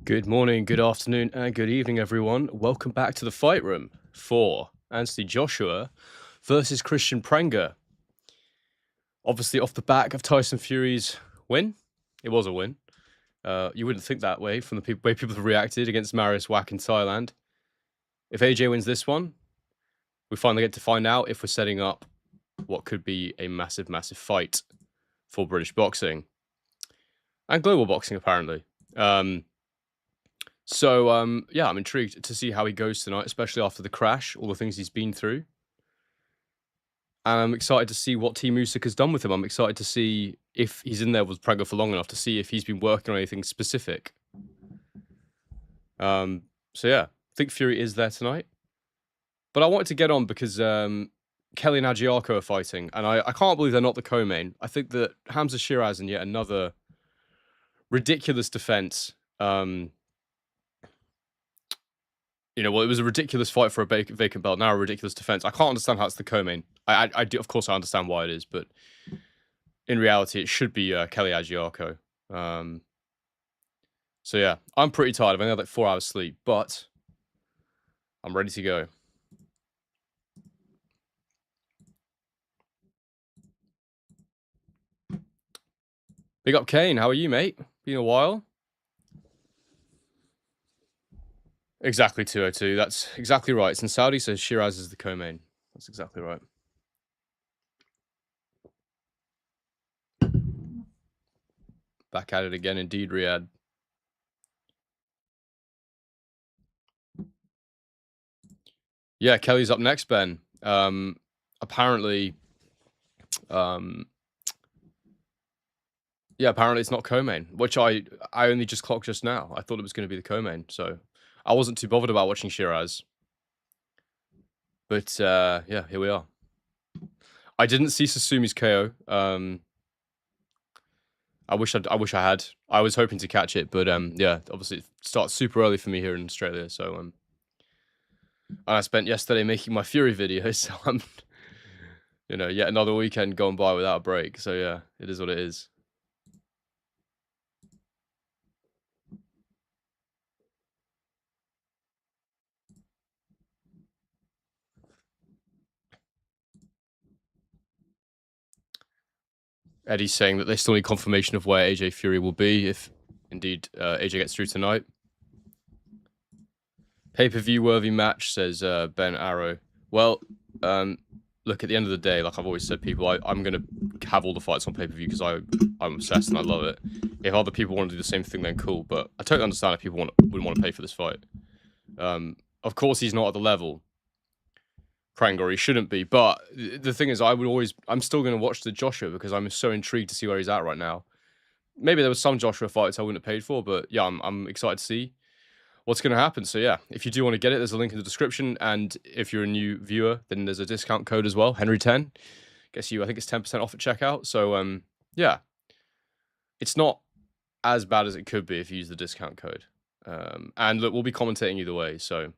Good morning, good afternoon, and good evening, everyone. Welcome back to the fight room for Anthony Joshua versus Kristian Prenga. Obviously, off the back of Tyson Fury's win, it was a win. You wouldn't think that way from the way people have reacted against Mariusz Wach in Thailand. If AJ wins this one, we finally get to find out if we're setting up what could be a massive, massive fight for British boxing and global boxing, apparently. Yeah, I'm intrigued to see how he goes tonight, especially after the crash, all the things he's been through. And I'm excited to see what Team Usyk has done with him. I'm excited to see if he's in there with Prenga for long enough to see if he's been working on anything specific. Yeah, I think Fury is there tonight. But I wanted to get on because Kelly and Agiarco are fighting, and I can't believe they're not the co-main. I think that Hamza Shiraz and yet another ridiculous defense. It was a ridiculous fight for a vacant belt. Now a ridiculous defense. I can't understand how it's the co-main. I do, of course, I understand why it is, but in reality, it should be Kelly Agiarco. Yeah, I'm pretty tired. I've only had like 4 hours sleep, but I'm ready to go. Big up, Kane. How are you, mate? Been a while. Exactly 202. That's exactly right. It's in Saudi, so Shiraz is the co-main. That's exactly right. Back at it again, indeed, Riyadh. Yeah, Kelly's up next, Ben. Apparently, apparently it's not co-main, which I only just clocked just now. I thought it was going to be the co-main, so I wasn't too bothered about watching Shiraz. But yeah, here we are. I didn't see Susumi's KO. I wish I had. I was hoping to catch it, but yeah, obviously it starts super early for me here in Australia, so and I spent yesterday making my Fury videos, so I'm yet another weekend going by without a break. So yeah, it is what it is. Eddie's saying that they still need confirmation of where AJ Fury will be if indeed AJ gets through tonight. Pay-per-view worthy match, says Ben Arrow. Well, look, at the end of the day, like I've always said, people, I'm going to have all the fights on pay-per-view because I'm obsessed and I love it. If other people want to do the same thing, then cool. But I totally understand if people wouldn't want to pay for this fight. Of course, he's not at the level Prenga, or he shouldn't be. But the thing is, I'm still going to watch the Joshua because I'm so intrigued to see where he's at right now. Maybe there was some Joshua fights I wouldn't have paid for, but yeah, I'm excited to see what's going to happen. So yeah, if you do want to get it, there's a link in the description. And if you're a new viewer, then there's a discount code as well, Henry10. I think it's 10% off at checkout. So yeah, it's not as bad as it could be if you use the discount code. And look, we'll be commentating either way. So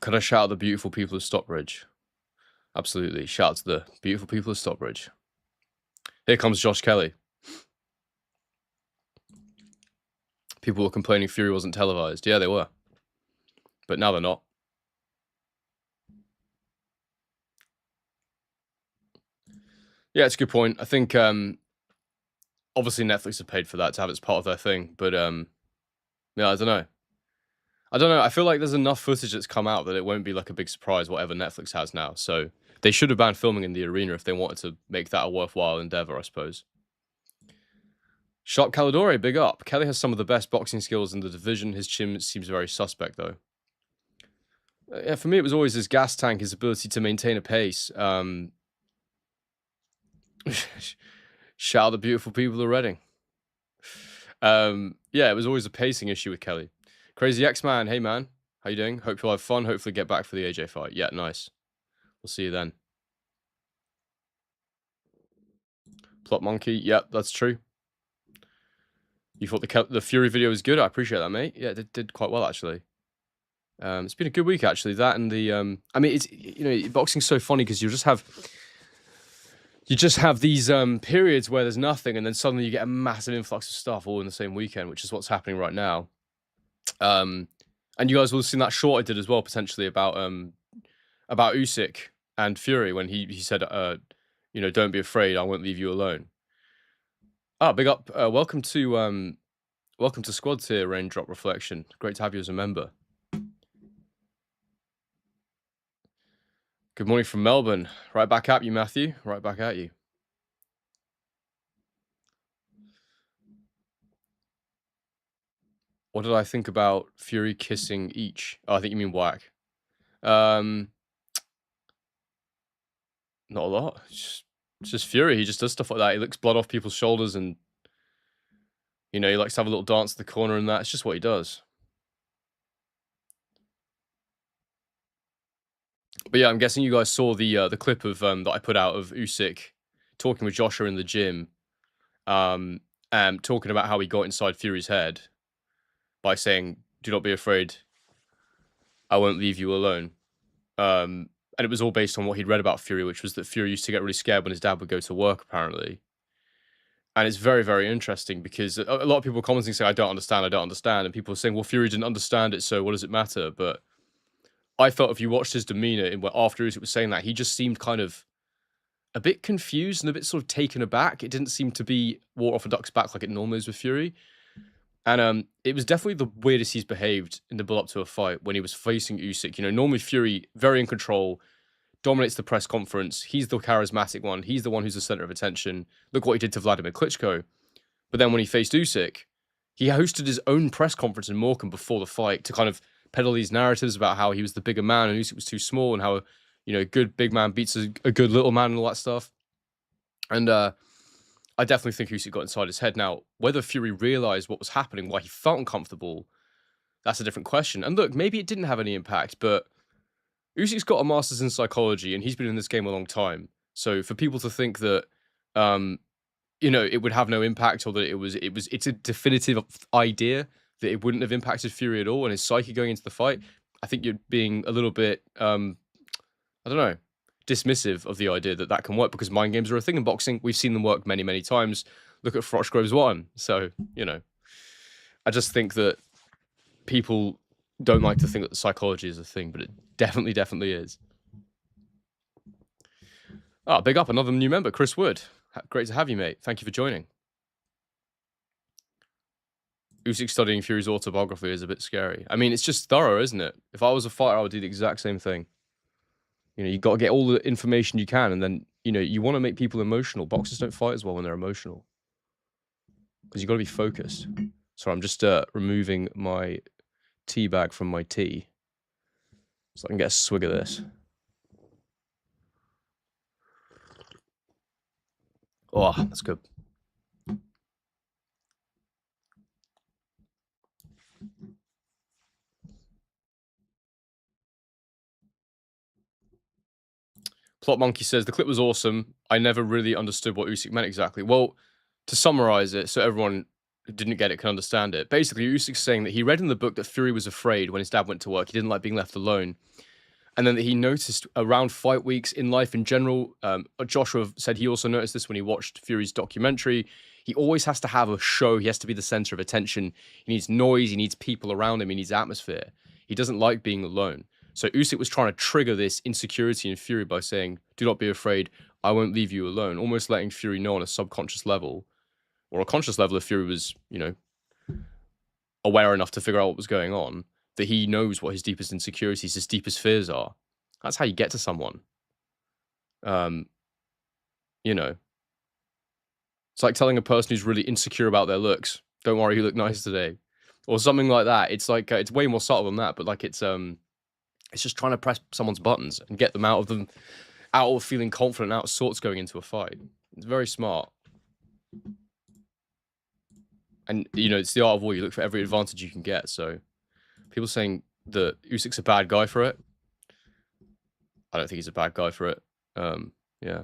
could I shout out the beautiful people of Stockbridge? Absolutely. Shout out to the beautiful people of Stockbridge. Here comes Josh Kelly. People were complaining Fury wasn't televised. Yeah, they were. But now they're not. Yeah, it's a good point. I think obviously Netflix have paid for that to have it as part of their thing. But yeah, I don't know. I feel like there's enough footage that's come out that it won't be like a big surprise whatever Netflix has now. So they should have banned filming in the arena if they wanted to make that a worthwhile endeavor, I suppose. Sharp Caladore, big up. Kelly has some of the best boxing skills in the division. His chin seems very suspect, though. Yeah, for me, it was always his gas tank, his ability to maintain a pace. Shout out the beautiful people of Reading. Yeah, it was always a pacing issue with Kelly. Crazy X-Man, hey man, how you doing? Hope you'll have fun. Hopefully get back for the AJ fight. Yeah, nice. We'll see you then. Plot Monkey, yep, that's true. You thought the Fury video was good? I appreciate that, mate. Yeah, it did quite well, actually. It's been a good week actually. That and the I mean, it's boxing's so funny because you just have these periods where there's nothing, and then suddenly you get a massive influx of stuff all in the same weekend, which is what's happening right now. And you guys will have seen that short I did as well, potentially about Usyk and Fury when he said, don't be afraid, I won't leave you alone. Big up, welcome to Squad Tier Raindrop Reflection. Great to have you as a member. Good morning from Melbourne. Right back at you, Matthew. Right back at you. What did I think about Fury kissing each? Oh, I think you mean Wach. Not a lot. It's just Fury. He just does stuff like that. He licks blood off people's shoulders and, he likes to have a little dance in the corner and that. It's just what he does. But yeah, I'm guessing you guys saw the clip of that I put out of Usyk talking with Joshua in the gym, talking about how he got inside Fury's head by saying, "Do not be afraid. I won't leave you alone." And it was all based on what he'd read about Fury, which was that Fury used to get really scared when his dad would go to work, apparently. And it's very, very interesting because a lot of people commenting saying, I don't understand. And people are saying, well, Fury didn't understand it, so what does it matter? But I felt if you watched his demeanor after Usyk was saying that, he just seemed kind of a bit confused and a bit sort of taken aback. It didn't seem to be water off a duck's back like it normally is with Fury. And it was definitely the weirdest he's behaved in the build-up to a fight when he was facing Usyk. Normally Fury, very in control, dominates the press conference. He's the charismatic one. He's the one who's the center of attention. Look what he did to Vladimir Klitschko. But then when he faced Usyk, he hosted his own press conference in Morecambe before the fight to kind of peddle these narratives about how he was the bigger man and Usyk was too small and how, a good big man beats a good little man and all that stuff. And I definitely think Usyk got inside his head. Now, whether Fury realized what was happening, why he felt uncomfortable, that's a different question. And look, maybe it didn't have any impact, but Usyk's got a master's in psychology and he's been in this game a long time. So for people to think that, it would have no impact or that it's a definitive idea that it wouldn't have impacted Fury at all and his psyche going into the fight, I think you're being a little bit, I don't know, dismissive of the idea that that can work because mind games are a thing in boxing. We've seen them work many, many times. Look at Frochgrove's one. So, I just think that people don't like to think that psychology is a thing, but it definitely is. Big up, another new member, Chris Wood. Great to have you, mate. Thank you for joining. Usyk studying Fury's autobiography is a bit scary. I mean, it's just thorough, isn't it? If I was a fighter, I would do the exact same thing. You got to get all the information you can, and then, you want to make people emotional. Boxers don't fight as well when they're emotional. Because you got to be focused. Sorry, I'm just removing my tea bag from my tea. So I can get a swig of this. Oh, that's good. Plot Monkey says, the clip was awesome. I never really understood what Usyk meant exactly. Well, to summarize it so everyone who didn't get it can understand it, basically Usyk's saying that he read in the book that Fury was afraid when his dad went to work. He didn't like being left alone. And then that he noticed around fight weeks in life in general, Joshua said he also noticed this when he watched Fury's documentary. He always has to have a show. He has to be the center of attention. He needs noise. He needs people around him. He needs atmosphere. He doesn't like being alone. So Usyk was trying to trigger this insecurity in Fury by saying, do not be afraid. I won't leave you alone. Almost letting Fury know on a subconscious level or a conscious level if Fury was, aware enough to figure out what was going on, that he knows what his deepest insecurities, his deepest fears are. That's how you get to someone. It's like telling a person who's really insecure about their looks, don't worry, you look nice today. Or something like that. It's like, it's way more subtle than that, but like it's just trying to press someone's buttons and get them out of feeling confident, out of sorts going into a fight. It's very smart. And, it's the art of war. You look for every advantage you can get. So people saying that Usyk's a bad guy for it. I don't think he's a bad guy for it. Yeah.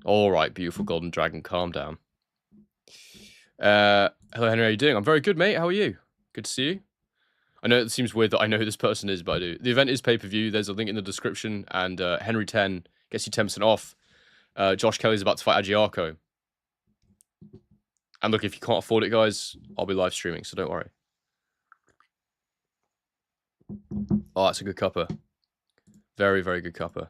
All right, beautiful golden dragon, calm down. Hello, Henry. How you doing? I'm very good, mate. How are you? Good to see you. I know it seems weird that I know who this person is, but I do. The event is pay-per-view. There's a link in the description, and Henry 10 gets you 10% off. Josh Kelly's about to fight Agiarco. And look, if you can't afford it, guys, I'll be live streaming, so don't worry. Oh, that's a good cupper. Very, very good cupper.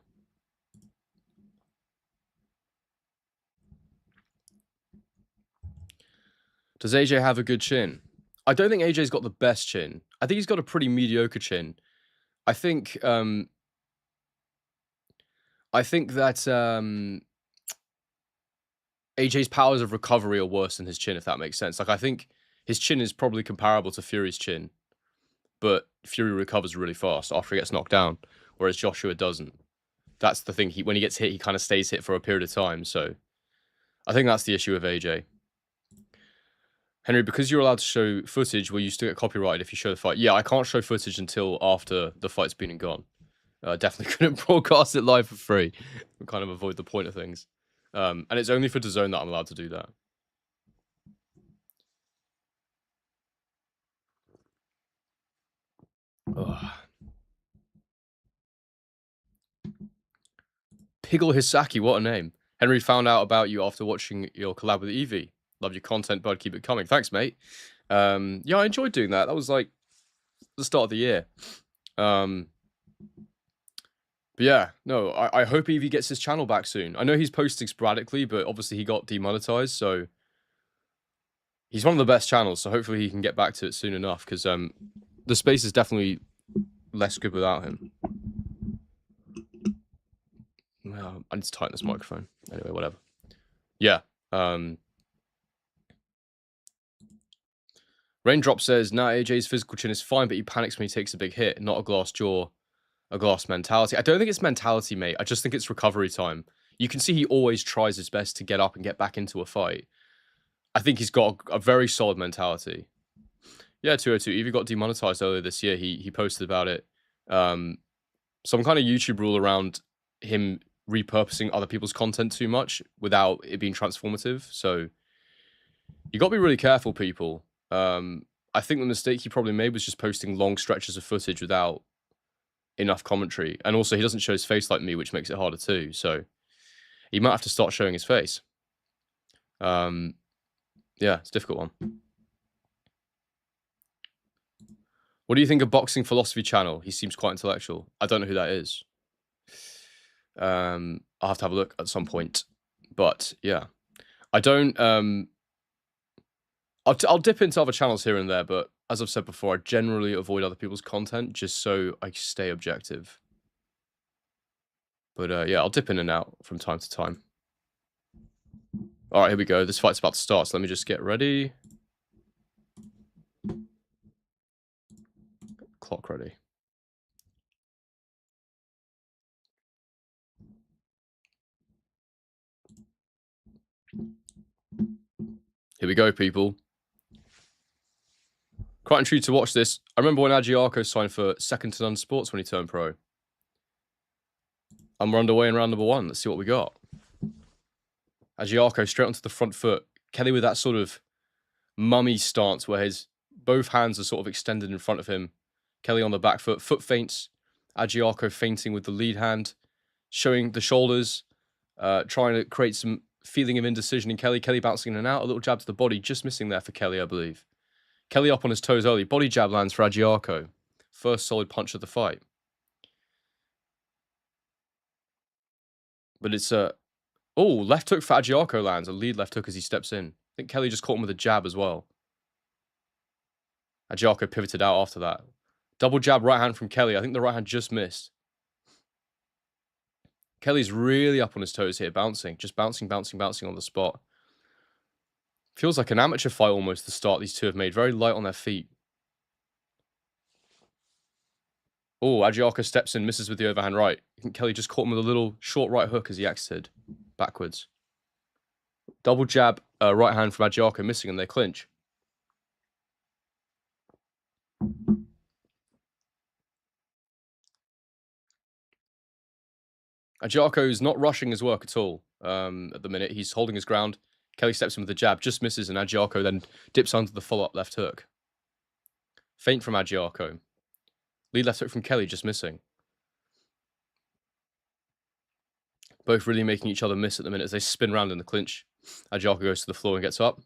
Does AJ have a good chin? I don't think AJ's got the best chin. I think he's got a pretty mediocre chin. I think that AJ's powers of recovery are worse than his chin, if that makes sense. Like, I think his chin is probably comparable to Fury's chin, but Fury recovers really fast after he gets knocked down, whereas Joshua doesn't. That's the thing. When he gets hit, he kind of stays hit for a period of time. So I think that's the issue with AJ. Henry, because you're allowed to show footage, will you still get copyrighted if you show the fight? Yeah, I can't show footage until after the fight's been and gone. Definitely couldn't broadcast it live for free. Kind of avoid the point of things. And it's only for DAZN that I'm allowed to do that. Ugh. Piggle Hisaki, what a name. Henry found out about you after watching your collab with Evie. Love your content, bud. Keep it coming. Thanks, mate. Yeah, I enjoyed doing that. That was like the start of the year. But yeah, no, I hope Evie gets his channel back soon. I know he's posting sporadically, but obviously he got demonetized, so he's one of the best channels, so hopefully he can get back to it soon enough, because the space is definitely less good without him. Well, I need to tighten this microphone. Anyway, whatever. Yeah. Raindrop says, nah, AJ's physical chin is fine, but he panics when he takes a big hit. Not a glass jaw, a glass mentality. I don't think it's mentality, mate. I just think it's recovery time. You can see he always tries his best to get up and get back into a fight. I think he's got a very solid mentality. Yeah, 202. Evie got demonetized earlier this year. He posted about it. Some kind of YouTube rule around him repurposing other people's content too much without it being transformative. So you got to be really careful, people. I think the mistake he probably made was just posting long stretches of footage without enough commentary. And also, he doesn't show his face like me, which makes it harder too. So he might have to start showing his face. Yeah, it's a difficult one. What do you think of Boxing Philosophy Channel? He seems quite intellectual. I don't know who that is. I'll have to have a look at some point. But yeah, I don't. I'll dip into other channels here and there, but as I've said before, I generally avoid other people's content just so I stay objective. But yeah, I'll dip in and out from time to time. All right, here we go. This fight's about to start, so let me just get ready. Clock ready. Here we go, people. Quite intrigued to watch this. I remember when Agiarco signed for Second to None Sports when he turned pro. And we're underway in round number 1. Let's see what we got. Agiarco straight onto the front foot. Kelly with that sort of mummy stance where his both hands are sort of extended in front of him. Kelly on the back foot. Foot feints. Agiarco feinting with the lead hand. Showing the shoulders. Trying to create some feeling of indecision in Kelly. Kelly bouncing in and out. A little jab to the body. Just missing there for Kelly, I believe. Kelly up on his toes early. Body jab lands for Agiarco. First solid punch of the fight. But it's a... Oh, left hook for Agiarco lands. A lead left hook as he steps in. I think Kelly just caught him with a jab as well. Agiarco pivoted out after that. Double jab right hand from Kelly. I think the right hand just missed. Kelly's really up on his toes here, bouncing. Just bouncing, bouncing, bouncing on the spot. Feels like an amateur fight almost, the start these two have made. Very light on their feet. Oh, Agiarco steps in, misses with the overhand right. I think Kelly just caught him with a little short right hook as he exited backwards. Double jab, right hand from Agiarco, missing, and they clinch. Agiarco's not rushing his work at all at the minute. He's holding his ground. Kelly steps in with the jab, just misses, and Agiaco then dips onto the follow-up left hook. Feint from Agiaco. Lead left hook from Kelly, just missing. Both really making each other miss at the minute as they spin round in the clinch. Agiaco goes to the floor and gets up.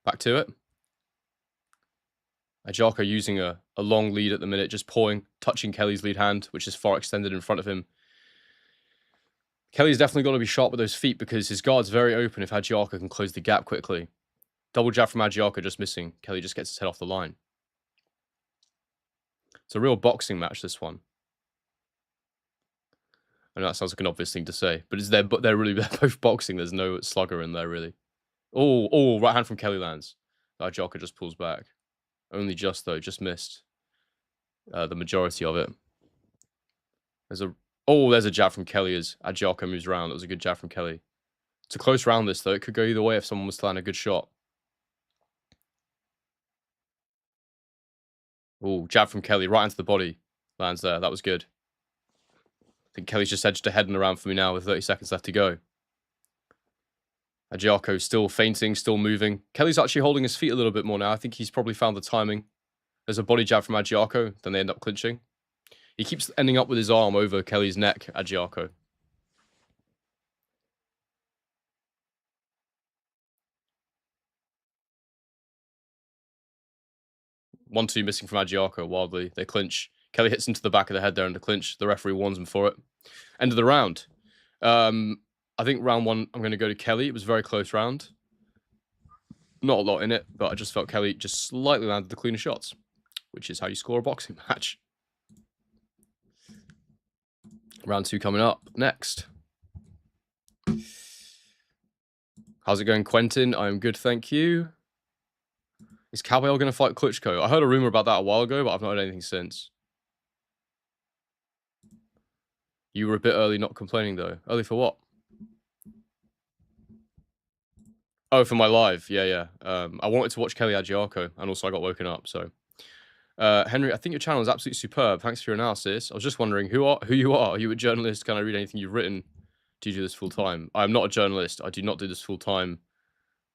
Back to it. Agiaco using a long lead at the minute, just touching Kelly's lead hand, which is far extended in front of him. Kelly's definitely got to be sharp with those feet because his guard's very open if Agiaco can close the gap quickly. Double jab from Agiaco, just missing. Kelly just gets his head off the line. It's a real boxing match, this one. I know that sounds like an obvious thing to say, but they're both boxing. There's no slugger in there, really. Oh, right hand from Kelly lands. Agiaco just pulls back. Only just, though. Just missed the majority of it. There's a jab from Kelly as Agiaco moves around. That was a good jab from Kelly. It's a close round, this, though. It could go either way if someone was to land a good shot. Oh, jab from Kelly right into the body. Lands there. That was good. I think Kelly's just edged ahead and around for me now with 30 seconds left to go. Agiaco still feinting, still moving. Kelly's actually holding his feet a little bit more now. I think he's probably found the timing. There's a body jab from Agiaco. Then they end up clinching. He keeps ending up with his arm over Kelly's neck, Agiaco. One, two missing from Agiaco wildly. They clinch. Kelly hits into the back of the head there in the clinch. The referee warns him for it. End of the round. I think round one, I'm going to go to Kelly. It was a very close round. Not a lot in it, but I just felt Kelly just slightly landed the cleaner shots, which is how you score a boxing match. Round two coming up next. How's it going, Quentin? I'm good, thank you. Is Caballero going to fight Klitschko? I heard a rumor about that a while ago, but I've not heard anything since. You were a bit early not complaining, though. Early for what? Oh, for my live. Yeah. I wanted to watch Kelly Agiaco, and also I got woken up, so... Henry, I think your channel is absolutely superb. Thanks for your analysis. I was just wondering who you are. Are you a journalist? Can I read anything you've written? Do you do this full time? I'm not a journalist. I do not do this full time.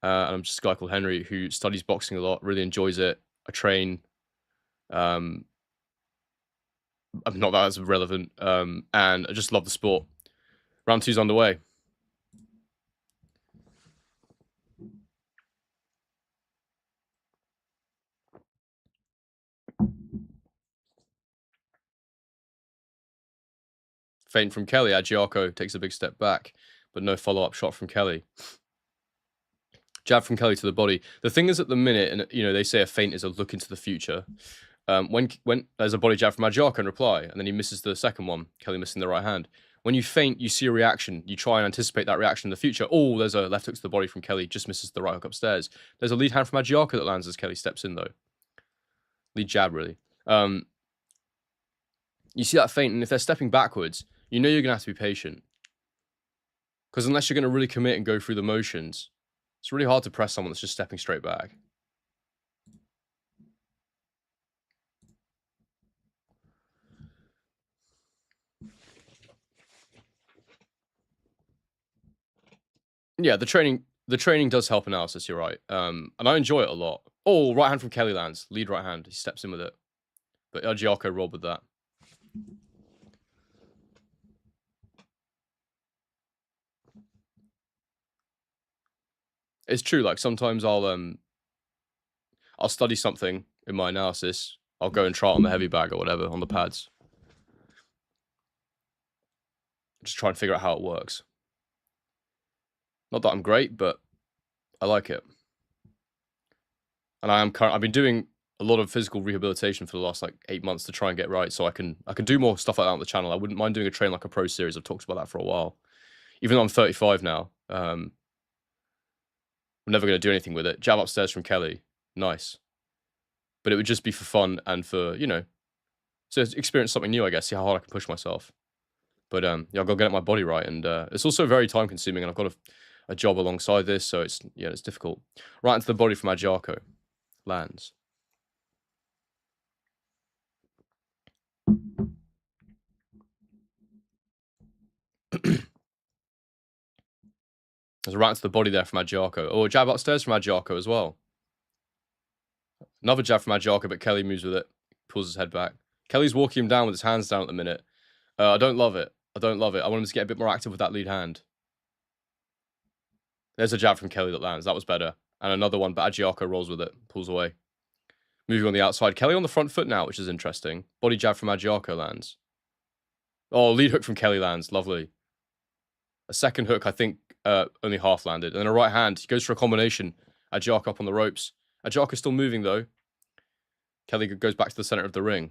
And I'm just a guy called Henry who studies boxing a lot, really enjoys it. I train. I'm not that as relevant. And I just love the sport. Round two's underway. Feint from Kelly. Agiaco takes a big step back, but no follow-up shot from Kelly. Jab from Kelly to the body. The thing is, at the minute, and they say a feint is a look into the future. When there's a body jab from Agiaco in reply, and then he misses the second one, Kelly missing the right hand. When you feint, you see a reaction. You try and anticipate that reaction in the future. Oh, there's a left hook to the body from Kelly, just misses the right hook upstairs. There's a lead hand from Agiaco that lands as Kelly steps in, though. Lead jab, really. You see that feint, and if they're stepping backwards, you're going to have to be patient. Because unless you're going to really commit and go through the motions, it's really hard to press someone that's just stepping straight back. Yeah, the training does help analysis, you're right. And I enjoy it a lot. Oh, right hand from Kelly lands. Lead right hand. He steps in with it. But Agiaco rolled with that. It's true, like sometimes I'll study something in my analysis. I'll go and try it on the heavy bag or whatever, on the pads. Just try and figure out how it works. Not that I'm great, but I like it. And I've been doing a lot of physical rehabilitation for the last 8 months to try and get right, so I can do more stuff like that on the channel. I wouldn't mind doing a train like a pro series. I've talked about that for a while. Even though I'm 35 now, I'm never going to do anything with it. Jab upstairs from Kelly, nice. But it would just be for fun and for to experience something new, I guess. See how hard I can push myself. But yeah, I've got to get my body right, and it's also very time consuming, and I've got a job alongside this, so it's difficult. Right into the body from Agiaco, lands. There's a right to the body there from Adjiarko. Oh, a jab upstairs from Adjiarko as well. Another jab from Adjiarko, but Kelly moves with it. Pulls his head back. Kelly's walking him down with his hands down at the minute. I don't love it. I don't love it. I want him to get a bit more active with that lead hand. There's a jab from Kelly that lands. That was better. And another one, but Adjiarko rolls with it. Pulls away. Moving on the outside. Kelly on the front foot now, which is interesting. Body jab from Adjiarko lands. Oh, lead hook from Kelly lands. Lovely. A second hook, I think, only half landed. And then a right hand. He goes for a combination. Adjiarko up on the ropes. Adjiarko's still moving, though. Kelly goes back to the center of the ring.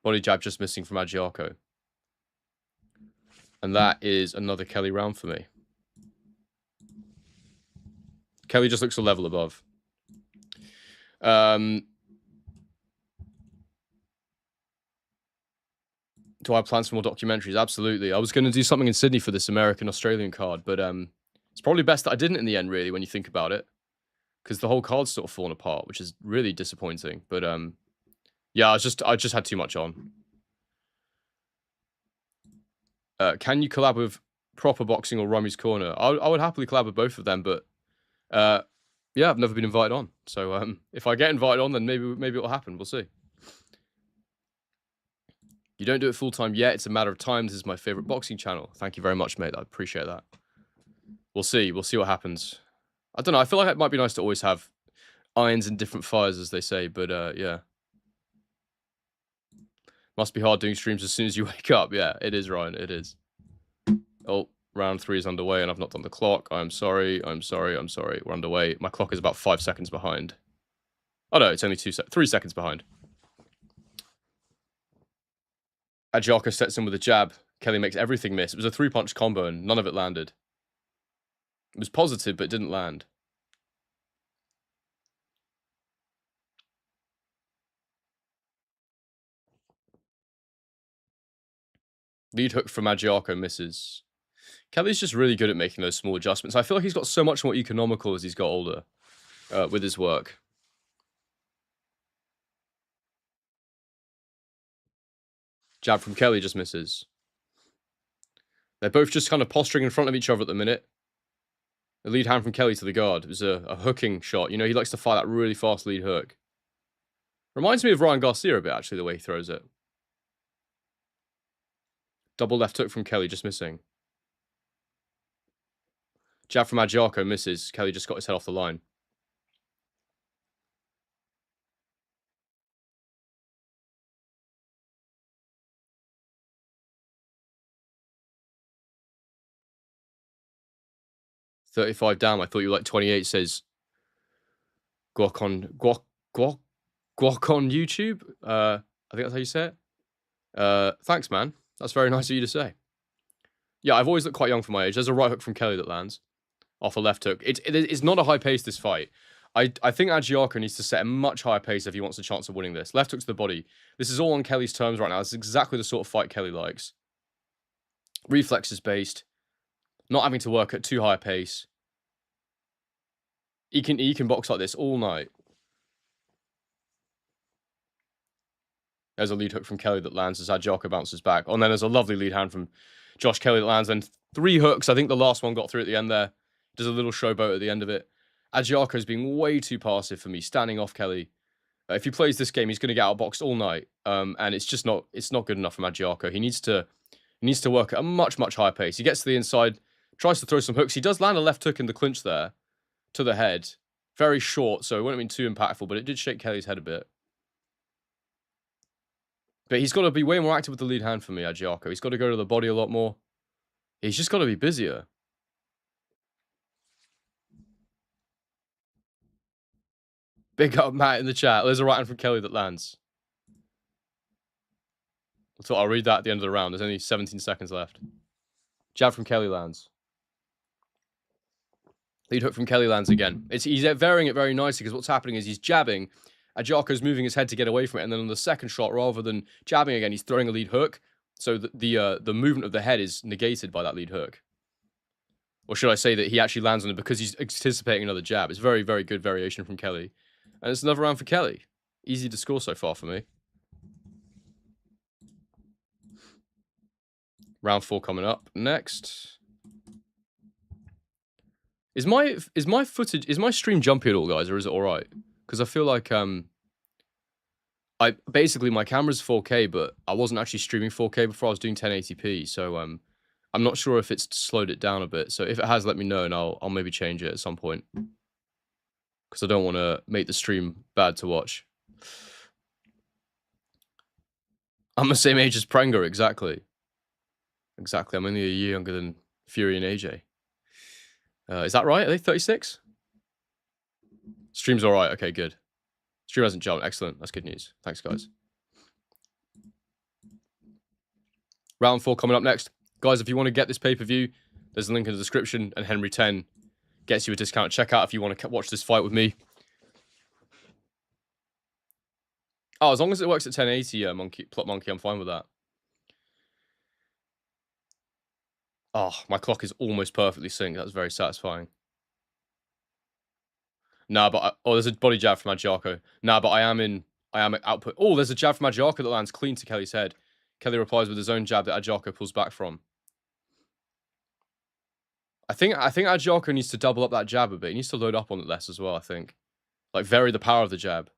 Body jab just missing from Adjiarko. And that is another Kelly round for me. Kelly just looks a level above. Do I plan some more documentaries? Absolutely. I was going to do something in Sydney for this American-Australian card, but it's probably best that I didn't in the end, really, when you think about it. Because the whole card's sort of fallen apart, which is really disappointing. But yeah, I just had too much on. Can you collab with Proper Boxing or Rummy's Corner? I would happily collab with both of them, but yeah, I've never been invited on. So if I get invited on, then maybe it'll happen. We'll see. You don't do it full time yet. It's a matter of time. This is my favorite boxing channel. Thank you very much, mate. I appreciate that. We'll see. We'll see what happens. I don't know. I feel like it might be nice to always have irons in different fires, as they say. But yeah. Must be hard doing streams as soon as you wake up. Yeah, it is, Ryan. It is. Oh, round 3 is underway, and I've not done the clock. I'm sorry. I'm sorry. I'm sorry. We're underway. My clock is about 5 seconds behind. Oh, no. It's only 3 seconds behind. Adjiarko sets in with a jab. Kelly makes everything miss. It was a 3-punch combo, and none of it landed. It was positive, but it didn't land. Lead hook from Adjiarko misses. Kelly's just really good at making those small adjustments. I feel like he's got so much more economical as he's got older with his work. Jab from Kelly just misses. They're both just kind of posturing in front of each other at the minute. The lead hand from Kelly to the guard. It was a hooking shot. You know, he likes to fire that really fast lead hook. Reminds me of Ryan Garcia a bit, actually, the way he throws it. Double left hook from Kelly, just missing. Jab from Adjiarko misses. Kelly just got his head off the line. $35 down. I thought you were like 28, says Guac on YouTube. I think that's how you say it. Thanks, man. That's very nice of you to say. Yeah, I've always looked quite young for my age. There's a right hook from Kelly that lands off a left hook. It's not a high pace, this fight. I think Adjiarko needs to set a much higher pace if he wants a chance of winning this. Left hook to the body. This is all on Kelly's terms right now. This is exactly the sort of fight Kelly likes. Reflexes based. Not having to work at too high a pace. He can box like this all night. There's a lead hook from Kelly that lands as Adjiarko bounces back. Oh, and then there's a lovely lead hand from Josh Kelly that lands. And 3 hooks. I think the last one got through at the end there. Does a little showboat at the end of it. Adjiarko's being way too passive for me, standing off Kelly. If he plays this game, he's going to get outboxed all night. And it's just not good enough from Adjiarko. He needs to work at a much, much higher pace. He gets to the inside, tries to throw some hooks. He does land a left hook in the clinch there to the head. Very short, so it wouldn't have been too impactful, but it did shake Kelly's head a bit. But he's got to be way more active with the lead hand for me, Adjiarko. He's got to go to the body a lot more. He's just got to be busier. Big up, Matt, in the chat. There's a right hand from Kelly that lands. So I'll read that at the end of the round. There's only 17 seconds left. Jab from Kelly lands. Lead hook from Kelly lands again. He's varying it very nicely because what's happening is he's jabbing. Adjiarko's moving his head to get away from it, and then on the second shot, rather than jabbing again, he's throwing a lead hook. So the movement of the head is negated by that lead hook. Or should I say that he actually lands on it because he's anticipating another jab. It's very, very good variation from Kelly. And it's another round for Kelly. Easy to score so far for me. Round 4 coming up next. Is my footage, is my stream jumpy at all, guys, or is it all right? Because I feel like I basically my camera's 4K, but I wasn't actually streaming 4K before. I was doing 1080p, so I'm not sure if it's slowed it down a bit. So if it has, let me know, and I'll maybe change it at some point. Because I don't want to make the stream bad to watch. I'm the same age as Prenga, exactly. Exactly. I'm only a year younger than Fury and AJ. Is that right? Are they 36? Stream's all right. Okay, good. Stream hasn't jumped. Excellent. That's good news. Thanks, guys. Round 4 coming up next. Guys, if you want to get this pay-per-view, there's a link in the description, and Henry 10 gets you a discount at checkout if you want to watch this fight with me. Oh, as long as it works at 1080, Plot Monkey, I'm fine with that. Oh, my clock is almost perfectly synced. That's very satisfying. Nah, but oh, there's a body jab from Adjarko. Nah, but I am at output. Oh, there's a jab from Adjarko that lands clean to Kelly's head. Kelly replies with his own jab that Adjarko pulls back from. I think Adjarko needs to double up that jab a bit. He needs to load up on it less as well, I think. Like, vary the power of the jab.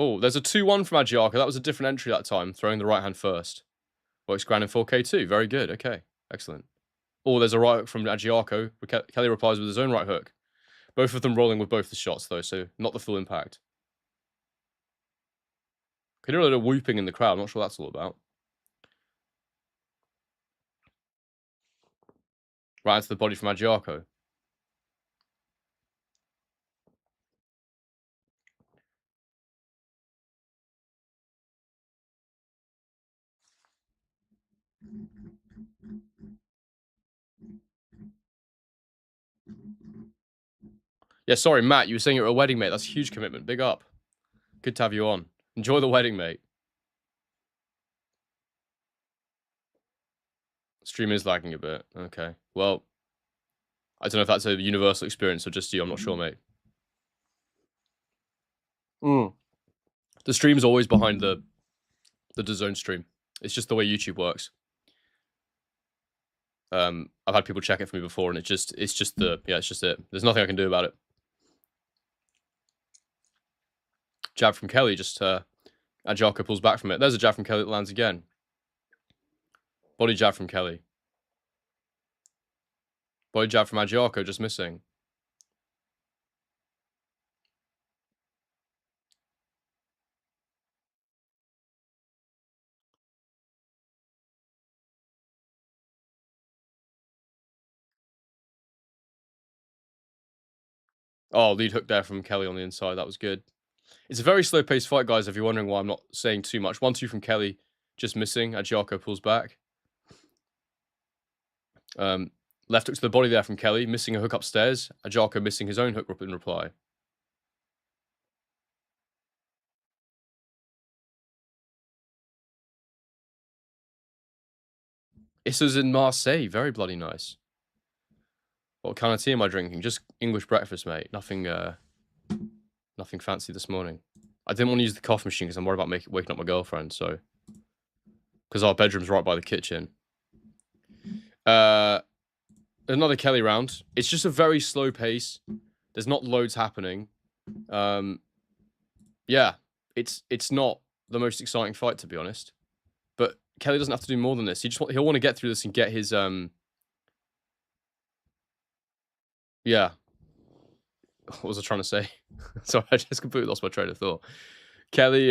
Oh, there's a 2-1 from Adjarko. That was a different entry that time, throwing the right hand first. Works ground in 4K too. Very good. Okay, excellent. Oh, there's a right hook from Adjarko. Kelly replies with his own right hook. Both of them rolling with both the shots, though, so not the full impact. Could hear a little whooping in the crowd. I'm not sure what that's all about. Right into the body from Adjarko. Yeah, sorry, Matt. You were saying you're at a wedding, mate. That's a huge commitment. Big up. Good to have you on. Enjoy the wedding, mate. Stream is lagging a bit. Okay. Well, I don't know if that's a universal experience or just you. I'm not sure, mate. The stream's always behind the DAZN stream. It's just the way YouTube works. I've had people check it for me before, and it's just it. There's nothing I can do about it. Jab from Kelly, just Adjarko pulls back from it. There's a jab from Kelly that lands again. Body jab from Kelly. Body jab from Adjarko, just missing. Oh, lead hook there from Kelly on the inside. That was good. It's a very slow-paced fight, guys, if you're wondering why I'm not saying too much. 1-2 from Kelly, just missing. Adjarko pulls back. Left hook to the body there from Kelly, missing a hook upstairs. Adjarko missing his own hook in reply. Issa's in Marseille. Very bloody nice. What kind of tea am I drinking? Just English breakfast, mate. Nothing fancy this morning. I didn't want to use the coffee machine because I'm worried about waking up my girlfriend, so... Because our bedroom's right by the kitchen. Another Kelly round. It's just a very slow pace. There's not loads happening. Yeah, it's not the most exciting fight, to be honest. But Kelly doesn't have to do more than this. He'll want to get through this and get his yeah. What was I trying to say? Sorry, I just completely lost my train of thought. Kelly,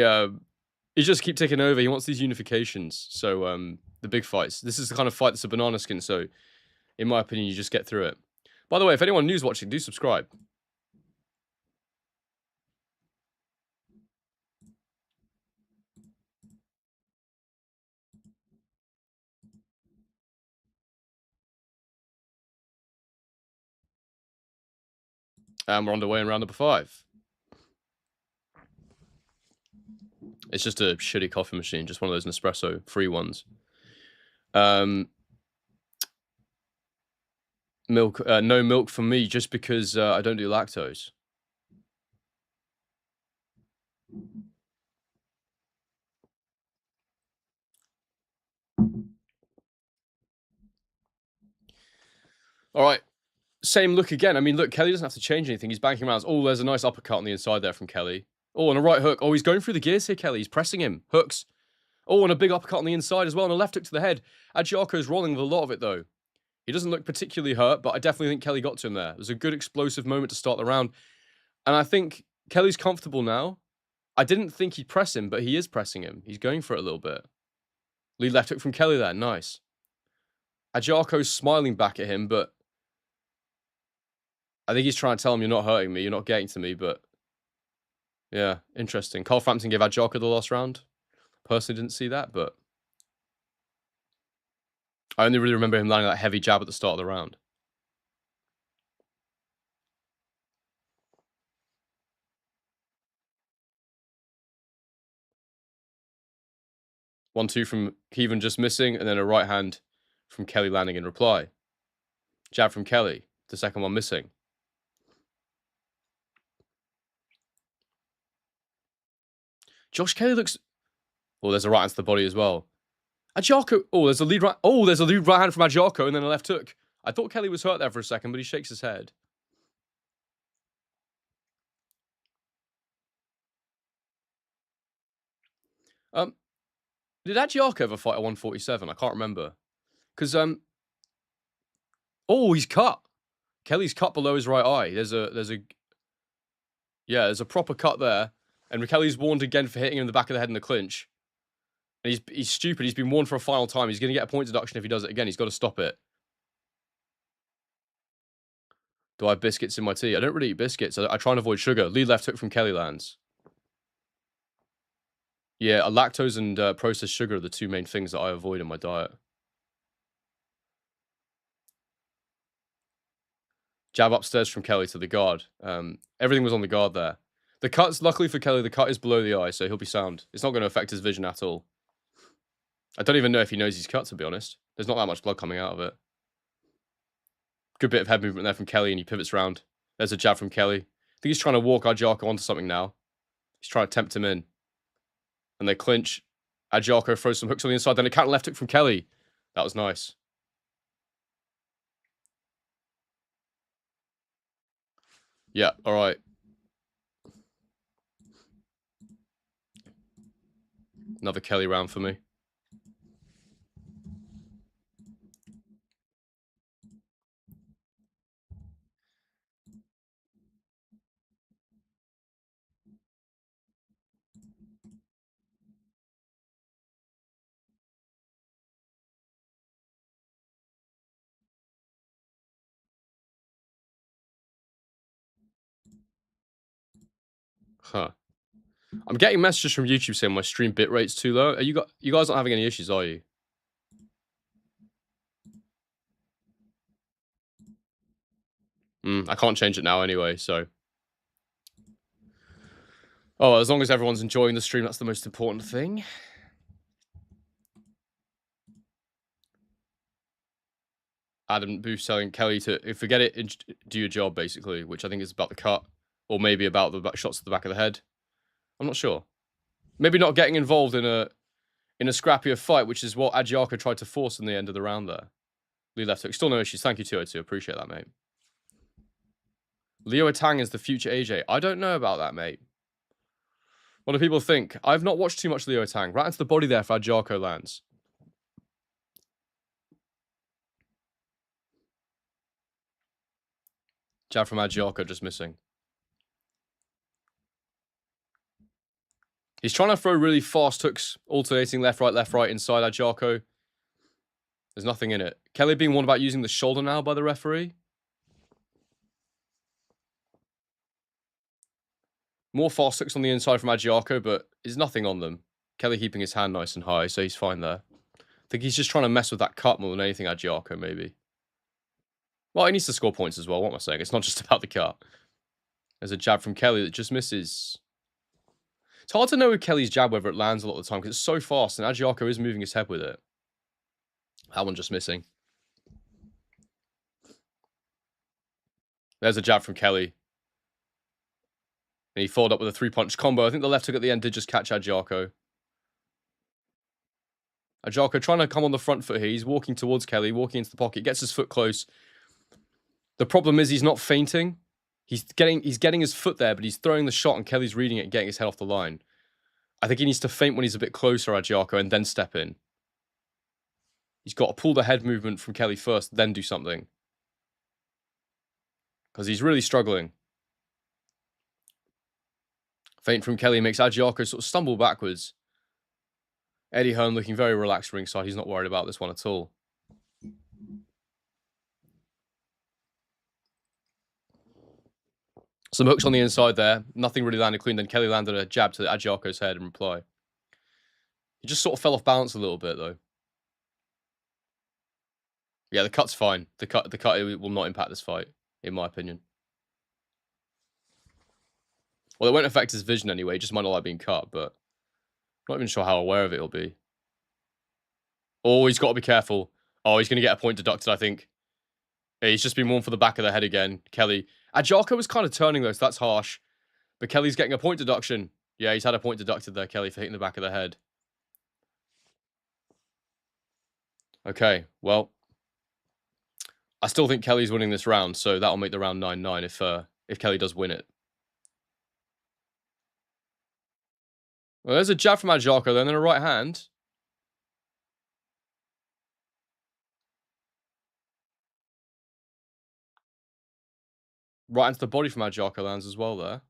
he just keep taking over. He wants these unifications. So the big fights. This is the kind of fight that's a banana skin. So, in my opinion, you just get through it. By the way, if anyone new's watching, do subscribe. And we're underway in round number 5. It's just a shitty coffee machine, just one of those Nespresso free ones. Milk, no milk for me, just because I don't do lactose. All right. Same look again. I mean, look, Kelly doesn't have to change anything. He's banking around. Oh, there's a nice uppercut on the inside there from Kelly. Oh, and a right hook. Oh, he's going through the gears here, Kelly. He's pressing him. Hooks. Oh, and a big uppercut on the inside as well, and a left hook to the head. Adjiarko's rolling with a lot of it, though. He doesn't look particularly hurt, but I definitely think Kelly got to him there. It was a good explosive moment to start the round. And I think Kelly's comfortable now. I didn't think he'd press him, but he is pressing him. He's going for it a little bit. Lead left hook from Kelly there. Nice. Adjiarko's smiling back at him, but I think he's trying to tell him, you're not hurting me, you're not getting to me, but yeah, interesting. Carl Frampton gave Adjiarko the last round. Personally didn't see that, but I only really remember him landing that heavy jab at the start of the round. One, two from Keevan just missing, and then a right hand from Kelly landing in reply. Jab from Kelly, the second one missing. Josh Kelly looks... Oh, there's a right hand to the body as well. Adjiarko... Oh, there's a lead right... Oh, there's a lead right hand from Adjiarko and then a left hook. I thought Kelly was hurt there for a second, but he shakes his head. Did Adjiarko ever fight at 147? I can't remember. Because, oh, he's cut. Kelly's cut below his right eye. There's a proper cut there. And Kelly's warned again for hitting him in the back of the head in the clinch. And he's stupid. He's been warned for a final time. He's going to get a point deduction if he does it again. He's got to stop it. Do I have biscuits in my tea? I don't really eat biscuits. I try and avoid sugar. Lead left hook from Kelly lands. Yeah, lactose and processed sugar are the two main things that I avoid in my diet. Jab upstairs from Kelly to the guard. Everything was on the guard there. The cut's, luckily for Kelly, the cut is below the eye, so he'll be sound. It's not going to affect his vision at all. I don't even know if he knows he's cut, to be honest. There's not that much blood coming out of it. Good bit of head movement there from Kelly, and he pivots round. There's a jab from Kelly. I think he's trying to walk Adjiarko onto something now. He's trying to tempt him in. And they clinch. Adjiarko throws some hooks on the inside, then a counter left hook from Kelly. That was nice. Yeah, all right. Another Kelly round for me. Huh. I'm getting messages from YouTube saying my stream bitrate's too low. You guys not having any issues, are you? I can't change it now anyway, so. Oh, as long as everyone's enjoying the stream, that's the most important thing. Adam Booth telling Kelly to forget it, do your job, basically, which I think is about the cut, or maybe about the shots to the back of the head. I'm not sure. Maybe not getting involved in a scrappier fight, which is what Adjiarko tried to force in the end of the round there. Lee left hook. Still no issues. Thank you, 202. Appreciate that, mate. Leo Tang is the future AJ. I don't know about that, mate. What do people think? I've not watched too much Leo Tang. Right into the body there for Adjiarko lands. Jab from Adjiarko just missing. He's trying to throw really fast hooks, alternating left, right, inside Adjiarko. There's nothing in it. Kelly being warned about using the shoulder now by the referee. More fast hooks on the inside from Adjiarko, but there's nothing on them. Kelly keeping his hand nice and high, so he's fine there. I think he's just trying to mess with that cut more than anything, Adjiarko, maybe. Well, he needs to score points as well, what am I saying? It's not just about the cut. There's a jab from Kelly that just misses. It's hard to know with Kelly's jab whether it lands a lot of the time because it's so fast, and Adjiarko is moving his head with it. That one just missing. There's a jab from Kelly. And he followed up with a three-punch combo. I think the left hook at the end did just catch Adjiarko. Adjiarko trying to come on the front foot here. He's walking towards Kelly, walking into the pocket, gets his foot close. The problem is he's not feinting. He's getting his foot there, but he's throwing the shot and Kelly's reading it and getting his head off the line. I think he needs to feint when he's a bit closer, Adjiako, and then step in. He's got to pull the head movement from Kelly first, then do something. Because he's really struggling. Feint from Kelly makes Adjiako sort of stumble backwards. Eddie Hearn looking very relaxed ringside. He's not worried about this one at all. Some hooks on the inside there. Nothing really landed clean. Then Kelly landed a jab to Adjiako's head in reply. He just sort of fell off balance a little bit, though. Yeah, the cut's fine. The cut will not impact this fight, in my opinion. Well, it won't affect his vision anyway. He just might not like being cut, but I'm not even sure how aware of it he'll be. Oh, he's got to be careful. Oh, he's going to get a point deducted, I think. Yeah, he's just been warned for the back of the head again. Kelly. Adjiako was kind of turning, though, so that's harsh. But Kelly's getting a point deduction. Yeah, he's had a point deducted there, Kelly, for hitting the back of the head. Okay, well, I still think Kelly's winning this round, so that'll make the round 9-9 if Kelly does win it. Well, there's a jab from Adjiako, then a right hand. Right into the body from Adjiako lands as well there.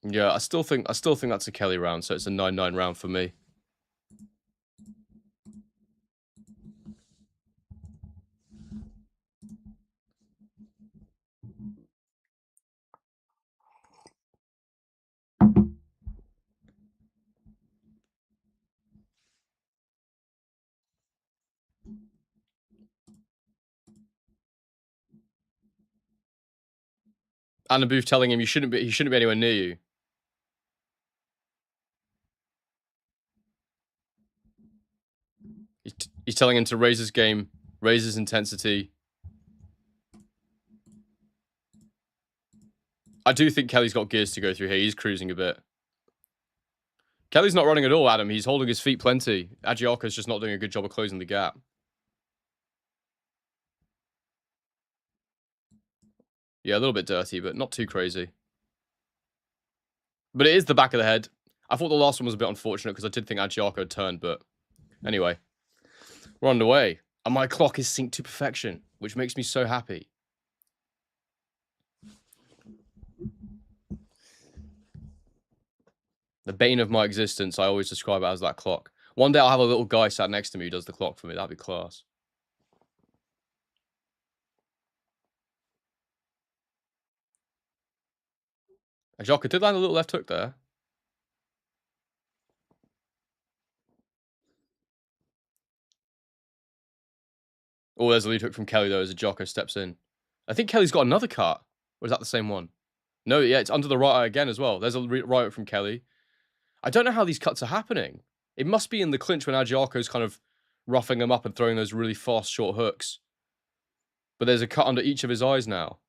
Yeah, I still think that's a Kelly round, so it's a 9-9 round for me. And the booth telling him he shouldn't be anywhere near you. He's telling him to raise his game, raise his intensity. I do think Kelly's got gears to go through here. He's cruising a bit. Kelly's not running at all, Adam. He's holding his feet plenty. Adjiako's just not doing a good job of closing the gap. Yeah, a little bit dirty, but not too crazy. But it is the back of the head. I thought the last one was a bit unfortunate because I did think Adjiako turned, but anyway. We're underway. And my clock is synced to perfection, which makes me so happy. The bane of my existence, I always describe it as that clock. One day I'll have a little guy sat next to me who does the clock for me. That'd be class. Adjiako did land a little left hook there. Oh, there's a lead hook from Kelly, though, as Adjiako steps in. I think Kelly's got another cut. Or is that the same one? No, yeah, it's under the right eye again as well. There's a right hook from Kelly. I don't know how these cuts are happening. It must be in the clinch when Adjiako's kind of roughing him up and throwing those really fast, short hooks. But there's a cut under each of his eyes now.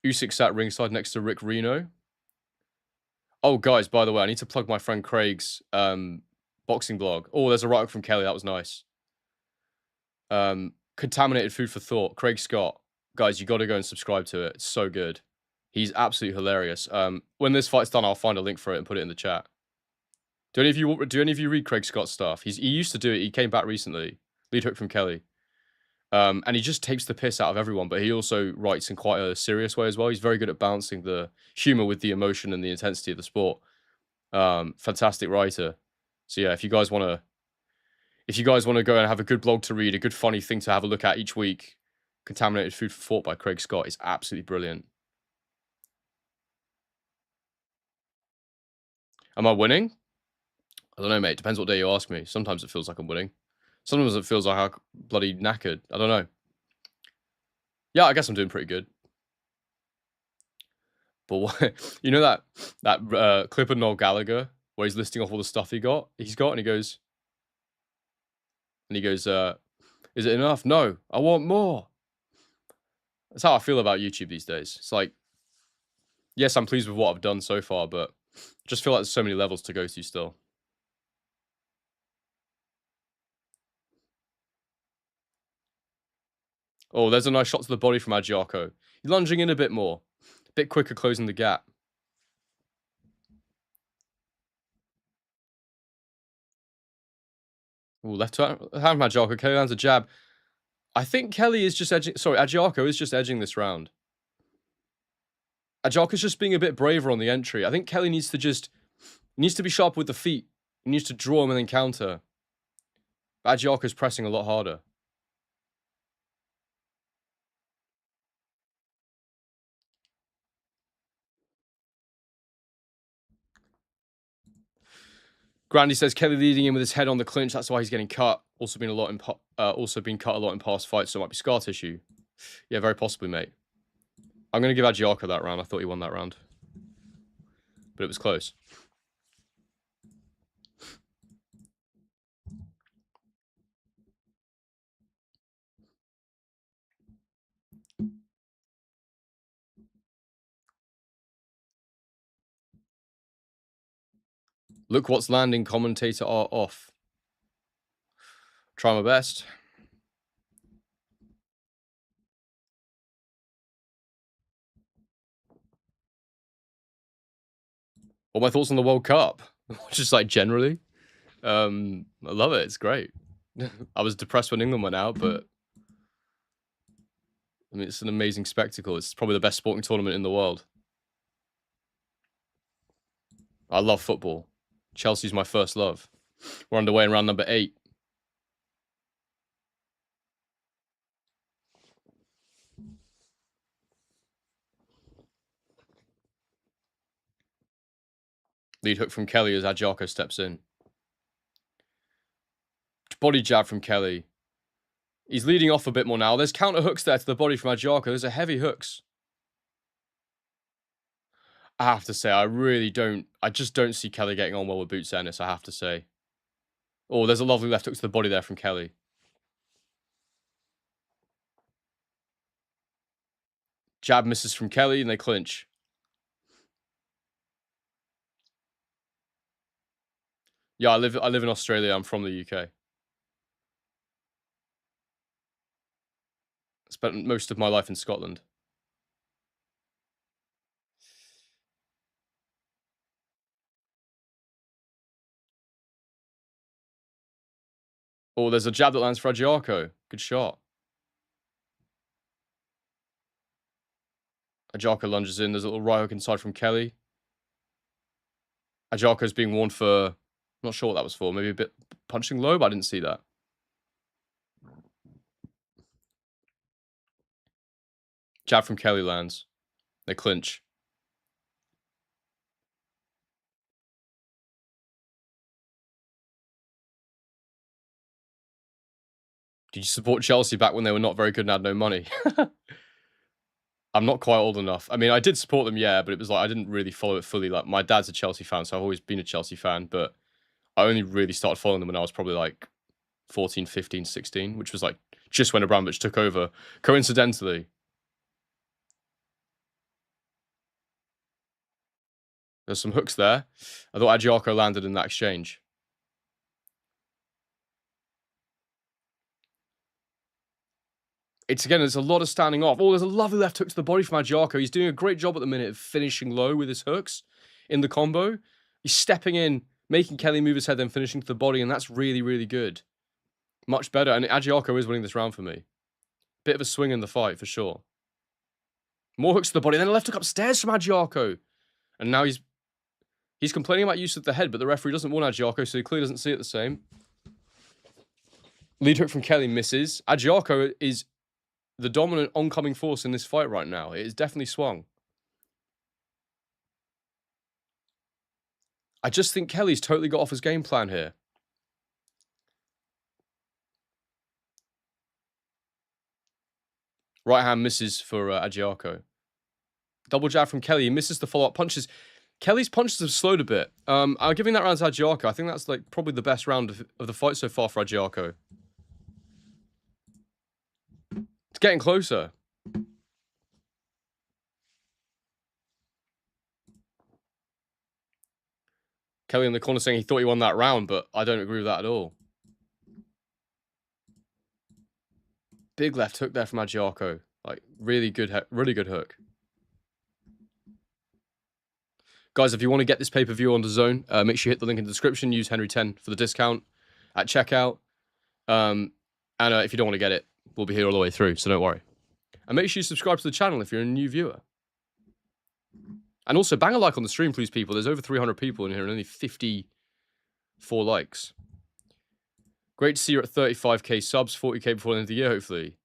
Usyk sat ringside next to Rick Reno. Oh, guys, by the way, I need to plug my friend Craig's boxing blog. Oh, there's a right hook from Kelly. That was nice. Contaminated Food for Thought. Craig Scott. Guys, you got to go and subscribe to it. It's so good. He's absolutely hilarious. When this fight's done, I'll find a link for it and put it in the chat. Do any of you read Craig Scott's stuff? He used to do it. He came back recently. Lead hook from Kelly. And he just takes the piss out of everyone, but he also writes in quite a serious way as well. He's very good at balancing the humor with the emotion and the intensity of the sport. Fantastic writer. So yeah, if you guys want to go and have a good blog to read, a good funny thing to have a look at each week, Contaminated Food for Thought by Craig Scott is absolutely brilliant. Am I winning? I don't know, mate. Depends what day you ask me. Sometimes it feels like I'm winning. Sometimes it feels like I'm bloody knackered. I don't know. Yeah, I guess I'm doing pretty good. But what, you know that clip of Noel Gallagher where he's listing off all the stuff he's got, and he goes, is it enough? No, I want more. That's how I feel about YouTube these days. It's like, yes, I'm pleased with what I've done so far, but Just feel like there's so many levels to go to still. Oh, there's a nice shot to the body from Adjiarko. He's lunging in a bit more. A bit quicker closing the gap. Oh, left hand from Adjiarko. Kelly lands a jab. I think Kelly is just edging... Sorry, Adjiarko is just edging this round. Adjiarko's just being a bit braver on the entry. I think Kelly needs to just... needs to be sharp with the feet. He needs to draw him and then counter. Adjiarko's pressing a lot harder. Grandy says Kelly leading in with his head on the clinch. That's why he's getting cut. Also been cut a lot in past fights, so it might be scar tissue. Yeah, very possibly, mate. I'm going to give Adjiarko that round. I thought he won that round. But it was close. Look what's landing, commentator are off. Try my best. What my thoughts on the World Cup? Just like generally. I love it. It's great. I was depressed when England went out, but I mean, it's an amazing spectacle. It's probably the best sporting tournament in the world. I love football. Chelsea's my first love. We're underway in round number 8. Lead hook from Kelly as Adjiarko steps in. Body jab from Kelly. He's leading off a bit more now. There's counter hooks there to the body from Adjiarko. Those are heavy hooks. I have to say, I just don't see Kelly getting on well with Boots Ennis, I have to say. Oh, there's a lovely left hook to the body there from Kelly. Jab misses from Kelly and they clinch. Yeah, I live in Australia. I'm from the UK. Spent most of my life in Scotland. Oh, there's a jab that lands for Adjiarko. Good shot. Adjiarko lunges in. There's a little right hook inside from Kelly. Adjiarko's being warned for... I'm not sure what that was for. Maybe a bit punching low, but I didn't see that. Jab from Kelly lands. They clinch. Did you support Chelsea back when they were not very good and had no money? I'm not quite old enough. I mean, I did support them, yeah, but it was like I didn't really follow it fully. Like, my dad's a Chelsea fan, so I've always been a Chelsea fan, but I only really started following them when I was probably like 14, 15, 16, which was like just when Abramovich took over, coincidentally. There's some hooks there. I thought Adjiarko landed in that exchange. There's a lot of standing off. Oh, there's a lovely left hook to the body from Adjiarko. He's doing a great job at the minute of finishing low with his hooks in the combo. He's stepping in, making Kelly move his head, then finishing to the body, and that's really, really good. Much better, and Adjiarko is winning this round for me. Bit of a swing in the fight, for sure. More hooks to the body, then a left hook upstairs from Adjiarko. And now he's complaining about use of the head, but the referee doesn't warn Adjiarko, so he clearly doesn't see it the same. Lead hook from Kelly misses. Adjiarko is the dominant oncoming force in this fight right now. It is definitely swung. I just think Kelly's totally got off his game plan here. Right hand misses for Adjiarko. Double jab from Kelly. He misses the follow-up punches. Kelly's punches have slowed a bit. I'm giving that round to Adjiarko. I think that's like probably the best round of the fight so far for Adjiarko. It's getting closer. Kelly in the corner saying he thought he won that round, but I don't agree with that at all. Big left hook there from Agiaco. Like, really good hook. Guys, if you want to get this pay-per-view on DAZN, make sure you hit the link in the description. Use Henry10 for the discount at checkout. And if you don't want to get it, we'll be here all the way through, so don't worry. And make sure you subscribe to the channel if you're a new viewer. And also, bang a like on the stream, please, people. There's over 300 people in here and only 54 likes. Great to see you at 35k subs, 40k before the end of the year, hopefully.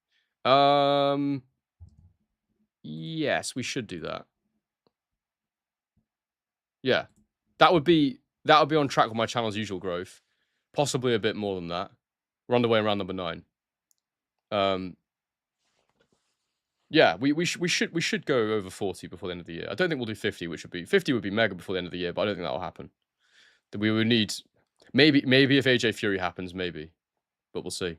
Yes, we should do that. Yeah. That would be on track with my channel's usual growth. Possibly a bit more than that. We're underway around number 9. Yeah, we should go over 40 before the end of the year. I don't think we'll do 50, which would be 50 would be mega before the end of the year, but I don't think that will happen. We would need maybe if AJ Fury happens, maybe, but we'll see.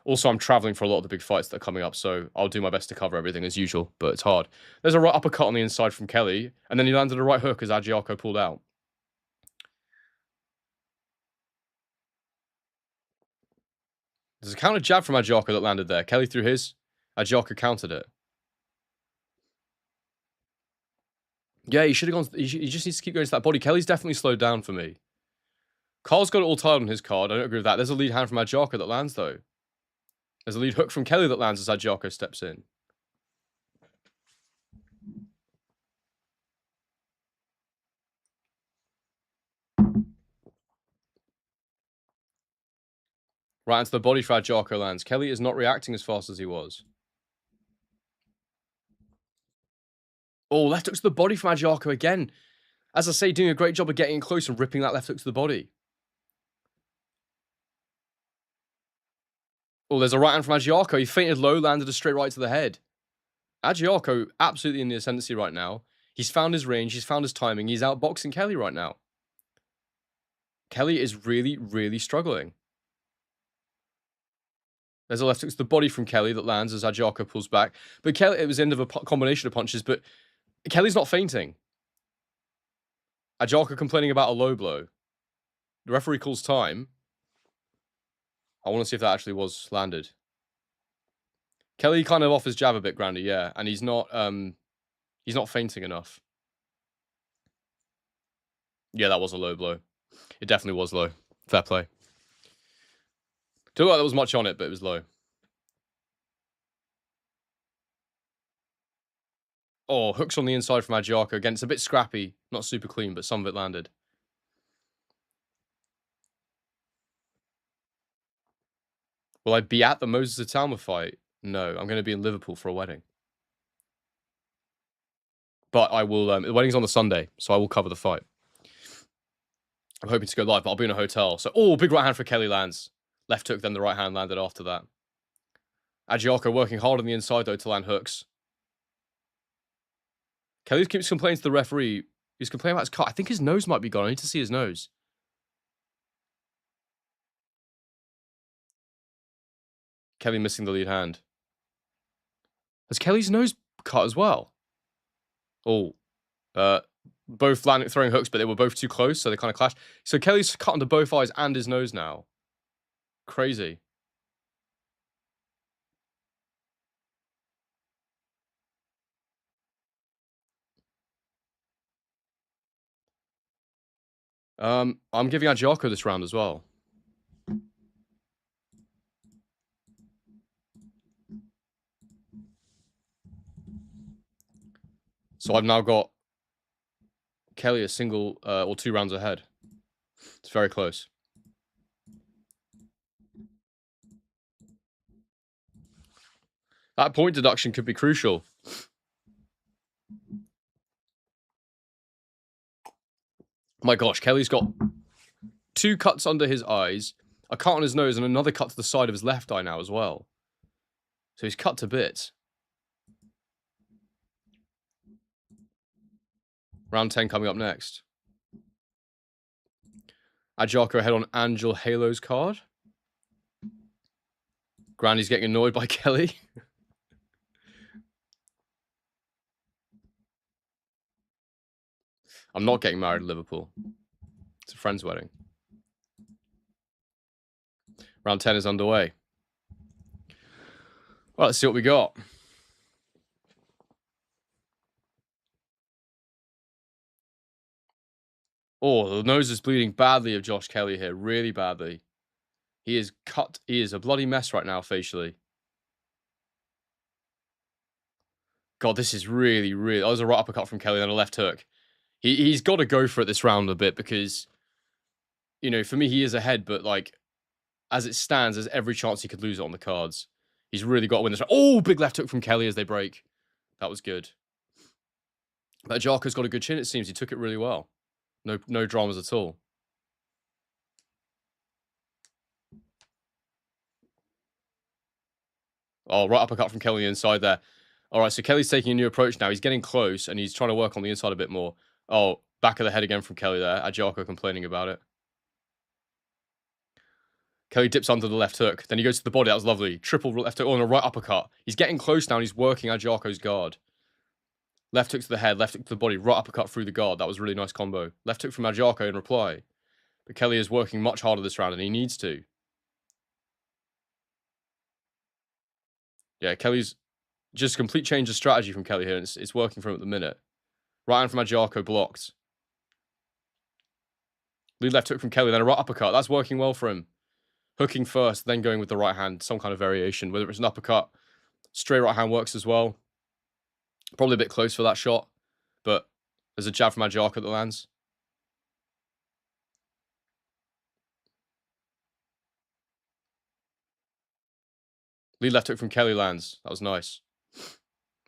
Also, I'm traveling for a lot of the big fights that are coming up, so I'll do my best to cover everything as usual, but it's hard. There's a right uppercut on the inside from Kelly, and then he landed a right hook as Agiaco pulled out. There's a counter jab from Agiaco that landed there. Kelly threw his. Agiaco countered it. Yeah, he should have gone. He just needs to keep going to that body. Kelly's definitely slowed down for me. Carl's got it all tied on his card. I don't agree with that. There's a lead hand from Agiaco that lands, though. There's a lead hook from Kelly that lands as Agiaco steps in. Right into the body for Agiaco lands. Kelly is not reacting as fast as he was. Oh, left hook to the body from Agiaco again. As I say, doing a great job of getting in close and ripping that left hook to the body. Oh, there's a right hand from Agiaco. He feinted low, landed a straight right to the head. Agiaco absolutely in the ascendancy right now. He's found his range. He's found his timing. He's outboxing Kelly right now. Kelly is really, really struggling. There's a left hook to the body from Kelly that lands as Agiaco pulls back. But Kelly, it was the end of a combination of punches, but Kelly's not fainting. Agiaco complaining about a low blow. The referee calls time. I want to see if that actually was landed. Kelly kind of off his jab a bit, Grandy, yeah. And he's not fainting enough. Yeah, that was a low blow. It definitely was low. Fair play. Don't look like there was much on it, but it was low. Oh, hooks on the inside from Agiaco. Again, it's a bit scrappy. Not super clean, but some of it landed. Will I be at the Moses Atalma fight? No, I'm going to be in Liverpool for a wedding. But I will, the wedding's on the Sunday, so I will cover the fight. I'm hoping to go live, but I'll be in a hotel. So, oh, big right hand for Kelly lands. Left hook, then the right hand landed after that. Agiaco working hard on the inside, though, to land hooks. Kelly keeps complaining to the referee. He's complaining about his cut. I think his nose might be gone. I need to see his nose. Kelly missing the lead hand. Has Kelly's nose cut as well? Oh. Both landing, throwing hooks, but they were both too close, so they kind of clashed. So Kelly's cut under both eyes and his nose now. Crazy. I'm giving Agiaco this round as well. So I've now got Kelly a single or 2 rounds ahead. It's very close. That point deduction could be crucial. My gosh, Kelly's got 2 cuts under his eyes, a cut on his nose, and another cut to the side of his left eye now as well. So he's cut to bits. Round 10 coming up next. Agiaco ahead on Angel Halo's card. Grandy's getting annoyed by Kelly. I'm not getting married in Liverpool. It's a friend's wedding. Round 10 is underway. Well, let's see what we got. Oh, the nose is bleeding badly of Josh Kelly here. Really badly. He is cut. He is a bloody mess right now, facially. God, this is really, really... That was a right uppercut from Kelly, then a left hook. He's got to go for it this round a bit because, you know, for me, he is ahead, but, like, as it stands, there's every chance he could lose it on the cards. He's really got to win this round. Oh, big left hook from Kelly as they break. That was good. But Ajarko's got a good chin, it seems. He took it really well. No dramas at all. Oh, right uppercut from Kelly inside there. All right, so Kelly's taking a new approach now. He's getting close, and he's trying to work on the inside a bit more. Oh, back of the head again from Kelly there. Ajarko complaining about it. Kelly dips under the left hook. Then he goes to the body. That was lovely. Triple left hook. Oh, and a right uppercut. He's getting close now, and he's working Ajarko's guard. Left hook to the head. Left hook to the body. Right uppercut through the guard. That was a really nice combo. Left hook from Ajarko in reply. But Kelly is working much harder this round, and he needs to. Yeah, Kelly's just complete change of strategy from Kelly here. And it's working for him at the minute. Right hand from Ajarko blocked. Lead left hook from Kelly, then a right uppercut. That's working well for him. Hooking first, then going with the right hand. Some kind of variation. Whether it's an uppercut, straight right hand works as well. Probably a bit close for that shot. But there's a jab from Ajarko that lands. Lead left hook from Kelly lands. That was nice.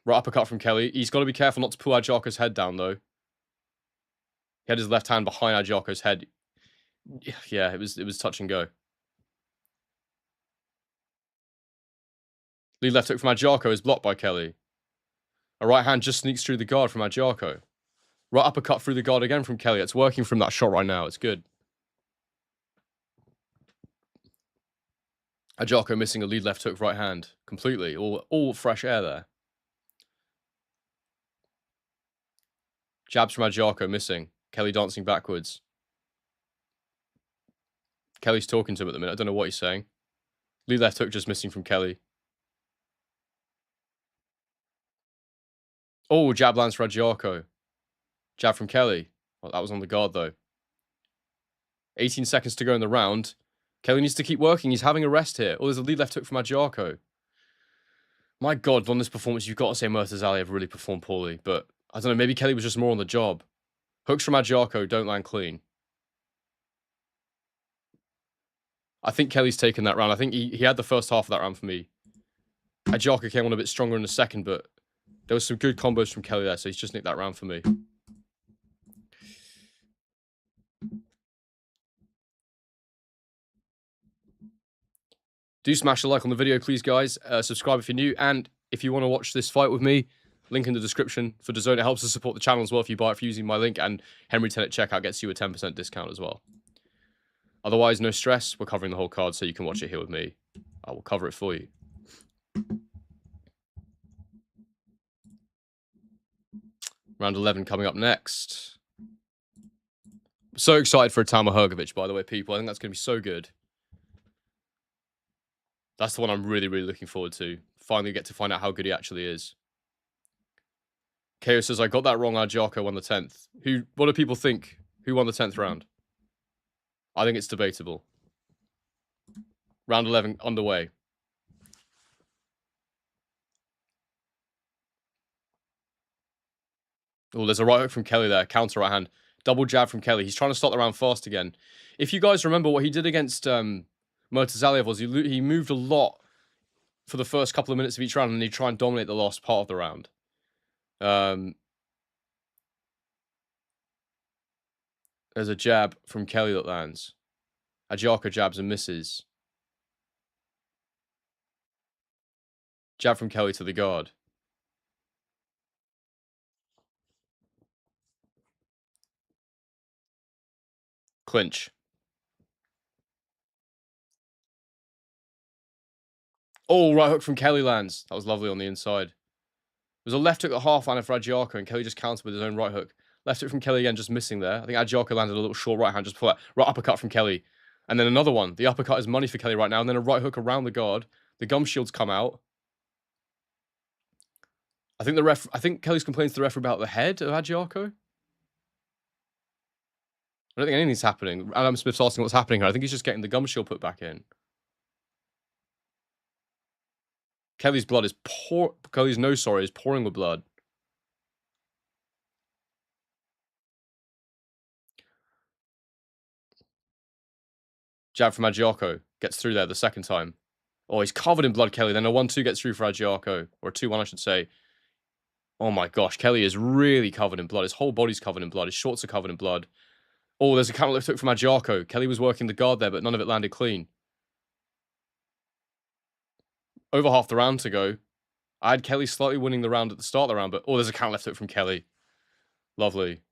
Right uppercut from Kelly. He's got to be careful not to pull Ajarko's head down, though. He had his left hand behind Ajarko's head. Yeah, it was touch and go. Lead left hook from Ajarko is blocked by Kelly. A right hand just sneaks through the guard from Ajarko. Right uppercut through the guard again from Kelly. It's working from that shot right now. It's good. Ajarko missing a lead left hook right hand completely. All fresh air there. Jabs from Ajarko missing. Kelly dancing backwards. Kelly's talking to him at the minute. I don't know what he's saying. Lead left hook just missing from Kelly. Oh, jab lands for Ajarko. Jab from Kelly. Well, that was on the guard, though. 18 seconds to go in the round. Kelly needs to keep working. He's having a rest here. Oh, there's a lead left hook from Ajarko. My God, on this performance, you've got to say Murtazalia really performed poorly. But, I don't know, maybe Kelly was just more on the job. Hooks from Ajarko don't land clean. I think Kelly's taken that round. I think he had the first half of that round for me. Ajarko came on a bit stronger in the second, but there was some good combos from Kelly there, so he's just nicked that round for me. Do smash a like on the video, please, guys. Subscribe if you're new. And if you want to watch this fight with me, link in the description for DAZN. It helps to support the channel as well if you buy it for using my link. And Henry 10 at checkout gets you a 10% discount as well. Otherwise, no stress. We're covering the whole card, so you can watch it here with me. I will cover it for you. Round 11 coming up next. So excited for Tama Hrgovic, by the way, people. I think that's going to be so good. That's the one I'm really, really looking forward to. Finally get to find out how good he actually is. KO says, I got that wrong. Ajarko won the 10th. What do people think? Who won the 10th round? I think it's debatable. Round 11 underway. Oh, there's a right hook from Kelly there. Counter right hand. Double jab from Kelly. He's trying to start the round fast again. If you guys remember what he did against Murtazalia was he moved a lot for the first couple of minutes of each round, and he'd try and dominate the last part of the round. There's a jab from Kelly that lands. Ajarko jabs and misses. Jab from Kelly to the guard. Clinch. Oh, right hook from Kelly lands. That was lovely on the inside. There's a left hook at half landed for Ajarko, and Kelly just countered with his own right hook. Left hook from Kelly again, just missing there. I think Adjarko landed a little short right hand just before that. Right uppercut from Kelly. And then another one. The uppercut is money for Kelly right now. And then a right hook around the guard. The gum shields come out. I think Kelly's complains to the referee about the head of Adjarko. I don't think anything's happening. Adam Smith's asking what's happening here. I think he's just getting the gum shield put back in. Kelly's blood is Kelly's nose, is pouring with blood. Jab from Adjarko. Gets through there the second time. Oh, he's covered in blood, Kelly. Then a 1-2 gets through for Adjarko. Or a 2-1, I should say. Oh my gosh, Kelly is really covered in blood. His whole body's covered in blood. His shorts are covered in blood. Oh, there's a counter left hook from Adjarko. Kelly was working the guard there, but none of it landed clean. Over half the round to go. I had Kelly slightly winning the round at the start of the round, but oh, there's a counter left hook from Kelly. Lovely.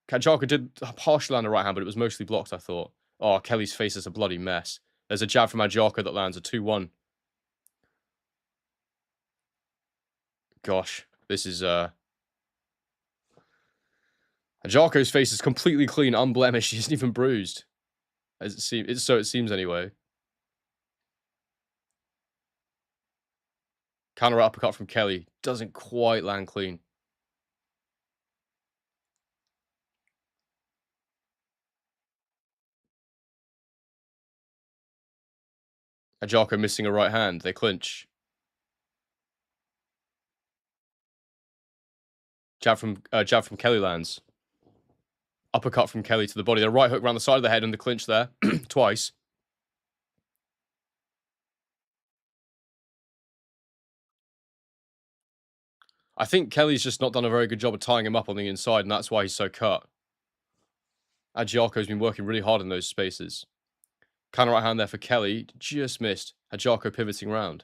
Adjarko did partially land a right hand, but it was mostly blocked, I thought. Oh, Kelly's face is a bloody mess. There's a jab from Adjarko that lands a 2-1. Gosh, this is Adjarko's face is completely clean, unblemished. He isn't even bruised. As it seems, so it seems anyway. Counter uppercut from Kelly. Doesn't quite land clean. Adjarko missing a right hand. They clinch. Jab from Kelly lands. Uppercut from Kelly to the body. The right hook around the side of the head and the clinch there. Twice. I think Kelly's just not done a very good job of tying him up on the inside, and that's why he's so cut. Adjarko's been working really hard in those spaces. Counter right hand there for Kelly. Just missed. Adjarko pivoting round.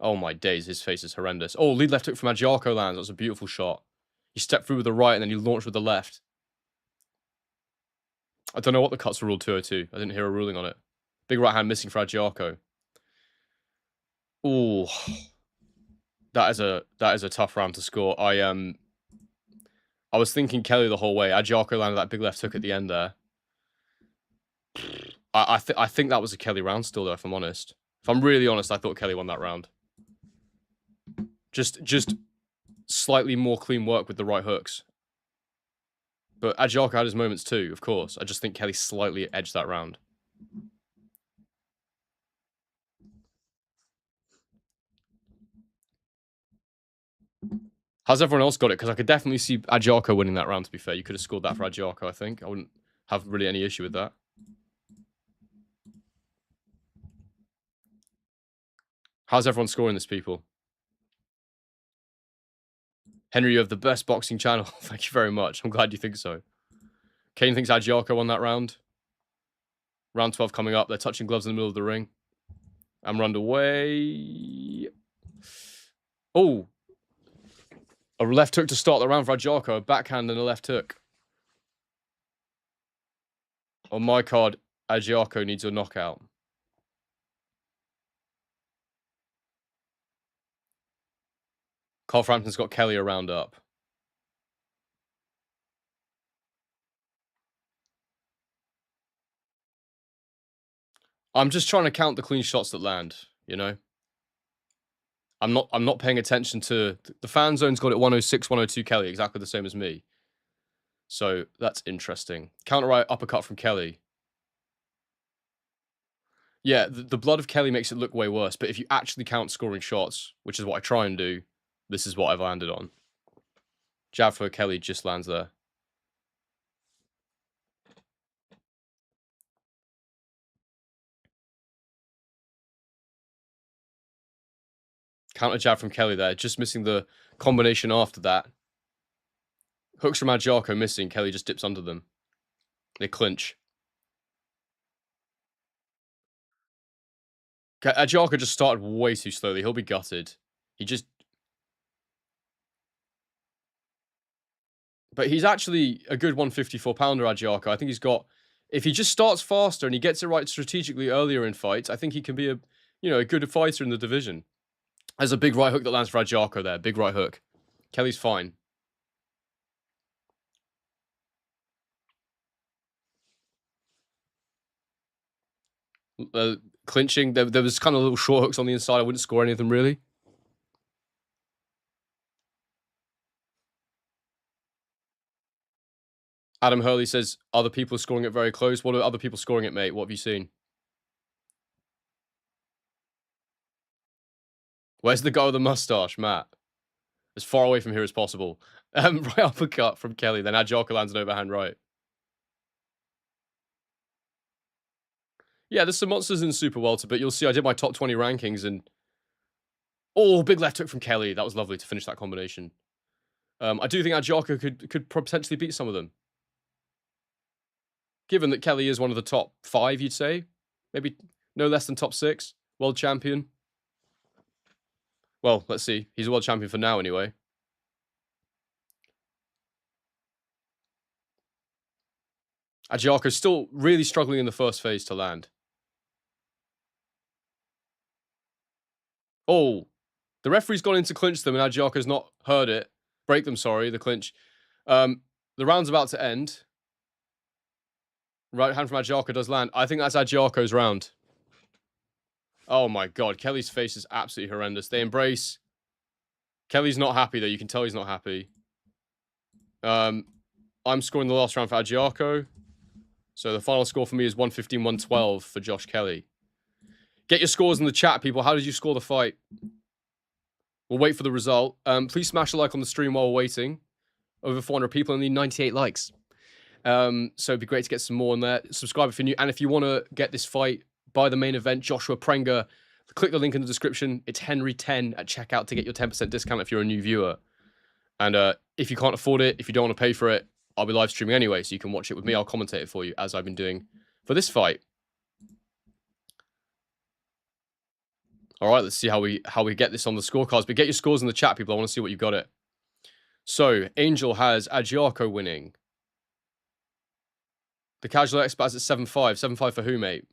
Oh my days, his face is horrendous. Oh, lead left hook from Adjarko lands. That was a beautiful shot. He stepped through with the right and then he launched with the left. I don't know what the cuts for Rule 202. I didn't hear a ruling on it. Big right hand missing for Adjarko. Ooh. That is a tough round to score. I was thinking Kelly the whole way. Adjarko landed that big left hook at the end there. I think that was a Kelly round still, though, if I'm honest. If I'm really honest, I thought Kelly won that round. Just slightly more clean work with the right hooks. But Adjarko had his moments too, of course. I just think Kelly slightly edged that round. How's everyone else got it? Because I could definitely see Adjarko winning that round, to be fair. You could have scored that for Adjarko, I think. I wouldn't have really any issue with that. How's everyone scoring this, people? Henry, you have the best boxing channel. Thank you very much. I'm glad you think so. Kane thinks Adjarko won that round. Round 12 coming up. They're touching gloves in the middle of the ring. I'm underway. Oh. A left hook to start the round for Adjarko. A backhand and a left hook. On my card, Adjarko needs a knockout. Carl Frampton's got Kelly a round up. I'm just trying to count the clean shots that land, you know? I'm not paying attention to the fan zone's got it 106, 102 Kelly, exactly the same as me. So that's interesting. Counter right uppercut from Kelly. Yeah, the blood of Kelly makes it look way worse, but if you actually count scoring shots, which is what I try and do, this is what I've landed on. Jab for Kelly just lands there. Counter jab from Kelly there, just missing the combination after that. Hooks from Adjarko missing, Kelly just dips under them. They clinch. Adjarko just started way too slowly. He'll be gutted. But he's actually a good 154-pounder, Adjarko. I think he's got... If he just starts faster and he gets it right strategically earlier in fights, I think he can be a good fighter in the division. There's a big right hook that lands for Adjarko there. Big right hook. Kelly's fine. Clinching. There was kind of little short hooks on the inside. I wouldn't score any of them, really. Adam Hurley says, other people are scoring it very close. What are other people scoring it, mate? What have you seen? Where's the guy with the mustache, Matt? As far away from here as possible. Right uppercut from Kelly. Then Adjaka lands an overhand right. Yeah, there's some monsters in Super Welter, but you'll see I did my top 20 rankings and... Oh, big left hook from Kelly. That was lovely to finish that combination. I do think Adjaka could potentially beat some of them. Given that Kelly is one of the top 5, you'd say. Maybe no less than top 6. World champion. Well, let's see. He's a world champion for now, anyway. Adjaka's still really struggling in the first phase to land. Oh, the referee's gone in to clinch them, and Adjaka's not heard it. Break them, sorry, the clinch. The round's about to end. Right hand from Adjaka does land. I think that's Adjaka's round. Oh my god, Kelly's face is absolutely horrendous. They embrace. Kelly's not happy, though. You can tell he's not happy. I'm scoring the last round for Adjaka. So the final score for me is 115-112 for Josh Kelly. Get your scores in the chat, people. How did you score the fight? We'll wait for the result. Please smash a like on the stream while we're waiting. Over 400 people and need 98 likes. So it'd be great to get some more on there. Subscribe if you're new. And if you want to get this fight by the main event, Joshua Prenga, click the link in the description. It's Henry10 at checkout to get your 10% discount if you're a new viewer. And if you can't afford it, if you don't want to pay for it, I'll be live streaming anyway, so you can watch it with me. I'll commentate it for you, as I've been doing for this fight. All right, let's see how we get this on the scorecards. But get your scores in the chat, people. I want to see what you got it. So, Angel has Adjaka winning. The casual expert is at 7-5. 7-5 for who, mate?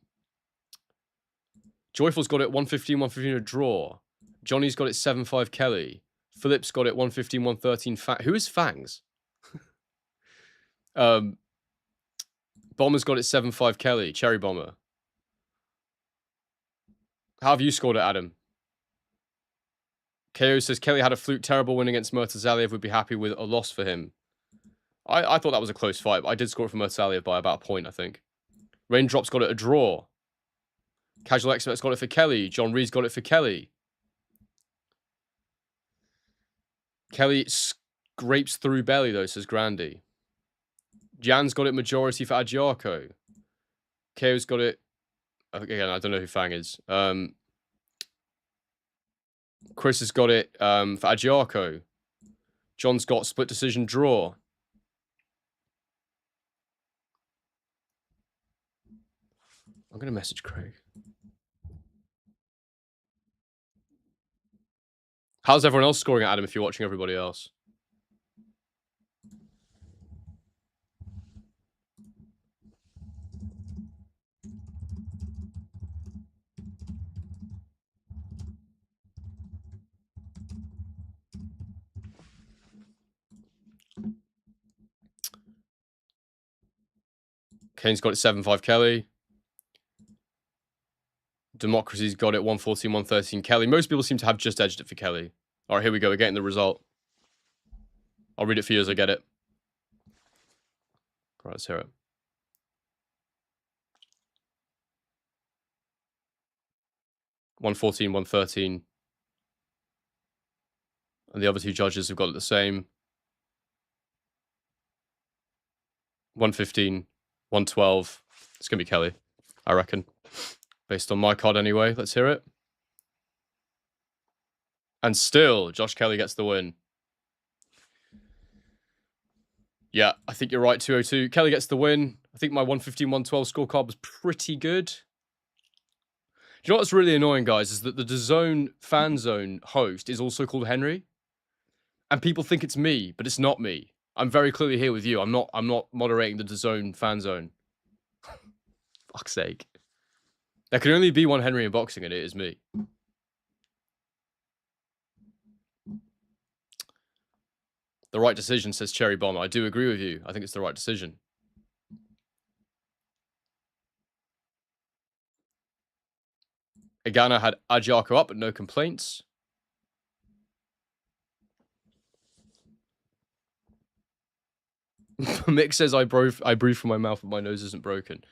Joyful's got it 115-115 a draw. Johnny's got it 7-5 Kelly. Philip's got it 115-113 Who is Fangs? Bomber's got it 7-5 Kelly. Cherry Bomber. How have you scored it, Adam? KO says Kelly had a fluke terrible win against Murtazaliev. Would be happy with a loss for him. I thought that was a close fight, but I did score it for Murtazaliev by about a point, I think. Raindrop's got it a draw. Casual Expert's got it for Kelly. John Reed's got it for Kelly. Kelly scrapes through belly, though, says Grandy. Jan's got it majority for Adjaka. KO's got it... Again, I don't know who Fang is. Chris has got it for Adjaka. John's got split decision draw. I'm going to message Craig. How's everyone else scoring at Adam if you're watching everybody else? Kane's got it 7-5 Kelly. Democracy's got it 114-113 Kelly. Most people seem to have just edged it for Kelly. All right, here we go. We're getting the result. I'll read it for you as I get it. All right, let's hear it. $114-113. And the other two judges have got it the same. 115-112. It's going to be Kelly, I reckon. Based on my card anyway. Let's hear it. And still, Josh Kelly gets the win. Yeah, I think you're right, 202. Kelly gets the win. I think my 115-112 scorecard was pretty good. Do you know what's really annoying, guys, is that the DAZN fan zone host is also called Henry. And people think it's me, but it's not me. I'm very clearly here with you. I'm not moderating the DAZN fan zone. Fuck's sake. There can only be one Henry in boxing, and it is me. The right decision, says Cherry Bomber. I do agree with you. I think it's the right decision. Agana had Ajiako up, but no complaints. Mick says I breathe from my mouth, but my nose isn't broken.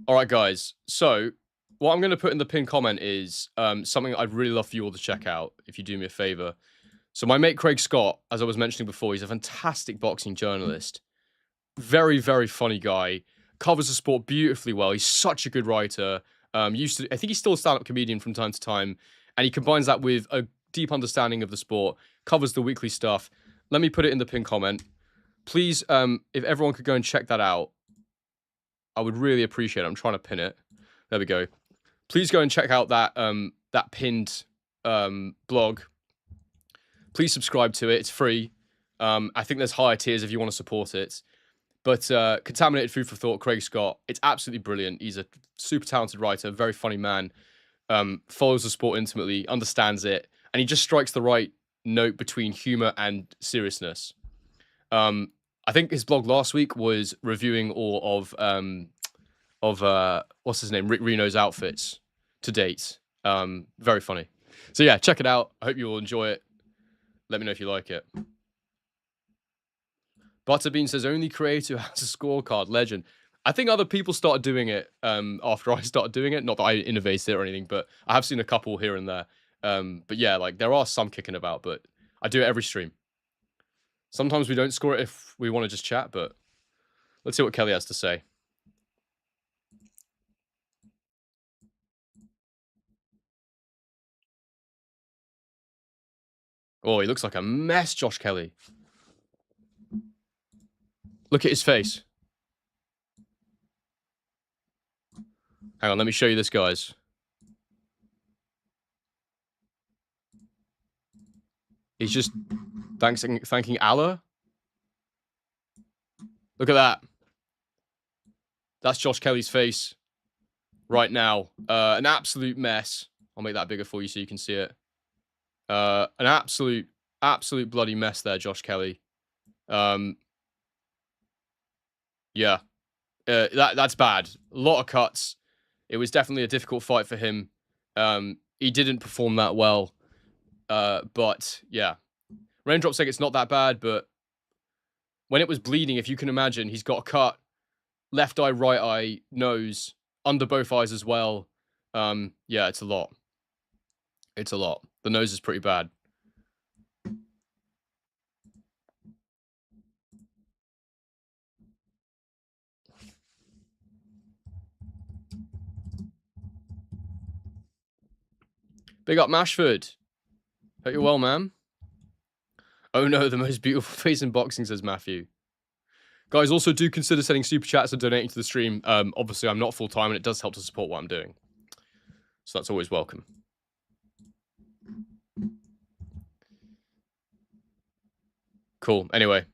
All right, guys. So what I'm going to put in the pinned comment is something I'd really love for you all to check out, if you do me a favor. So my mate Craig Scott, as I was mentioning before, he's a fantastic boxing journalist. Very, very funny guy. Covers the sport beautifully well. He's such a good writer. I think he's still a stand-up comedian from time to time. And he combines that with a deep understanding of the sport. Covers the weekly stuff. Let me put it in the pinned comment. Please, if everyone could go and check that out, I would really appreciate it. I'm trying to pin it. There we go. Please go and check out that that pinned blog. Please subscribe to it. It's free. I think there's higher tiers if you want to support it. But Contaminated Food for Thought, Craig Scott, it's absolutely brilliant. He's a super talented writer, very funny man, follows the sport intimately, understands it, and he just strikes the right note between humor and seriousness. I think his blog last week was reviewing all of what's his name, Rick Reno's outfits to date. Very funny. So yeah, check it out. I hope you will enjoy it. Let me know if you like it. Butterbean says only creator has a scorecard. Legend. I think other people started doing it after I started doing it. Not that I innovated it or anything, but I have seen a couple here and there. But yeah, like there are some kicking about, but I do it every stream. Sometimes we don't score it if we want to just chat, but let's see what Kelly has to say. Oh, he looks like a mess, Josh Kelly. Look at his face. Hang on, let me show you this, guys. He's just thanking Allah. Look at that. That's Josh Kelly's face right now. An absolute mess. I'll make that bigger for you so you can see it. An absolute bloody mess there, Josh Kelly. Yeah. That's bad. A lot of cuts. It was definitely a difficult fight for him. He didn't perform that well. But yeah. Raindrop saying it's not that bad, but when it was bleeding, if you can imagine, he's got a cut. Left eye, right eye, nose, under both eyes as well. Yeah, it's a lot. It's a lot. The nose is pretty bad. Big up Mashford. Hope you're well, man. Oh no, the most beautiful face in boxing, says Matthew. Guys, also do consider sending super chats and donating to the stream. Obviously, I'm not full-time, and it does help to support what I'm doing. So that's always welcome. Cool. Anyway.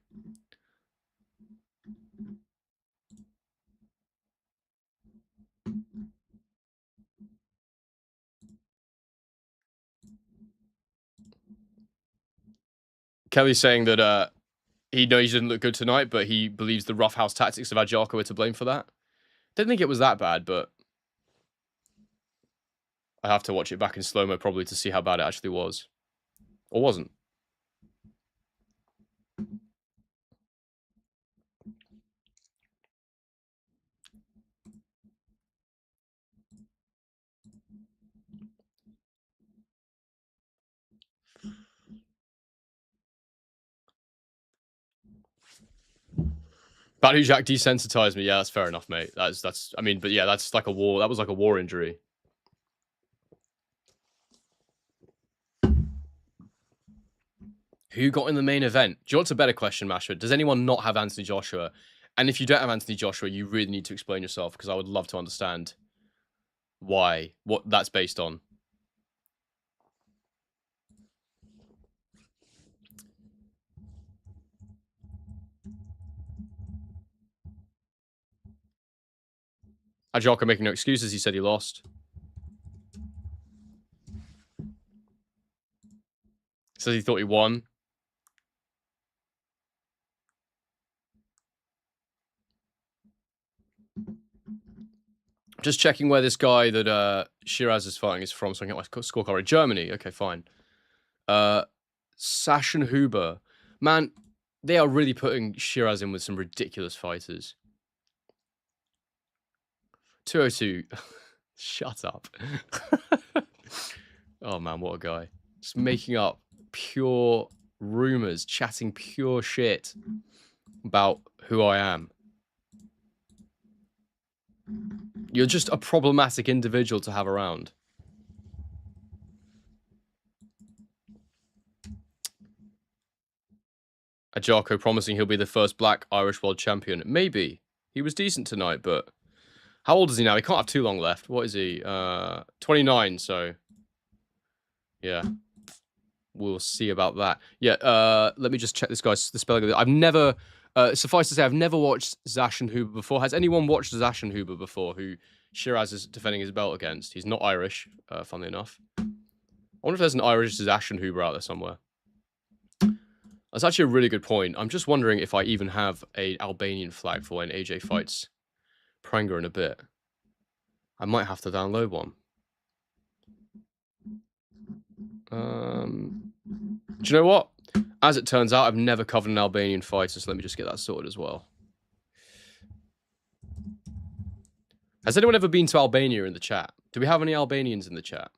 Kelly's saying that he knows he didn't look good tonight, but he believes the roughhouse tactics of Ajiako are to blame for that. Didn't think it was that bad, but I have to watch it back in slow-mo probably to see how bad it actually was. Or wasn't. Badu Jack desensitized me. Yeah, that's fair enough, mate. That's. I mean, but yeah, that's like a war. That was like a war injury. Who got in the main event? Do you know what's a better question, Mashford? Does anyone not have Anthony Joshua? And if you don't have Anthony Joshua, you really need to explain yourself because I would love to understand why, what that's based on. Ajaka making no excuses. He said he lost. Says he thought he won. Just checking where this guy that Shiraz is fighting is from, so I can get my scorecard right. Germany. Okay, fine. Sachsenhuber. Man, they are really putting Shiraz in with some ridiculous fighters. 202. Shut up. Oh man, what a guy. Just making up pure rumors, chatting pure shit about who I am. You're just a problematic individual to have around. Ajako promising he'll be the first black Irish world champion. Maybe. He was decent tonight, but how old is he now? He can't have too long left. What is he? 29, so yeah. We'll see about that. Yeah, let me just check the spelling of it. I've never, suffice to say, I've never watched Sachsenhuber before. Has anyone watched Sachsenhuber before who Shiraz is defending his belt against? He's not Irish, funnily enough. I wonder if there's an Irish Sachsenhuber out there somewhere. That's actually a really good point. I'm just wondering if I even have an Albanian flag for when AJ fights Prenga in a bit. I might have to download one. Do you know what? As it turns out, I've never covered an Albanian fighter, so let me just get that sorted as well. Has anyone ever been to Albania in the chat? Do we have any Albanians in the chat?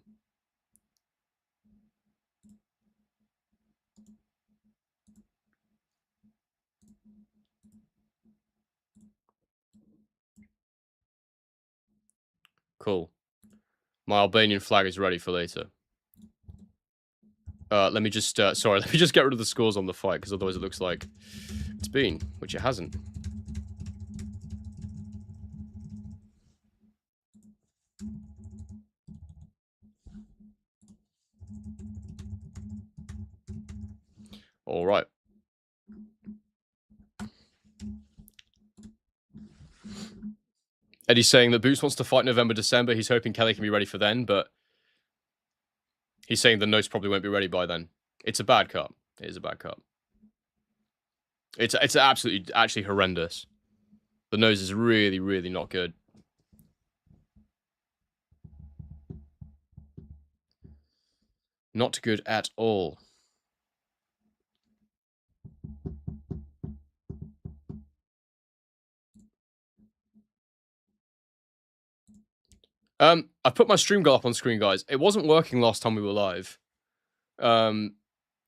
Cool. My Albanian flag is ready for later. Let me just, sorry, let me just get rid of the scores on the fight, because otherwise it looks like it's been, which it hasn't. All right. Eddie's saying that Boots wants to fight November, December. He's hoping Kelly can be ready for then, but he's saying the notes probably won't be ready by then. It's a bad cut. It is a bad cut. It's absolutely, actually horrendous. The nose is really, really not good. Not good at all. I put my stream goal up on screen, guys. It wasn't working last time we were live. I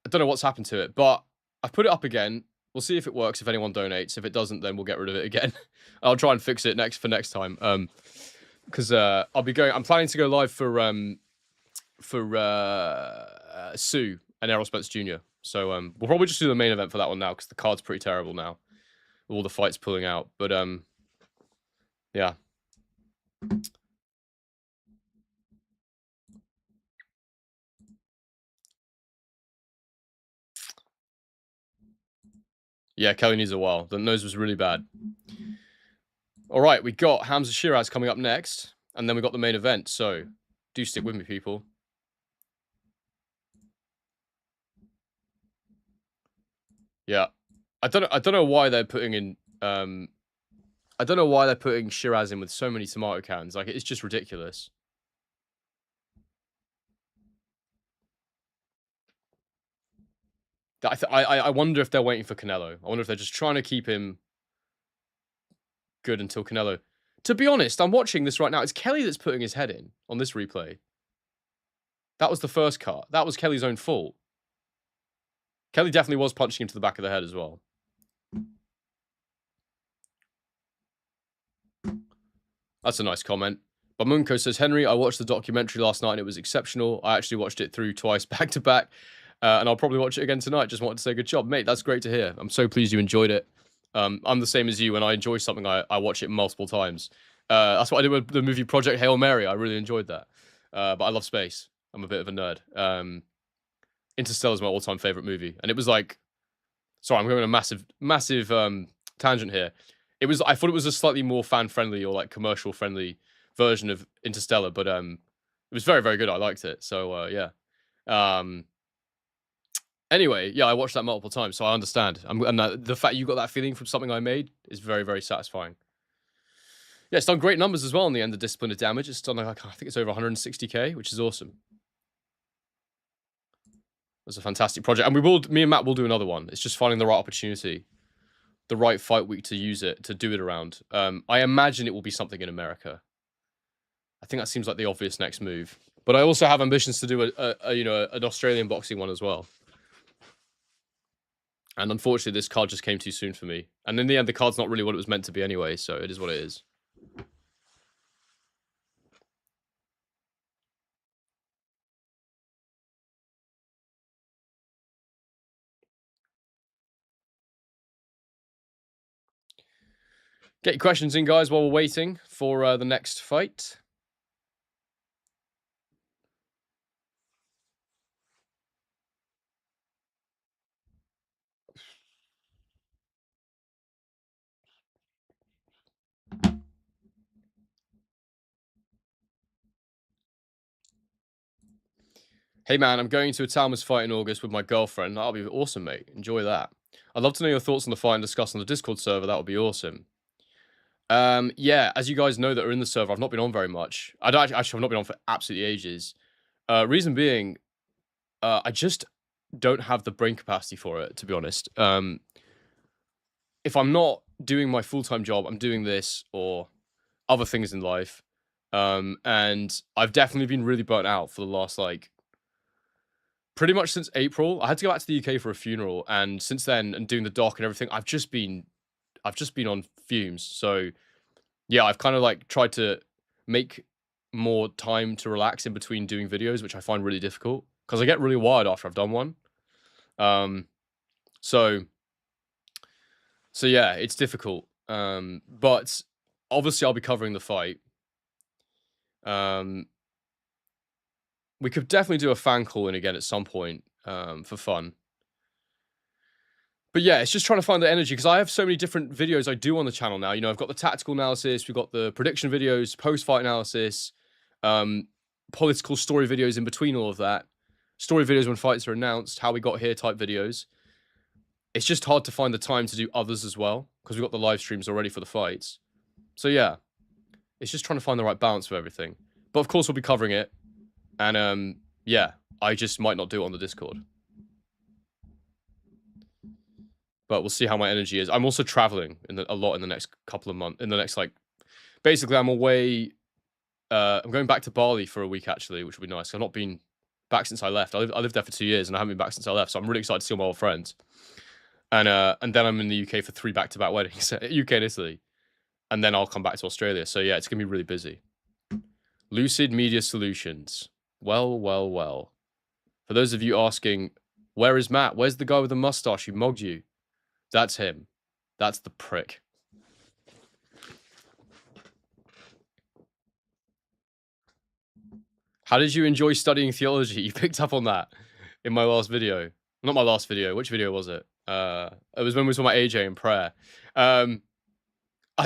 don't know what's happened to it, but I put it up again. We'll see if it works, if anyone donates. If it doesn't, then we'll get rid of it again. I'll try and fix it next time. Because I'll be going. I'm planning to go live for Sue and Errol Spence Jr. So we'll probably just do the main event for that one now, because the card's pretty terrible now, with all the fights pulling out. But yeah. Yeah, Kelly needs a while. The nose was really bad. All right, we got Hamza Shiraz coming up next, and then we got the main event. So do stick with me, people. Yeah, I don't know why they're putting in. I don't know why they're putting Shiraz in with so many tomato cans. Like, it's just ridiculous. I wonder if they're waiting for Canelo. I wonder if they're just trying to keep him good until Canelo. To be honest, I'm watching this right now. It's Kelly that's putting his head in on this replay. That was the first cut. That was Kelly's own fault. Kelly definitely was punching him to the back of the head as well. That's a nice comment. Bamunko says, Henry, I watched the documentary last night and it was exceptional. I actually watched it through twice back to back. And I'll probably watch it again tonight. Just wanted to say good job. Mate, that's great to hear. I'm so pleased you enjoyed it. I'm the same as you. When I enjoy something, I watch it multiple times. That's what I did with the movie Project Hail Mary. I really enjoyed that. But I love space. I'm a bit of a nerd. Interstellar is my all-time favorite movie. And it was like... Sorry, I'm going on a massive tangent here. I thought it was a slightly more fan-friendly or like commercial-friendly version of Interstellar. But it was very, very good. I liked it. So, yeah. Anyway, yeah, I watched that multiple times, so I understand. And the fact you got that feeling from something I made is very, very satisfying. Yeah, it's done great numbers as well in the end of discipline of damage. It's done, like, I think it's over 160k, which is awesome. It's a fantastic project. And me and Matt will do another one. It's just finding the right opportunity, the right fight week to use it, to do it around. I imagine it will be something in America. I think that seems like the obvious next move. But I also have ambitions to do an Australian boxing one as well. And unfortunately, this card just came too soon for me. And in the end, the card's not really what it was meant to be anyway, so it is what it is. Get your questions in, guys, while we're waiting for the next fight. Hey, man, I'm going to a Talmas fight in August with my girlfriend. That'll be awesome, mate. Enjoy that. I'd love to know your thoughts on the fight and discuss on the Discord server. That would be awesome. Yeah, as you guys know that are in the server, I've not been on very much. I've not been on for absolutely ages. Reason being, I just don't have the brain capacity for it, to be honest. If I'm not doing my full-time job, I'm doing this or other things in life. And I've definitely been really burnt out for the last, like, pretty much since April. I had to go back to the UK for a funeral, and since then, and doing the doc and everything, I've just been on fumes. So yeah, I've kind of like tried to make more time to relax in between doing videos, which I find really difficult because I get really wired after I've done one. So yeah, it's difficult. But obviously I'll be covering the fight. We could definitely do a fan call in again at some point, for fun. But yeah, it's just trying to find the energy because I have so many different videos I do on the channel now. You know, I've got the tactical analysis, we've got the prediction videos, post-fight analysis, political story videos in between all of that, story videos when fights are announced, how we got here type videos. It's just hard to find the time to do others as well because we've got the live streams already for the fights. So yeah, it's just trying to find the right balance for everything. But of course, we'll be covering it. And yeah, I just might not do it on the Discord. But we'll see how my energy is. I'm also traveling a lot in the next couple of months. In the next, like, basically, I'm away. I'm going back to Bali for a week actually, which will be nice. I've not been back since I left. I lived there for 2 years, and I haven't been back since I left. So I'm really excited to see all my old friends. And then I'm in the UK for 3 back-to-back weddings, UK and Italy, and then I'll come back to Australia. So yeah, it's gonna be really busy. Lucid Media Solutions. Well, well, well. For those of you asking, where is Matt? Where's the guy with the mustache who mogged you? That's him. That's the prick. How did you enjoy studying theology? You picked up on that in my last video. Not my last video. Which video was it? It was when we saw my AJ in prayer. I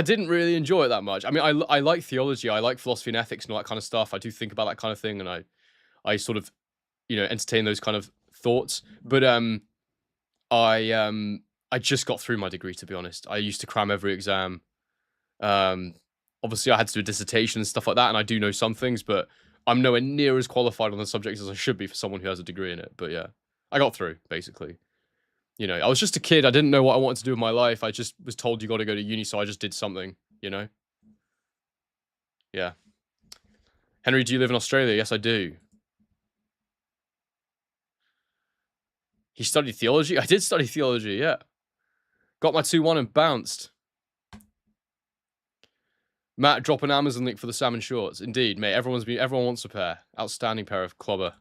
didn't really enjoy it that much. I mean, I like theology. I like philosophy and ethics and all that kind of stuff. I do think about that kind of thing, and I sort of, you know, entertain those kind of thoughts. But I just got through my degree, to be honest. I used to cram every exam. Obviously, I had to do a dissertation and stuff like that, and I do know some things, but I'm nowhere near as qualified on the subject as I should be for someone who has a degree in it. But yeah, I got through, basically. You know, I was just a kid. I didn't know what I wanted to do with my life. I just was told you got to go to uni, so I just did something, you know? Yeah. Henry, do you live in Australia? Yes, I do. He studied theology? I did study theology, yeah. Got my 2-1 and bounced. Matt, drop an Amazon link for the salmon shorts. Indeed, mate. Everyone wants a pair. Outstanding pair of clobber.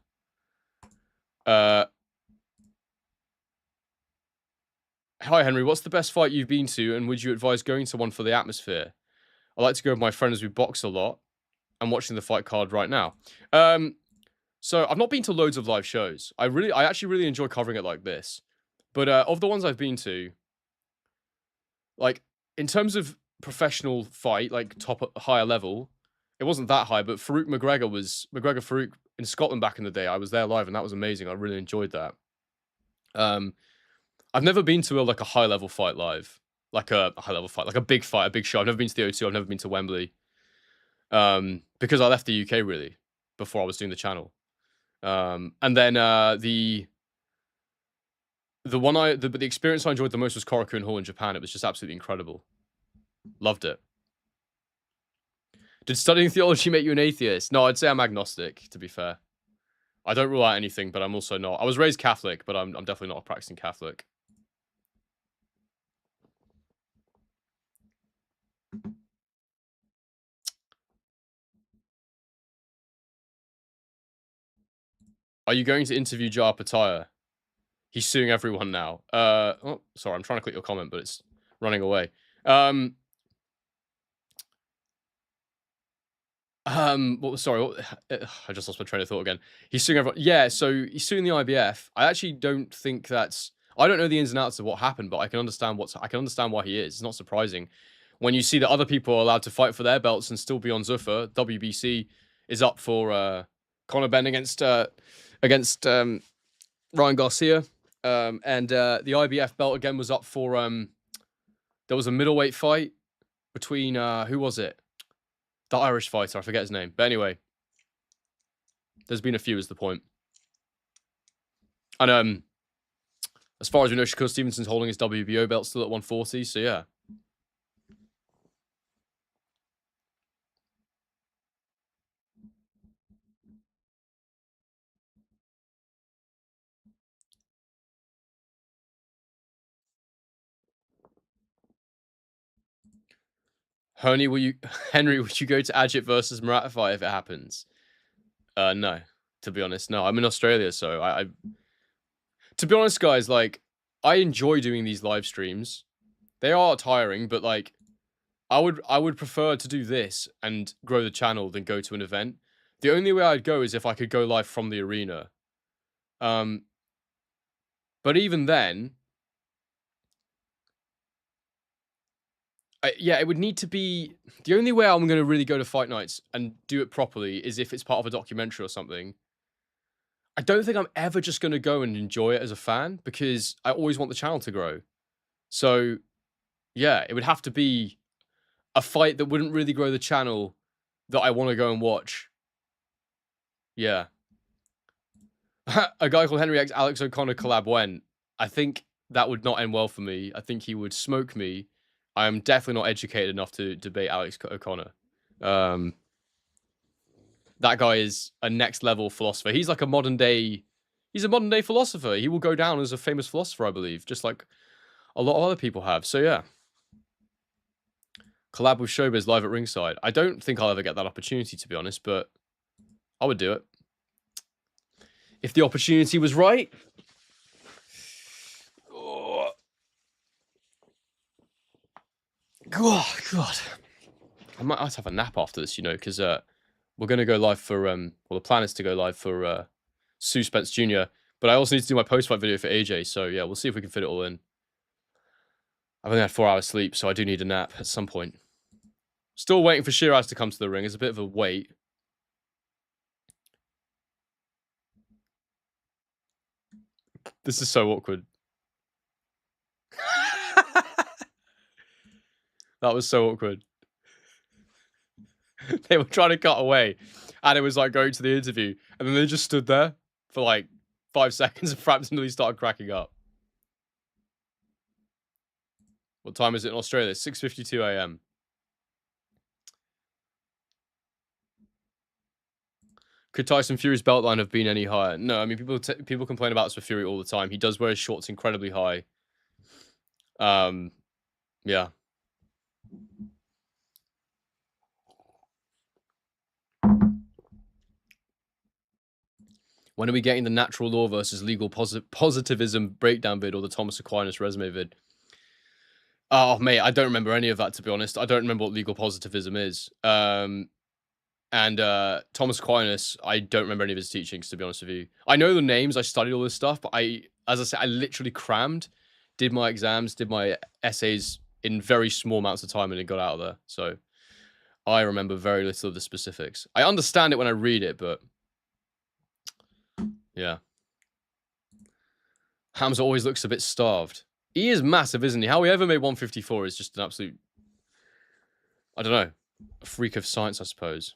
Hi, Henry. What's the best fight you've been to, and would you advise going to one for the atmosphere? I like to go with my friends who box a lot. I'm watching the fight card right now. So I've not been to loads of live shows. I actually really enjoy covering it like this. But of the ones I've been to, like, in terms of professional fight, like higher level, it wasn't that high, but McGregor Farouk in Scotland back in the day. I was there live, and that was amazing. I really enjoyed that. I've never been to a high level fight live. like a high-level fight, like a big fight, a big show. I've never been to the O2. I've never been to Wembley. Because I left the UK really before I was doing the channel. And then the experience I enjoyed the most was Korakuen Hall in Japan. It was just absolutely incredible. Loved it. Did studying theology make you an atheist? No, I'd say I'm agnostic, to be fair. I don't rule out anything, but I'm also not. I was raised Catholic, but I'm definitely not a practicing Catholic. Are you going to interview Jar Pataya? He's suing everyone now. Oh, sorry, I'm trying to click your comment, but it's running away. Sorry, I just lost my train of thought again. He's suing everyone. Yeah, so he's suing the IBF. I actually don't think that's. I don't know the ins and outs of what happened, but I can understand why he is. It's not surprising when you see that other people are allowed to fight for their belts and still be on Zuffa. WBC is up for Conor Benn against Ryan Garcia, and the IBF belt again was up for. There was a middleweight fight between who was it? The Irish fighter, I forget his name. But anyway, there's been a few is the point. And as far as we know, Shakur Stevenson's holding his WBO belt still at 140, so yeah. Henry, will you go to Ajit versus Murat fight if it happens? No. To be honest, no. I'm in Australia, so I to be honest, guys, like, I enjoy doing these live streams. They are tiring, but like, I would prefer to do this and grow the channel than go to an event. The only way I'd go is if I could go live from the arena. But even then, yeah, it would need to be. The only way I'm going to really go to fight nights and do it properly is if it's part of a documentary or something. I don't think I'm ever just going to go and enjoy it as a fan because I always want the channel to grow. So, yeah, it would have to be a fight that wouldn't really grow the channel that I want to go and watch. Yeah. A guy called Henry X Alex O'Connor collab when? I think that would not end well for me. I think he would smoke me. I am definitely not educated enough to debate Alex O'Connor. That guy is a next level philosopher. He's like a modern day philosopher. He will go down as a famous philosopher, I believe, just like a lot of other people have. So yeah. Collab with Showbiz live at ringside. I don't think I'll ever get that opportunity, to be honest, but I would do it. If the opportunity was right. Oh, God. I might have to have a nap after this, because we're going to go live for, well, the plan is to go live for Sue Spence Jr., but I also need to do my post-fight video for AJ, so yeah, we'll see if we can fit it all in. I've only had 4 hours sleep, so I do need a nap at some point. Still waiting for Shiraz to come to the ring. It's a bit of a wait. This is so awkward. That was so awkward. They were trying to cut away, and it was like going to the interview, and then they just stood there for like 5 seconds and Fraps nearly started cracking up. What time is it in Australia? 6:52 a.m. Could Tyson Fury's belt line have been any higher? No, I mean, people complain about this with Fury all the time. He does wear his shorts incredibly high. Yeah. When are we getting the natural law versus legal positivism breakdown vid or the Thomas Aquinas resume vid? Oh, mate, I don't remember any of that, to be honest. I don't remember what legal positivism is. And Thomas Aquinas, I don't remember any of his teachings, to be honest with you. I know the names, I studied all this stuff, but as I said, I literally crammed, did my exams, did my essays in very small amounts of time and then got out of there. So I remember very little of the specifics. I understand it when I read it, but yeah. Hamza always looks a bit starved. He is massive, isn't he? How he ever made 154 is just an absolute, I don't know, a freak of science, I suppose.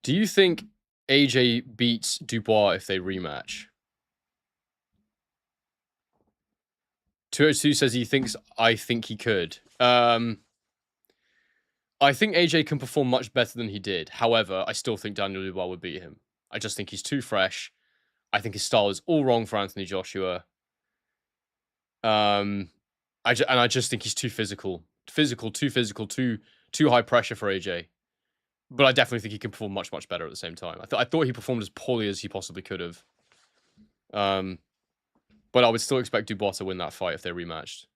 Do you think AJ beats Dubois if they rematch? 202 says he thinks I think he could. I think AJ can perform much better than he did. However, I still think Daniel Dubois would beat him. I just think he's too fresh. I think his style is all wrong for Anthony Joshua. I just think he's too physical, too high pressure for AJ. But I definitely think he can perform much better at the same time. I thought he performed as poorly as he possibly could have. But I would still expect Dubois to win that fight if they rematched.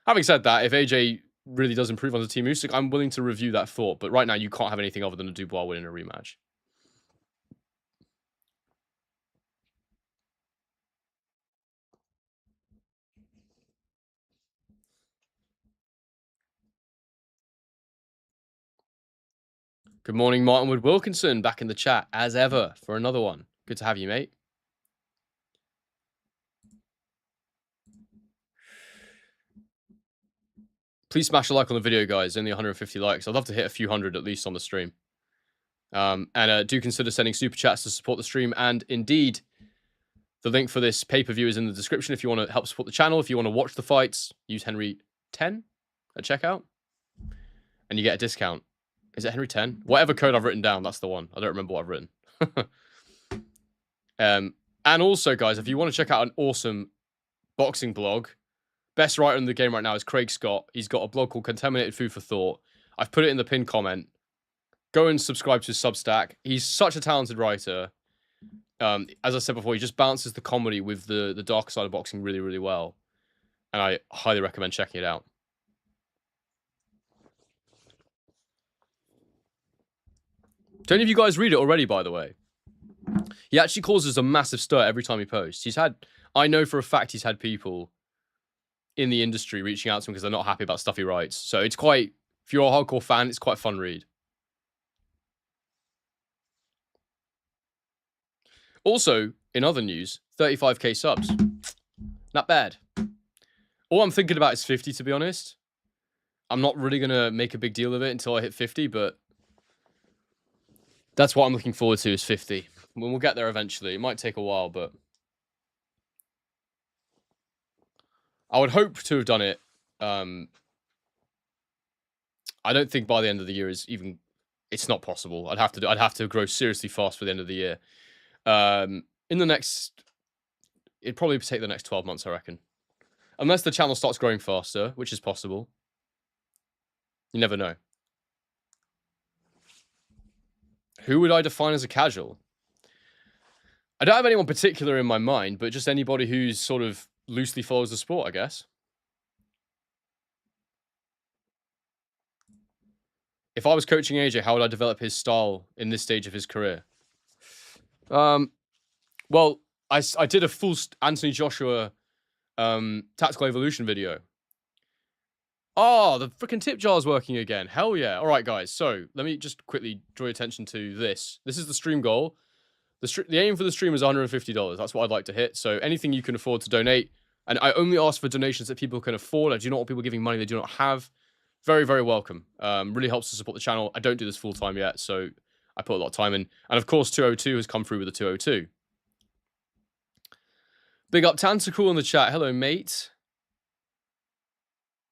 Having said that, if AJ really does improve on the Team Usyk, I'm willing to review that thought. But right now, you can't have anything other than a Dubois win in a rematch. Good morning, Martin Wood Wilkinson, back in the chat as ever for another one. Good to have you, mate. Please smash a like on the video, guys. Only 150 likes. I'd love to hit a few hundred at least on the stream. And do consider sending super chats to support the stream. And indeed, the link for this pay-per-view is in the description if you want to help support the channel. If you want to watch the fights, use Henry 10 at checkout, and you get a discount. Is it Henry 10? Whatever code I've written down, that's the one. I don't remember what I've written. And also, guys, if you want to check out an awesome boxing blog, best writer in the game right now is Craig Scott. He's got a blog called Contaminated Food for Thought. I've put it in the pinned comment. Go and subscribe to his Substack. He's such a talented writer. As I said before, he just balances the comedy with the dark side of boxing really, really well. And I highly recommend checking it out. Do any of you guys read it already, by the way? He actually causes a massive stir every time he posts. I know for a fact he's had people in the industry reaching out to him because they're not happy about stuff he writes. So it's quite, if you're a hardcore fan, it's quite a fun read. Also, in other news, 35k subs. Not bad. All I'm thinking about is 50, to be honest. I'm not really going to make a big deal of it until I hit 50, but that's what I'm looking forward to is 50. We'll get there eventually. It might take a while, but I would hope to have done it. I don't think by the end of the year is even. It's not possible. I'd have to grow seriously fast for the end of the year. In the next, it'd probably take the next 12 months, I reckon. Unless the channel starts growing faster, which is possible. You never know. Who would I define as a casual? I don't have anyone particular in my mind, but just anybody who's sort of loosely follows the sport, I guess. If I was coaching AJ, how would I develop his style in this stage of his career? Well, I did a full Anthony Joshua tactical evolution video. Oh, the freaking tip jar's working again. Hell yeah. All right, guys. So let me just quickly draw your attention to this. This is the stream goal. The aim for the stream is $150. That's what I'd like to hit. So anything you can afford to donate. And I only ask for donations that people can afford. I do not want people giving money they do not have. Very, very welcome. Really helps to support the channel. I don't do this full time yet, so I put a lot of time in. And of course, 202 has come through with the 202. Big up Tantacruel in the chat. Hello, mate.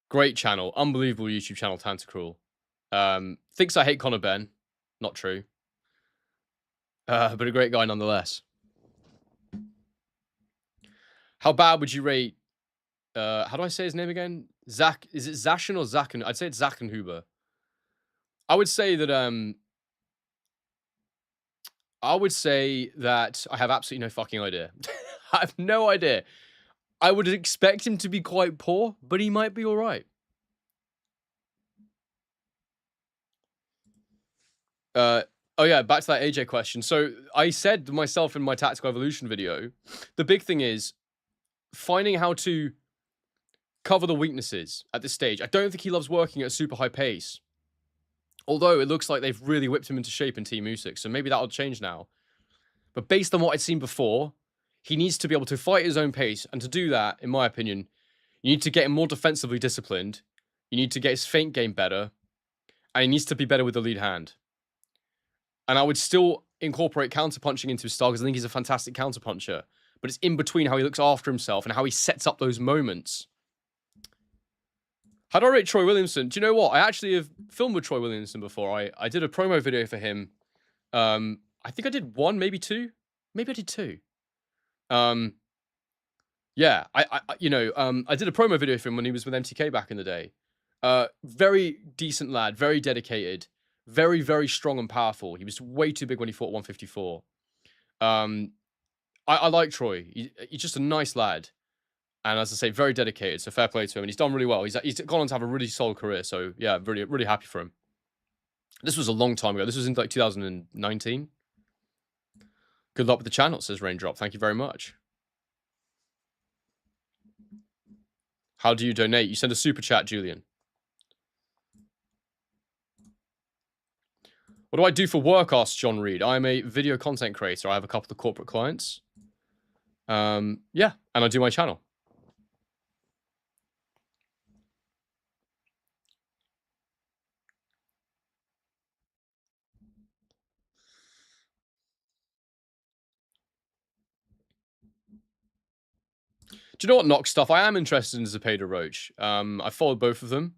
Great channel. Unbelievable YouTube channel, Tantacruel. Thinks I hate Conor Benn. Not true. But a great guy nonetheless. How bad would you rate... how do I say his name again? Zach... Is it Zashin or Zachen? I'd say it's Zachenhuber. I would say that... I would say that I have absolutely no fucking idea. I have no idea. I would expect him to be quite poor, but he might be all right. Oh yeah, back to that AJ question. So I said myself in my tactical evolution video, the big thing is finding how to cover the weaknesses at this stage. I don't think he loves working at a super high pace. Although it looks like they've really whipped him into shape in Team Usyk, so maybe that'll change now. But based on what I'd seen before, he needs to be able to fight at his own pace. And to do that, in my opinion, you need to get him more defensively disciplined. You need to get his feint game better. And he needs to be better with the lead hand. And I would still incorporate counterpunching into his style because I think he's a fantastic counterpuncher. But it's in between how he looks after himself and how he sets up those moments. How do I rate Troy Williamson? Do you know what? I actually have filmed with Troy Williamson before. I did a promo video for him. I think I did one, maybe two. Maybe I did two. Yeah, I did a promo video for him when he was with MTK back in the day. Very decent lad, very dedicated, very, very strong and powerful. He was way too big when he fought 154. I like Troy. He's just a nice lad. And as I say, very dedicated, so fair play to him. And he's done really well. He's gone on to have a really solid career. So yeah, really, really happy for him. This was a long time ago. This was in like 2019. Good luck with the channel, says Raindrop. Thank you very much. How do you donate? You send a super chat, Julian. What do I do for work, asks John Reed. I'm a video content creator. I have a couple of corporate clients. Yeah, and I do my channel. Do you know what, Knox stuff? I am interested in Zepeda Roach. I followed both of them.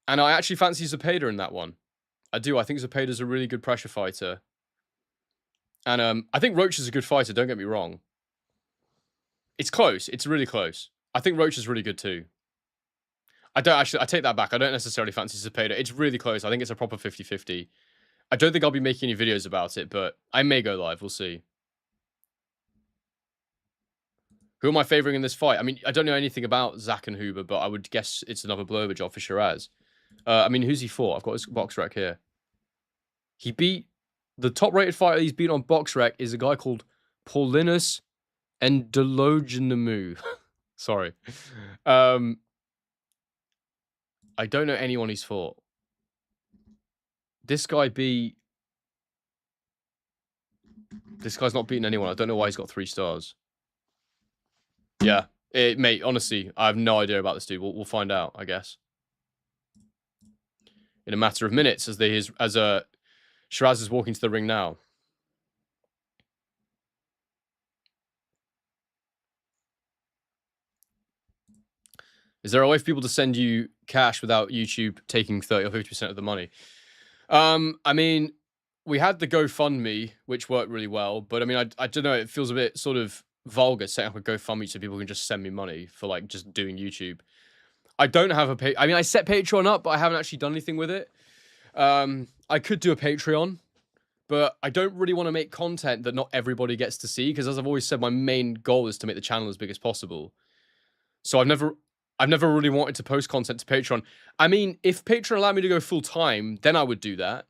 And I actually fancy Zepeda in that one. I do. I think Zepeda's a really good pressure fighter. And I think Roach is a good fighter, don't get me wrong. It's close. It's really close. I think Roach is really good too. I take that back. I don't necessarily fancy Zepeda. It's really close. I think it's a proper 50-50. I don't think I'll be making any videos about it, but I may go live. We'll see. Who am I favouring in this fight? I mean, I don't know anything about Zach and Huber, but I would guess it's another Blowover job for Shiraz. I mean, who's he fought? I've got his box rec here. He beat... The top-rated fighter he's beat on box rec is a guy called Paulinus Endologenamu. Sorry. I don't know anyone he's fought. This guy beat... This guy's not beaten anyone. I don't know why he's got 3 stars. Yeah, mate, honestly, I have no idea about this dude. We'll find out, I guess. In a matter of minutes, as Shiraz is walking to the ring now. Is there a way for people to send you cash without YouTube taking 30 or 50% of the money? I mean, we had the GoFundMe, which worked really well, but I mean, I don't know, it feels a bit sort of vulgar setting up a GoFundMe so people can just send me money for like just doing YouTube. I don't have a I mean, I set Patreon up, but I haven't actually done anything with it. I could do a Patreon, but I don't really want to make content that not everybody gets to see, because as I've always said, my main goal is to make the channel as big as possible. So I've never really wanted to post content to Patreon. I mean, if Patreon allowed me to go full time, then I would do that.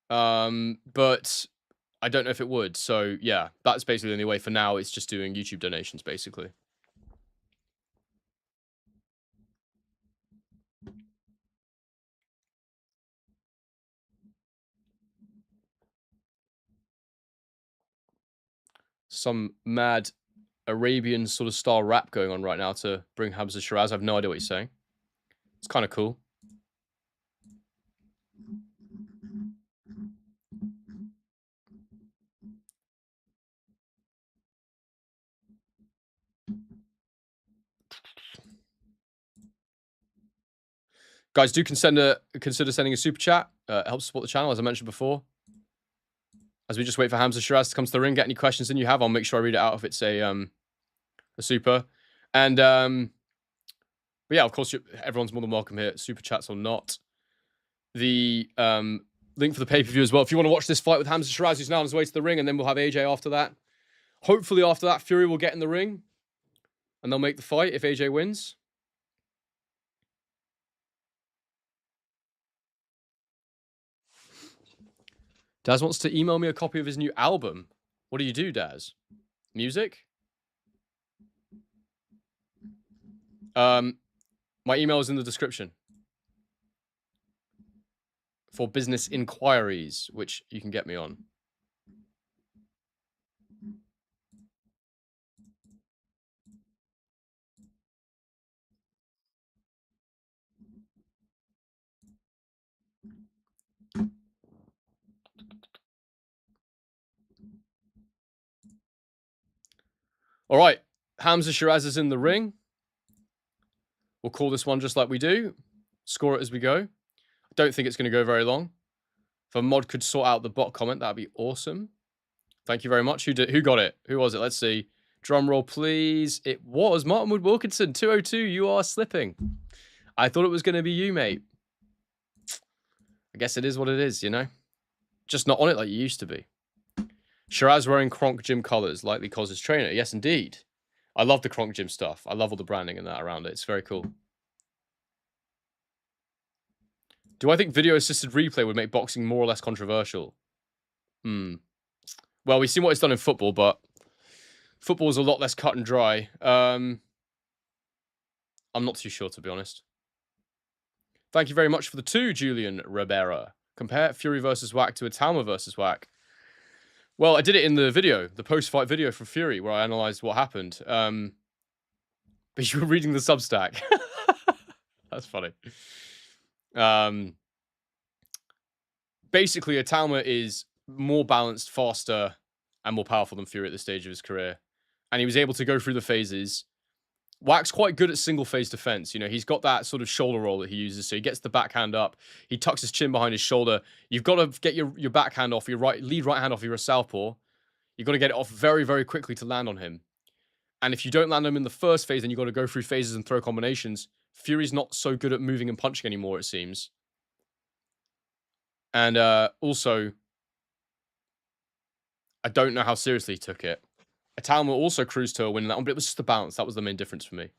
But I don't know if it would. So yeah, that's basically the only way for now. It's just doing YouTube donations, basically. Some mad Arabian sort of style rap going on right now to bring Hamza Shiraz. I have no idea what he's saying. It's kind of cool. Guys, do consider sending a super chat. It helps support the channel, as I mentioned before. As we just wait for Hamza Shiraz to come to the ring, get any questions in you have, I'll make sure I read it out if it's a super. And but yeah, of course, everyone's more than welcome here, super chats or not. The link for the pay-per-view as well. If you want to watch this fight with Hamza Shiraz, who's now on his way to the ring, and then we'll have AJ after that. Hopefully after that, Fury will get in the ring, and they'll make the fight if AJ wins. Daz wants to email me a copy of his new album. What do you do, Daz? Music? My email is in the description. For business inquiries, which you can get me on. All right, Hamza Shiraz is in the ring. We'll call this one just like we do. Score it as we go. Don't think it's going to go very long. If a mod could sort out the bot comment, that'd be awesome. Thank you very much. Who got it? Who was it? Let's see. Drum roll, please. It was Martin Wood Wilkinson. 202. You are slipping. I thought it was going to be you, mate. I guess it is what it is, you know? Just not on it like you used to be. Shiraz wearing Kronk Gym colors, likely causes trainer. Yes, indeed. I love the Kronk Gym stuff. I love all the branding and that around it. It's very cool. Do I think video-assisted replay would make boxing more or less controversial? Well, we've seen what it's done in football, but football is a lot less cut and dry. I'm not too sure, to be honest. Thank you very much for the 2, Julian Ribera. Compare Fury versus Wach to Italma versus Wach. Well, I did it in the video, the post-fight video for Fury, where I analysed what happened. But you were reading the Substack. That's funny. Basically, Italma is more balanced, faster, and more powerful than Fury at this stage of his career. And he was able to go through the phases. Wach's quite good at single-phase defense. You know, he's got that sort of shoulder roll that he uses. So he gets the backhand up. He tucks his chin behind his shoulder. You've got to get your backhand off, your lead right hand off, you're a southpaw. You've got to get it off very, very quickly to land on him. And if you don't land him in the first phase, then you've got to go through phases and throw combinations. Fury's not so good at moving and punching anymore, it seems. And also, I don't know how seriously he took it. Italma also cruised to a win in that one, but it was just the balance. That was the main difference for me.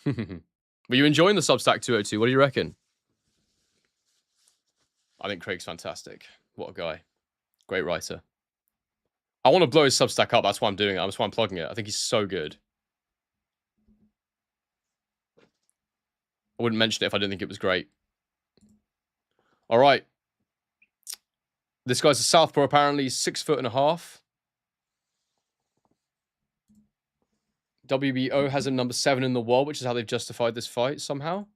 Were you enjoying the Substack 202? What do you reckon? I think Craig's fantastic. What a guy. Great writer. I want to blow his Substack up. That's why I'm doing it. That's why I'm plugging it. I think he's so good. I wouldn't mention it if I didn't think it was great. All right. This guy's a southpaw, apparently. 6'1.5". WBO has a number 7 in the world, which is how they've justified this fight somehow.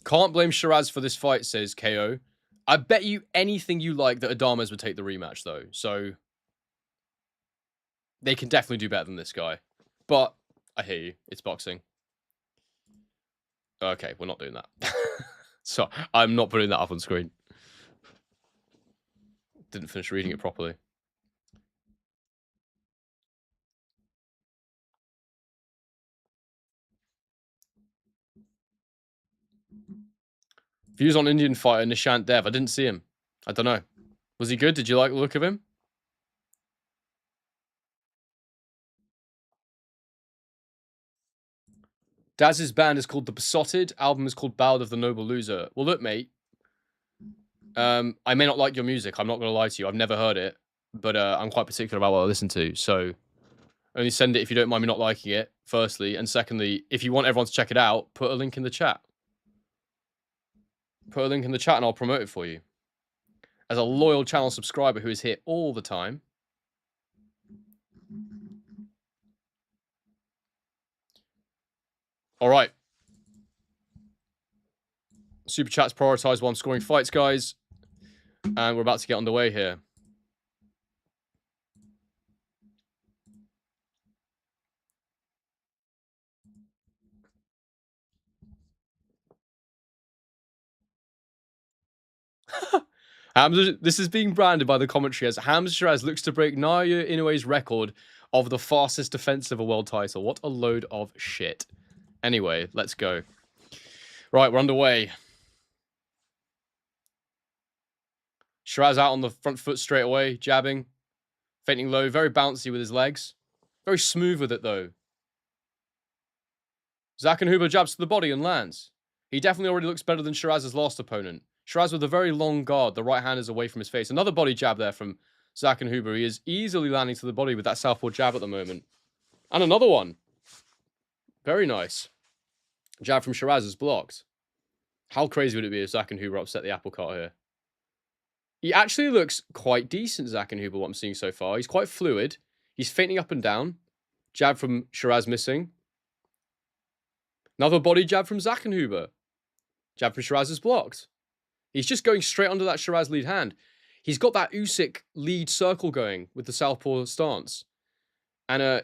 Can't blame Shiraz for this fight, says KO. I bet you anything you like that Adames would take the rematch, though. So they can definitely do better than this guy. But I hear you. It's boxing. Okay, we're not doing that. So I'm not putting that up on screen. Didn't finish reading it properly. Views on Indian fighter Nishant Dev. I didn't see him. I don't know. Was he good? Did you like the look of him? Daz's band is called The Besotted. Album is called Ballad of the Noble Loser. Well, look, mate. I may not like your music. I'm not going to lie to you. I've never heard it. But I'm quite particular about what I listen to. So only send it if you don't mind me not liking it, firstly. And secondly, if you want everyone to check it out, put a link in the chat. Put a link in the chat and I'll promote it for you. As a loyal channel subscriber who is here all the time. All right. Super chats prioritize while I'm scoring fights, guys. And we're about to get underway here. This is being branded by the commentary as Hamza Shiraz looks to break Naoya Inoue's record of the fastest defense of a world title. What a load of shit. Anyway, let's go. Right, we're underway. Shiraz out on the front foot straight away, jabbing. Feinting low, very bouncy with his legs. Very smooth with it, though. Zackenhuber jabs to the body and lands. He definitely already looks better than Shiraz's last opponent. Shiraz with a very long guard, the right hand is away from his face. Another body jab there from Zackenhuber. He is easily landing to the body with that southpaw jab at the moment. And another one. Very nice. Jab from Shiraz is blocked. How crazy would it be if Zackenhuber upset the apple cart here? He actually looks quite decent, Zackenhuber, what I'm seeing so far. He's quite fluid. He's feinting up and down. Jab from Shiraz missing. Another body jab from Zackenhuber. Jab from Shiraz is blocked. He's just going straight under that Shiraz lead hand. He's got that Usyk lead circle going with the southpaw stance. And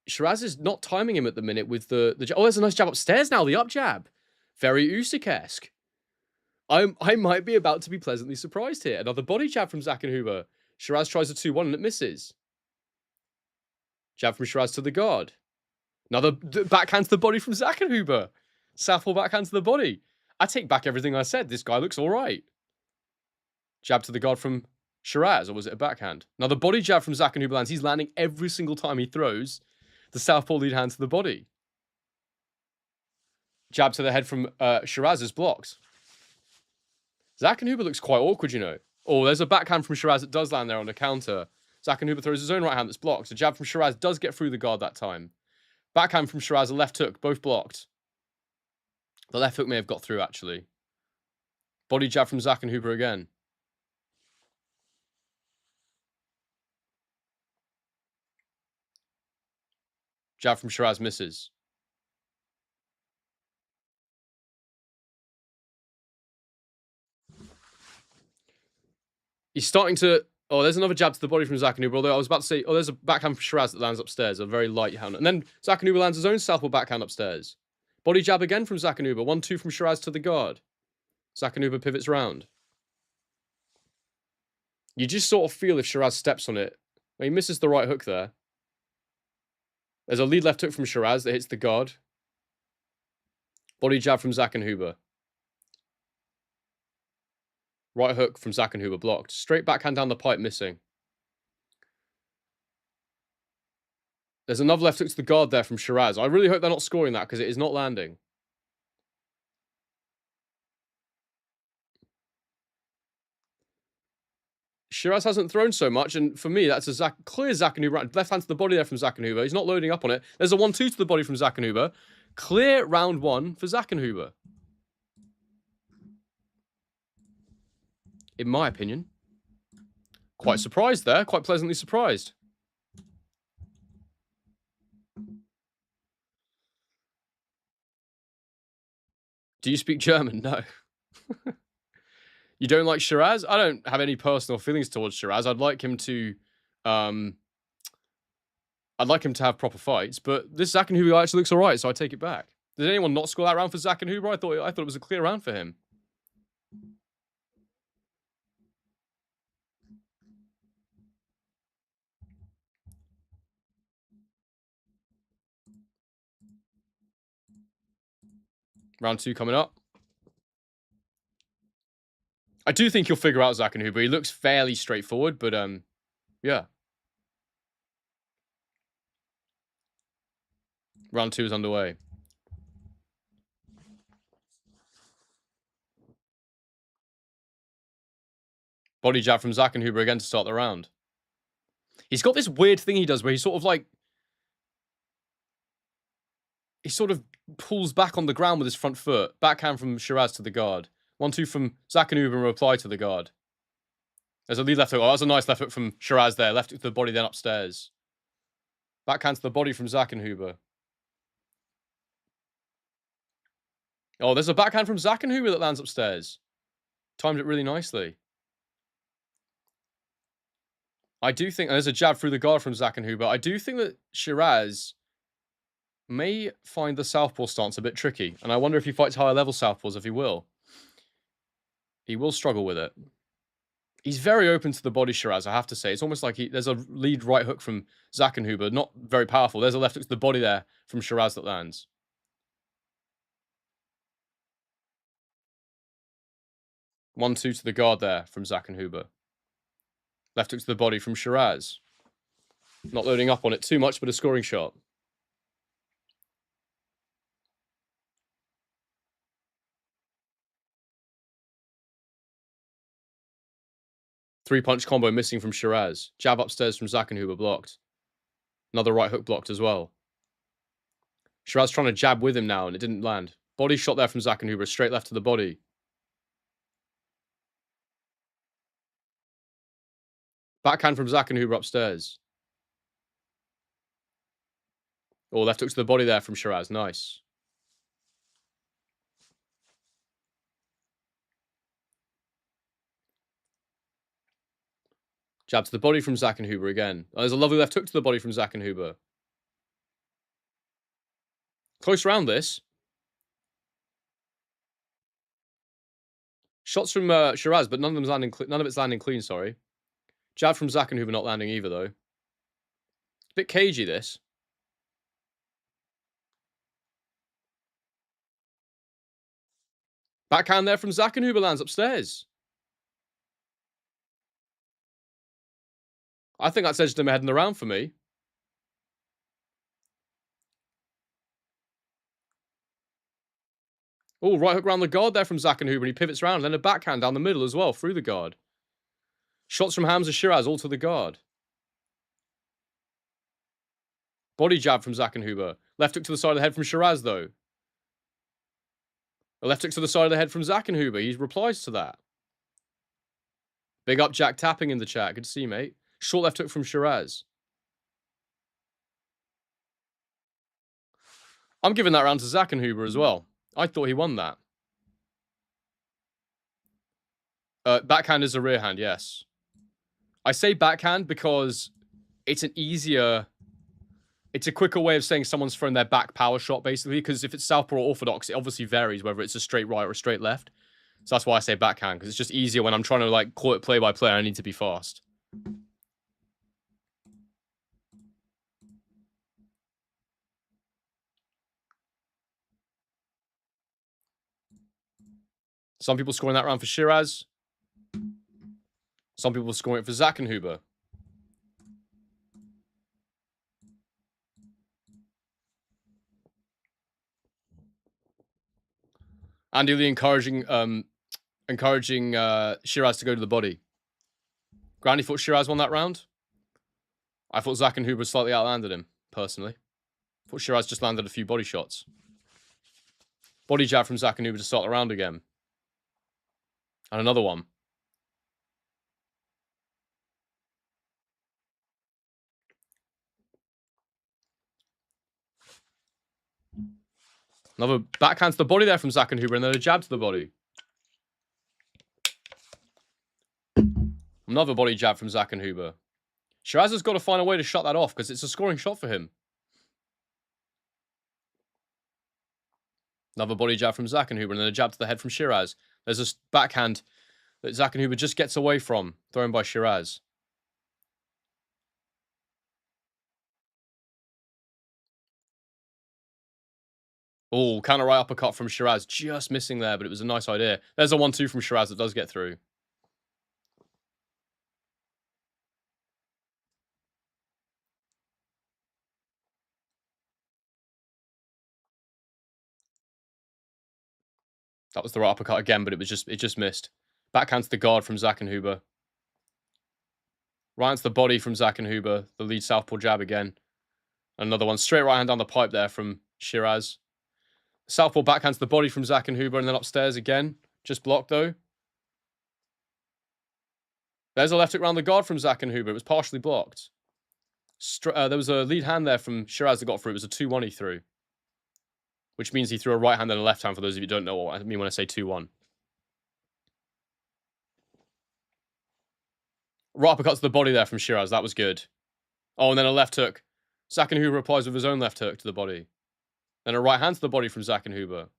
Shiraz is not timing him at the minute with the jab. Oh, there's a nice jab upstairs now, the up jab. Very Usyk-esque. I might be about to be pleasantly surprised here. Another body jab from Zackenhuber. Shiraz tries a 2-1 and it misses. Jab from Shiraz to the guard. Another backhand to the body from Zackenhuber. Southpaw backhand to the body. I take back everything I said. This guy looks all right. Jab to the guard from Shiraz, or was it a backhand? Another body jab from Zackenhuber lands. He's landing every single time he throws the southpaw lead hand to the body. Jab to the head from Shiraz is blocked. Zackenhuber looks quite awkward, you know. Oh, there's a backhand from Shiraz that does land there on the counter. Zackenhuber throws his own right hand that's blocked. A jab from Shiraz does get through the guard that time. Backhand from Shiraz, a left hook, both blocked. The left hook may have got through, actually. Body jab from Zackenhuber again. Jab from Shiraz misses. He's starting to... Oh, there's another jab to the body from Zackenhuber. Although I was about to say... Oh, there's a backhand from Shiraz that lands upstairs. A very light hand. And then Zackenhuber lands his own southpaw backhand upstairs. Body jab again from Zackenhuber. 1-2 from Shiraz to the guard. Zackenhuber pivots round. You just sort of feel if Shiraz steps on it. He misses the right hook there. There's a lead left hook from Shiraz that hits the guard. Body jab from Zackenhuber. Right hook from Zackenhuber blocked. Straight backhand down the pipe missing. There's another left hook to the guard there from Shiraz. I really hope they're not scoring that because it is not landing. Shiraz hasn't thrown so much, and for me, that's a clear Zackenhuber. Left hand to the body there from Zackenhuber. He's not loading up on it. There's a 1-2 to the body from Zackenhuber. Clear round 1 for Zackenhuber. In my opinion. Quite surprised there. Quite pleasantly surprised. Do you speak German? No. You don't like Shiraz? I don't have any personal feelings towards Shiraz. I'd like him to have proper fights, but this Zackenhuber actually looks alright, so I take it back. Did anyone not score that round for Zackenhuber? I thought it was a clear round for him. Round 2 coming up. I do think you'll figure out Zackenhuber. He looks fairly straightforward, but yeah. Round 2 is underway. Body jab from Zackenhuber again to start the round. He's got this weird thing he does where he sort of pulls back on the ground with his front foot. Backhand from Shiraz to the guard. 1-2 from Zackenhuber in reply to the guard. There's a lead left hook. Oh, that's a nice left hook from Shiraz there. Left hook to the body, then upstairs. Backhand to the body from Zackenhuber. Oh, there's a backhand from Zackenhuber that lands upstairs. Timed it really nicely. I do think... There's a jab through the guard from Zackenhuber. I do think that Shiraz may find the southpaw stance a bit tricky. And I wonder if he fights higher level southpaws, if he will. He will struggle with it. He's very open to the body, Shiraz, I have to say. It's almost like there's a lead right hook from Zackenhuber. Not very powerful. There's a left hook to the body there from Shiraz that lands. One, two to the guard there from Zackenhuber. Left hook to the body from Shiraz. Not loading up on it too much, but a scoring shot. Three-punch combo missing from Shiraz. Jab upstairs from Zackenhuber blocked. Another right hook blocked as well. Shiraz trying to jab with him now, and it didn't land. Body shot there from Zackenhuber, straight left to the body. Backhand from Zackenhuber upstairs. Oh, left hook to the body there from Shiraz. Nice. Jab to the body from Zackenhuber again. Oh, there's a lovely left hook to the body from Zackenhuber. Close round this. Shots from Shiraz, but none of it's landing clean. Sorry. Jab from Zackenhuber not landing either though. A bit cagey this. Backhand there from Zackenhuber lands upstairs. I think that's edged him ahead in the round for me. Oh, right hook around the guard there from Zackenhuber, and he pivots round. Then a backhand down the middle as well, through the guard. Shots from Hamza Shiraz, all to the guard. Body jab from Zackenhuber. Left hook to the side of the head from Shiraz, though. A left hook to the side of the head from Zackenhuber. He replies to that. Big up Jack tapping in the chat. Good to see you, mate. Short left hook from Shiraz. I'm giving that round to Zackenhuber as well. I thought he won that. Backhand is a rear hand, yes. I say backhand because it's an easier... It's a quicker way of saying someone's thrown their back power shot, basically, because if it's southpaw or orthodox, it obviously varies whether it's a straight right or a straight left. So that's why I say backhand, because it's just easier when I'm trying to, like, call it play-by-play and I need to be fast. Some people scoring that round for Shiraz. Some people scoring it for Zackenhuber. Andy Lee encouraging Shiraz to go to the body. Granny thought Shiraz won that round. I thought Zackenhuber slightly outlanded him, personally. I thought Shiraz just landed a few body shots. Body jab from Zackenhuber to start the round again. And another one. Another backhand to the body there from Zackenhuber, and then a jab to the body. Another body jab from Zackenhuber. Shiraz has got to find a way to shut that off, because it's a scoring shot for him. Another body jab from Zackenhuber, and then a jab to the head from Shiraz. There's a backhand that Zackenhuber just gets away from, thrown by Shiraz. Oh, counter right uppercut from Shiraz. Just missing there, but it was a nice idea. There's a 1-2 from Shiraz that does get through. That was the right uppercut again, but it just missed. Backhand to the guard from Zackenhuber. Right into the body from Zackenhuber. The lead southpaw jab again. Another one. Straight right hand down the pipe there from Shiraz. Southpaw backhand to the body from Zackenhuber, and then upstairs again. Just blocked, though. There's a left hook round the guard from Zackenhuber. It was partially blocked. There was a lead hand there from Shiraz that got through. It was a 2-1 he threw. Which means he threw a right hand and a left hand, for those of you who don't know what I mean when I say 2-1. Right uppercut to the body there from Shiraz. That was good. Oh, and then a left hook. Zackenhuber replies with his own left hook to the body. Then a right hand to the body from Zackenhuber.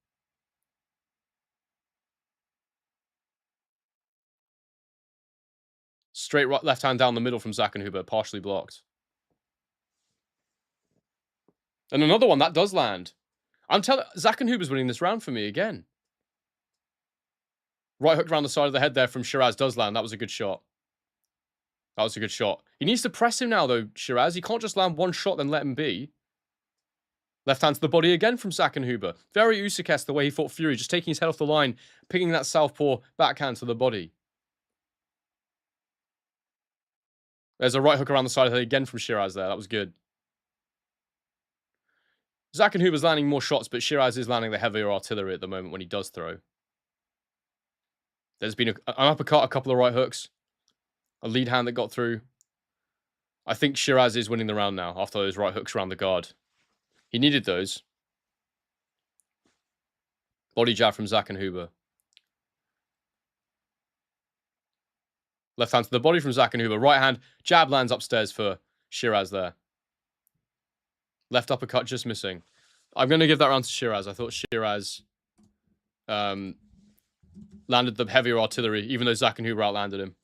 Straight right left hand down the middle from Zackenhuber, partially blocked. And another one, that does land. I'm telling Zackenhuber's winning this round for me again. Right hook around the side of the head there from Shiraz does land. That was a good shot. That was a good shot. He needs to press him now, though, Shiraz. He can't just land one shot, then let him be. Left hand to the body again from Sakenhuber. Very Usyk-esque the way he fought Fury, just taking his head off the line, picking that southpaw backhand to the body. There's a right hook around the side of the head again from Shiraz there. That was good. Sakenhuber's landing more shots, but Shiraz is landing the heavier artillery at the moment when he does throw. There's been an uppercut, a couple of right hooks, a lead hand that got through. I think Shiraz is winning the round now after those right hooks around the guard. He needed those. Body jab from Sakenhuber. Left hand to the body from Sakenhuber. Right hand, jab lands upstairs for Shiraz there. Left uppercut just missing. I'm going to give that round to Shiraz. I thought Shiraz landed the heavier artillery, even though Sakenhuber outlanded him.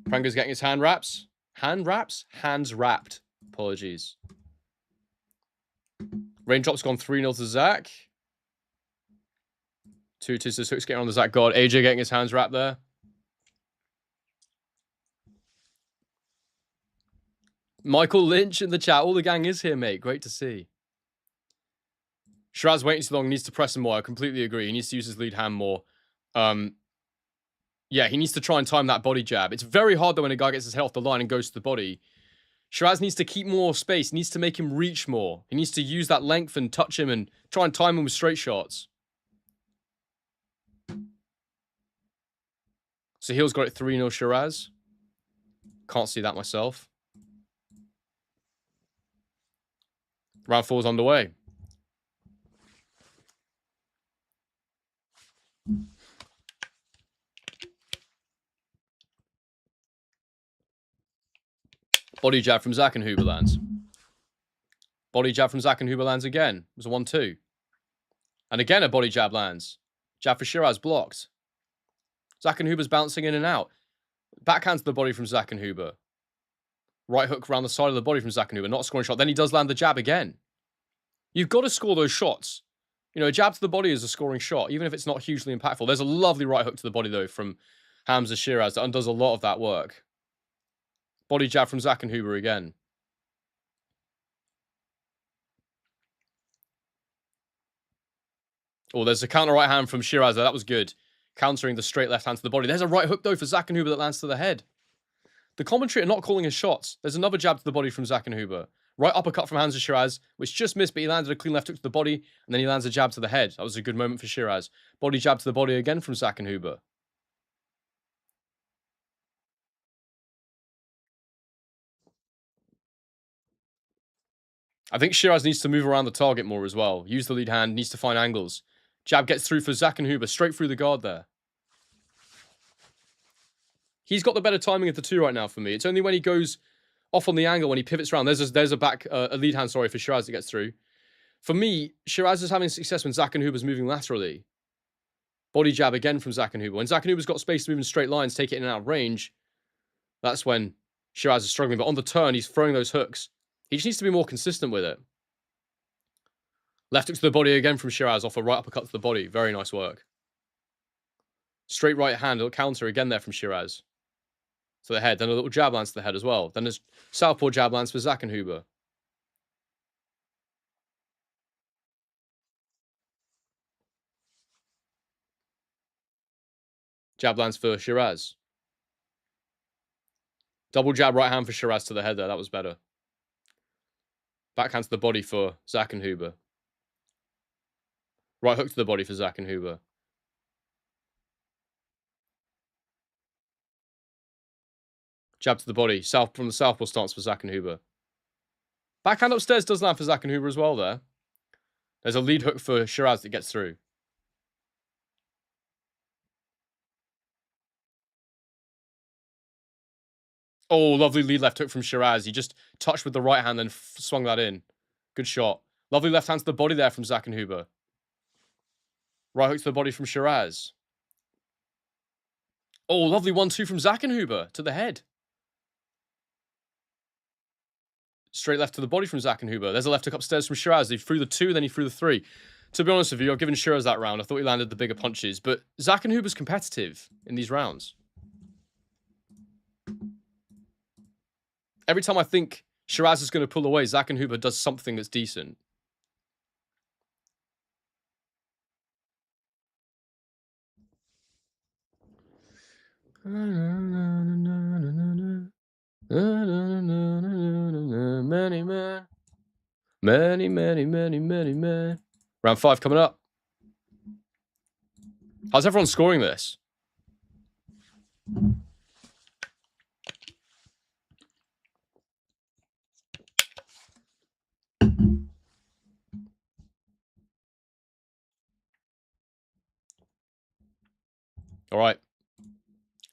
Prenga's getting his hand wraps. Hand wraps? Hands wrapped. Apologies. Raindrop's gone 3-0 to Zach. 2-2 hooks getting on the Zach guard. AJ getting his hands wrapped there. Michael Lynch in the chat. All the gang is here, mate. Great to see. Shiraz waiting too long. Needs to press him more. I completely agree. He needs to use his lead hand more. Yeah, he needs to try and time that body jab. It's very hard, though, when a guy gets his head off the line and goes to the body. Shiraz needs to keep more space. He needs to make him reach more. He needs to use that length and touch him and try and time him with straight shots. So Heel's got it 3-0 Shiraz. Can't see that myself. Round 4's underway. Body jab from Sakenhuber lands. Body jab from Sakenhuber lands again. It was a 1-2. And again a body jab lands. Jab for Shiraz blocked. Sakenhuber's bouncing in and out. Backhand to the body from Sakenhuber. Right hook around the side of the body from Sakenhuber. Not scoring shot. Then he does land the jab again. You've got to score those shots. You know, a jab to the body is a scoring shot, even if it's not hugely impactful. There's a lovely right hook to the body, though, from Hamza Shiraz that undoes a lot of that work. Body jab from Sakenhuber again. Oh, there's a counter right hand from Shiraz there. That was good. Countering the straight left hand to the body. There's a right hook, though, for Sakenhuber that lands to the head. The commentary are not calling his shots. There's another jab to the body from Sakenhuber. Right uppercut from Hamza Shiraz, which just missed, but he landed a clean left hook to the body, and then he lands a jab to the head. That was a good moment for Shiraz. Body jab to the body again from Sakenhuber. I think Shiraz needs to move around the target more as well. Use the lead hand, needs to find angles. Jab gets through for Sakenhuber, straight through the guard there. He's got the better timing of the two right now for me. It's only when he goes off on the angle, when he pivots around. There's a lead hand, sorry, for Shiraz that gets through. For me, Shiraz is having success when Sakenhuber's moving laterally. Body jab again from Sakenhuber. When Sakenhuber's got space to move in straight lines, take it in and out of range, that's when Shiraz is struggling. But on the turn, he's throwing those hooks. He just needs to be more consistent with it. Left hook to the body again from Shiraz off a right uppercut to the body. Very nice work. Straight right hand, a counter again there from Shiraz. To the head. Then a little jab lands to the head as well. Then there's southpaw jab lands for Sakenhuber. Jab lands for Shiraz. Double jab right hand for Shiraz to the head there. That was better. Backhand to the body for Sakenhuber. Right hook to the body for Sakenhuber. Jab to the body. From the southpaw stance for Sakenhuber. Backhand upstairs does land for Sakenhuber as well there. There's a lead hook for Shiraz that gets through. Oh, lovely lead left hook from Shiraz. He just touched with the right hand and swung that in. Good shot. Lovely left hand to the body there from Sakenhuber. Right hook to the body from Shiraz. Oh, lovely 1-2 from Sakenhuber to the head. Straight left to the body from Sakenhuber. There's a left hook upstairs from Shiraz. He threw the 2, then he threw the 3. To be honest with you, I've given Shiraz that round. I thought he landed the bigger punches, but Sakenhuber's competitive in these rounds. Every time I think Shiraz is going to pull away, Zackenhuber does something that's decent. Many men. Many. Round 5 coming up. How's everyone scoring this? All right.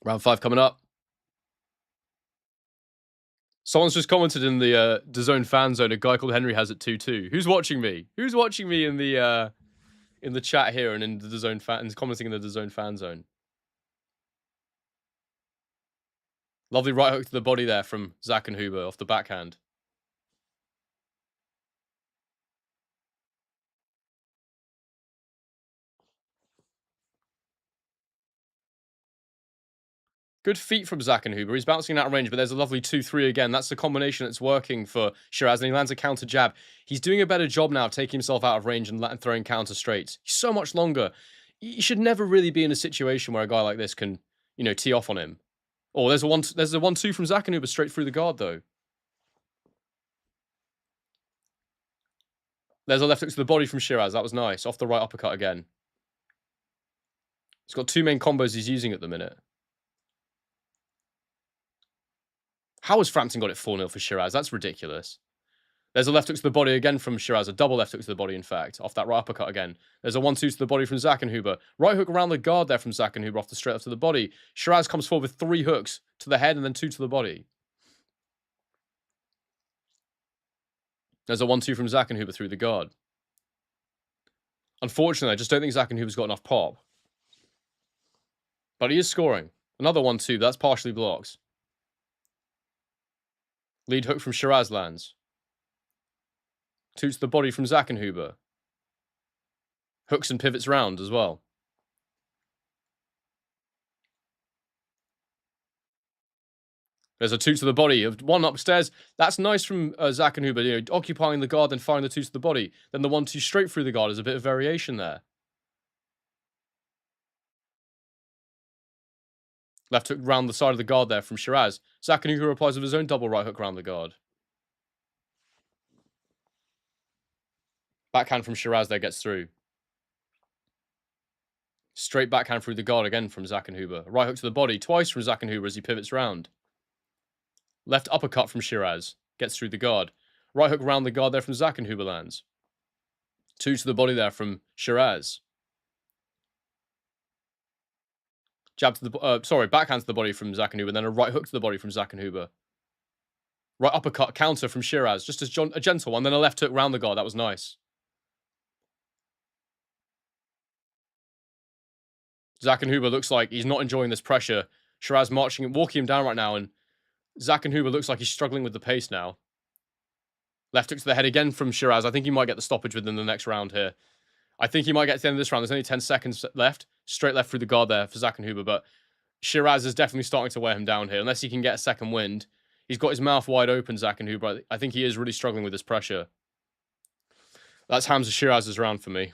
Round 5 coming up. Someone's just commented in the DAZN fan zone. A guy called Henry has it 2-2. Who's watching me? Who's watching me in the chat here and in the DAZN fan and commenting in the DAZN fan zone? Lovely right hook to the body there from Zackenhuber off the backhand. Good feet from Zackenhuber. He's bouncing out of range, but there's a lovely 2-3 again. That's the combination that's working for Shiraz, and he lands a counter jab. He's doing a better job now of taking himself out of range and throwing counter straights. He's so much longer. You should never really be in a situation where a guy like this can, tee off on him. Oh, there's a 1-2 from Zackenhuber straight through the guard, though. There's a left hook to the body from Shiraz. That was nice. Off the right uppercut again. He's got 2 main combos he's using at the minute. How has Frampton got it 4-0 for Shiraz? That's ridiculous. There's a left hook to the body again from Shiraz. A double left hook to the body, in fact. Off that right uppercut again. There's a 1-2 to the body from Zackenhuber. Right hook around the guard there from Zackenhuber off the straight left to the body. Shiraz comes forward with 3 hooks to the head and then 2 to the body. There's a 1-2 from Zackenhuber through the guard. Unfortunately, I just don't think Zackenhuber's got enough pop. But he is scoring. Another 1-2. That's partially blocked. Lead hook from Shiraz lands. 2 to the body from Zackenhuber. Hooks and pivots round as well. There's a 2 to the body. 1 upstairs. That's nice from Zackenhuber, occupying the guard and firing the 2 to the body. Then the 1-2 straight through the guard is a bit of variation there. Left hook round the side of the guard there from Shiraz. Zackenhuber replies with his own double right hook round the guard. Backhand from Shiraz there gets through. Straight backhand through the guard again from Zackenhuber. Right hook to the body twice from Zackenhuber as he pivots round. Left uppercut from Shiraz. Gets through the guard. Right hook round the guard there from Zackenhuber lands. 2 to the body there from Shiraz. Jab to the backhand to the body from Zackenhuber, then a right hook to the body from Zackenhuber. Right uppercut counter from Shiraz, just a gentle one, then a left hook round the guard. That was nice. Zackenhuber looks like he's not enjoying this pressure. Shiraz walking him down right now, and Zackenhuber looks like he's struggling with the pace now. Left hook to the head again from Shiraz. I think he might get the stoppage within the next round here. I think he might get to the end of this round. There's only 10 seconds left. Straight left through the guard there for Zackenhuber, but Shiraz is definitely starting to wear him down here. Unless he can get a second wind. He's got his mouth wide open, Zackenhuber. I think he is really struggling with this pressure. That's Hamza Shiraz's round for me.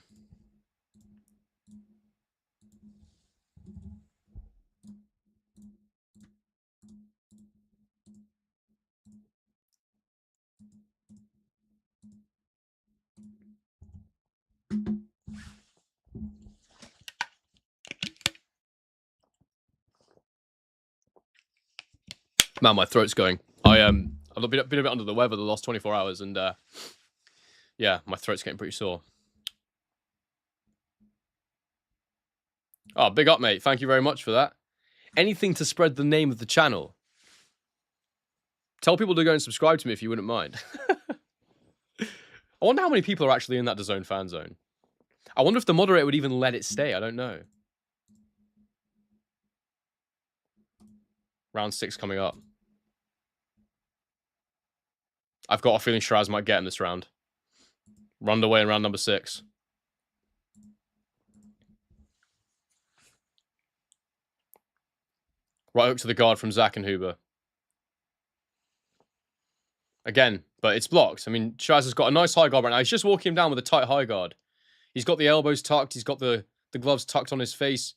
Man, my throat's going. I've been a bit under the weather the last 24 hours, and yeah, my throat's getting pretty sore. Oh, big up, mate. Thank you very much for that. Anything to spread the name of the channel. Tell people to go and subscribe to me if you wouldn't mind. I wonder how many people are actually in that DAZN fan zone. I wonder if the moderator would even let it stay. I don't know. Round 6 coming up. I've got a feeling Shiraz might get him this round. Run away in round number 6. Right hook to the guard from Zackenhuber. Again, but it's blocked. I mean, Shiraz has got a nice high guard right now. He's just walking him down with a tight high guard. He's got the elbows tucked. He's got the gloves tucked on his face.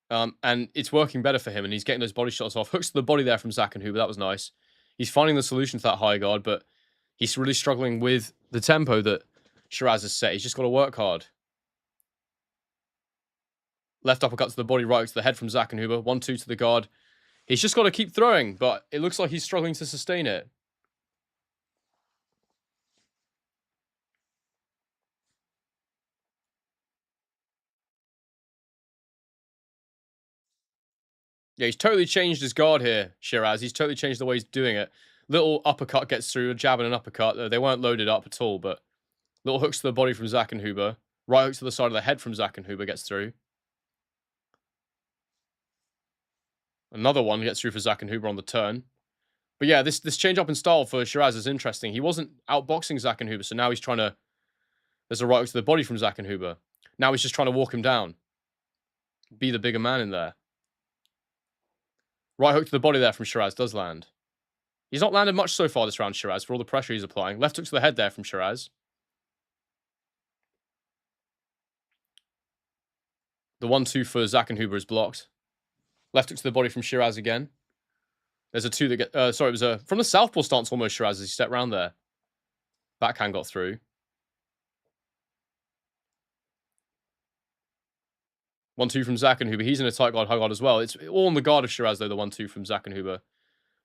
And it's working better for him, and he's getting those body shots off. Hooks to the body there from Zach and Huber. That was nice. He's finding the solution to that high guard, but he's really struggling with the tempo that Shiraz has set. He's just got to work hard. Left uppercut to the body, right to the head from Zach and Huber. 1-2 to the guard. He's just got to keep throwing, but it looks like he's struggling to sustain it. Yeah, he's totally changed his guard here, Shiraz. He's totally changed the way he's doing it. Little uppercut gets through, a jab and an uppercut. They weren't loaded up at all, but little hooks to the body from Zach and Huber. Right hooks to the side of the head from Zach and Huber gets through. Another one gets through for Zach and Huber on the turn. But yeah, this change up in style for Shiraz is interesting. He wasn't outboxing Zach and Huber, so now he's trying to... There's a right hook to the body from Zach and Huber. Now he's just trying to walk him down. Be the bigger man in there. Right hook to the body there from Shiraz does land. He's not landed much so far this round, Shiraz, for all the pressure he's applying. Left hook to the head there from Shiraz. The 1-2 for Zach and Huber is blocked. Left hook to the body from Shiraz again. There's a 2 that get... sorry, it was a... From the southpaw stance almost, Shiraz, as he stepped round there. Backhand got through. 1-2 from Zach and Huber. He's in a tight guard, high guard as well. It's all on the guard of Shiraz, though, the 1-2 from Zach and Huber.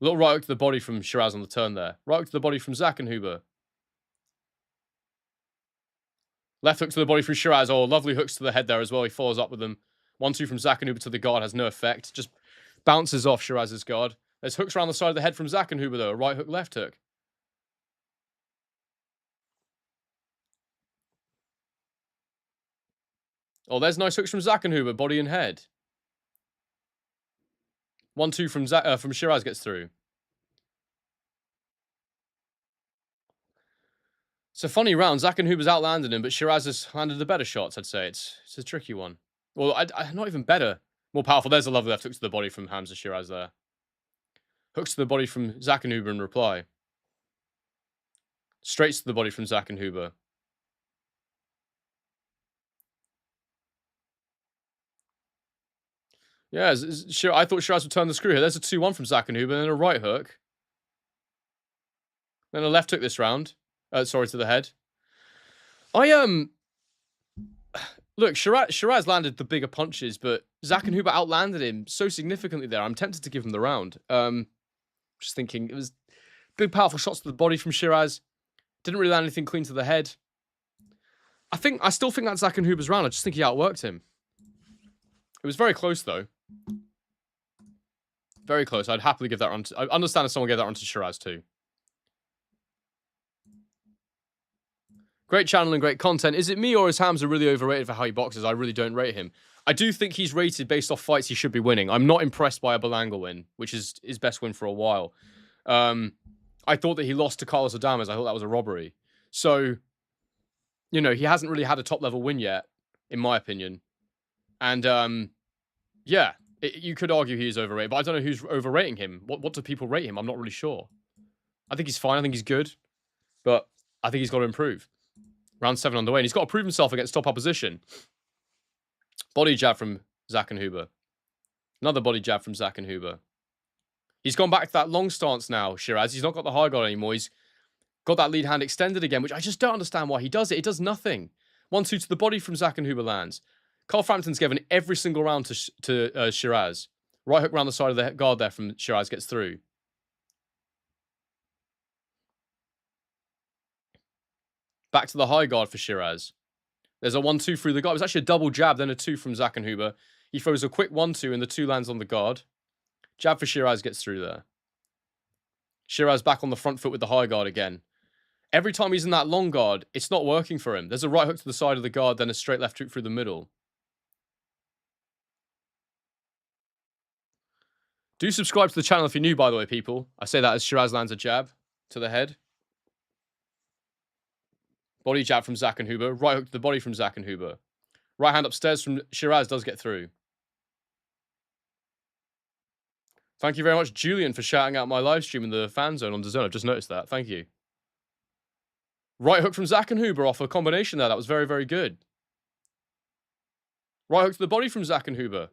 A little right hook to the body from Shiraz on the turn there. Right hook to the body from Zach and Huber. Left hook to the body from Shiraz. Oh, lovely hooks to the head there as well. He follows up with them. 1-2 from Zach and Huber to the guard has no effect. Just bounces off Shiraz's guard. There's hooks around the side of the head from Zach and Huber, though. A right hook, left hook. Oh, there's nice hooks from Zach and Huber, body and head. 1-2 from Shiraz gets through. It's a funny round. Zach and Huber's outlanded him, but Shiraz has landed the better shots, I'd say. It's a tricky one. Well, not even better. More powerful. There's a lovely left hook to the body from Hamza Shiraz there. Hooks to the body from Zach and Huber in reply. Straights to the body from Zach and Huber. Yeah, I thought Shiraz would turn the screw here. There's a 2-1 from Zach and Huber, and then a right hook. Then a left hook this round. Sorry, to the head. Look, Shiraz landed the bigger punches, but Zach and Huber outlanded him so significantly there. I'm tempted to give him the round. Just thinking, it was big, powerful shots to the body from Shiraz. Didn't really land anything clean to the head. I still think that's Zach and Huber's round. I just think he outworked him. It was very close, though. Very close. I'd happily give that round to... I understand if someone gave that round to Shiraz, too. Great channel and great content. Is it me or is Hamza really overrated for how he boxes? I really don't rate him. I do think he's rated based off fights he should be winning. I'm not impressed by a Berlanga win, which is his best win for a while. I thought that he lost to Carlos Adames. I thought that was a robbery. So, you know, he hasn't really had a top-level win yet, in my opinion. And, yeah, you could argue he is overrated, but I don't know who's overrating him. What do people rate him? I'm not really sure. I think he's fine. I think he's good. But I think he's got to improve. Round 7 underway, and he's got to prove himself against top opposition. Body jab from Zach and Huber. Another body jab from Zach and Huber. He's gone back to that long stance now, Shiraz. He's not got the high guard anymore. He's got that lead hand extended again, which I just don't understand why he does it. It does nothing. 1-2 to the body from Zach and Huber lands. Carl Frampton's given every single round to Shiraz. Right hook around the side of the guard there from Shiraz gets through. Back to the high guard for Shiraz. There's a 1-2 through the guard. It was actually a double jab, then a 2 from Zach and Huber. He throws a quick 1-2 and the 2 lands on the guard. Jab for Shiraz gets through there. Shiraz back on the front foot with the high guard again. Every time he's in that long guard, it's not working for him. There's a right hook to the side of the guard, then a straight left hook through the middle. Do subscribe to the channel if you're new, by the way, people. I say that as Shiraz lands a jab to the head. Body jab from Zach and Huber. Right hook to the body from Zach and Huber. Right hand upstairs from Shiraz does get through. Thank you very much, Julian, for shouting out my live stream in the fan zone on DAZN. I've just noticed that. Thank you. Right hook from Zackenhuber off a combination there. That was very, very good. Right hook to the body from Zackenhuber.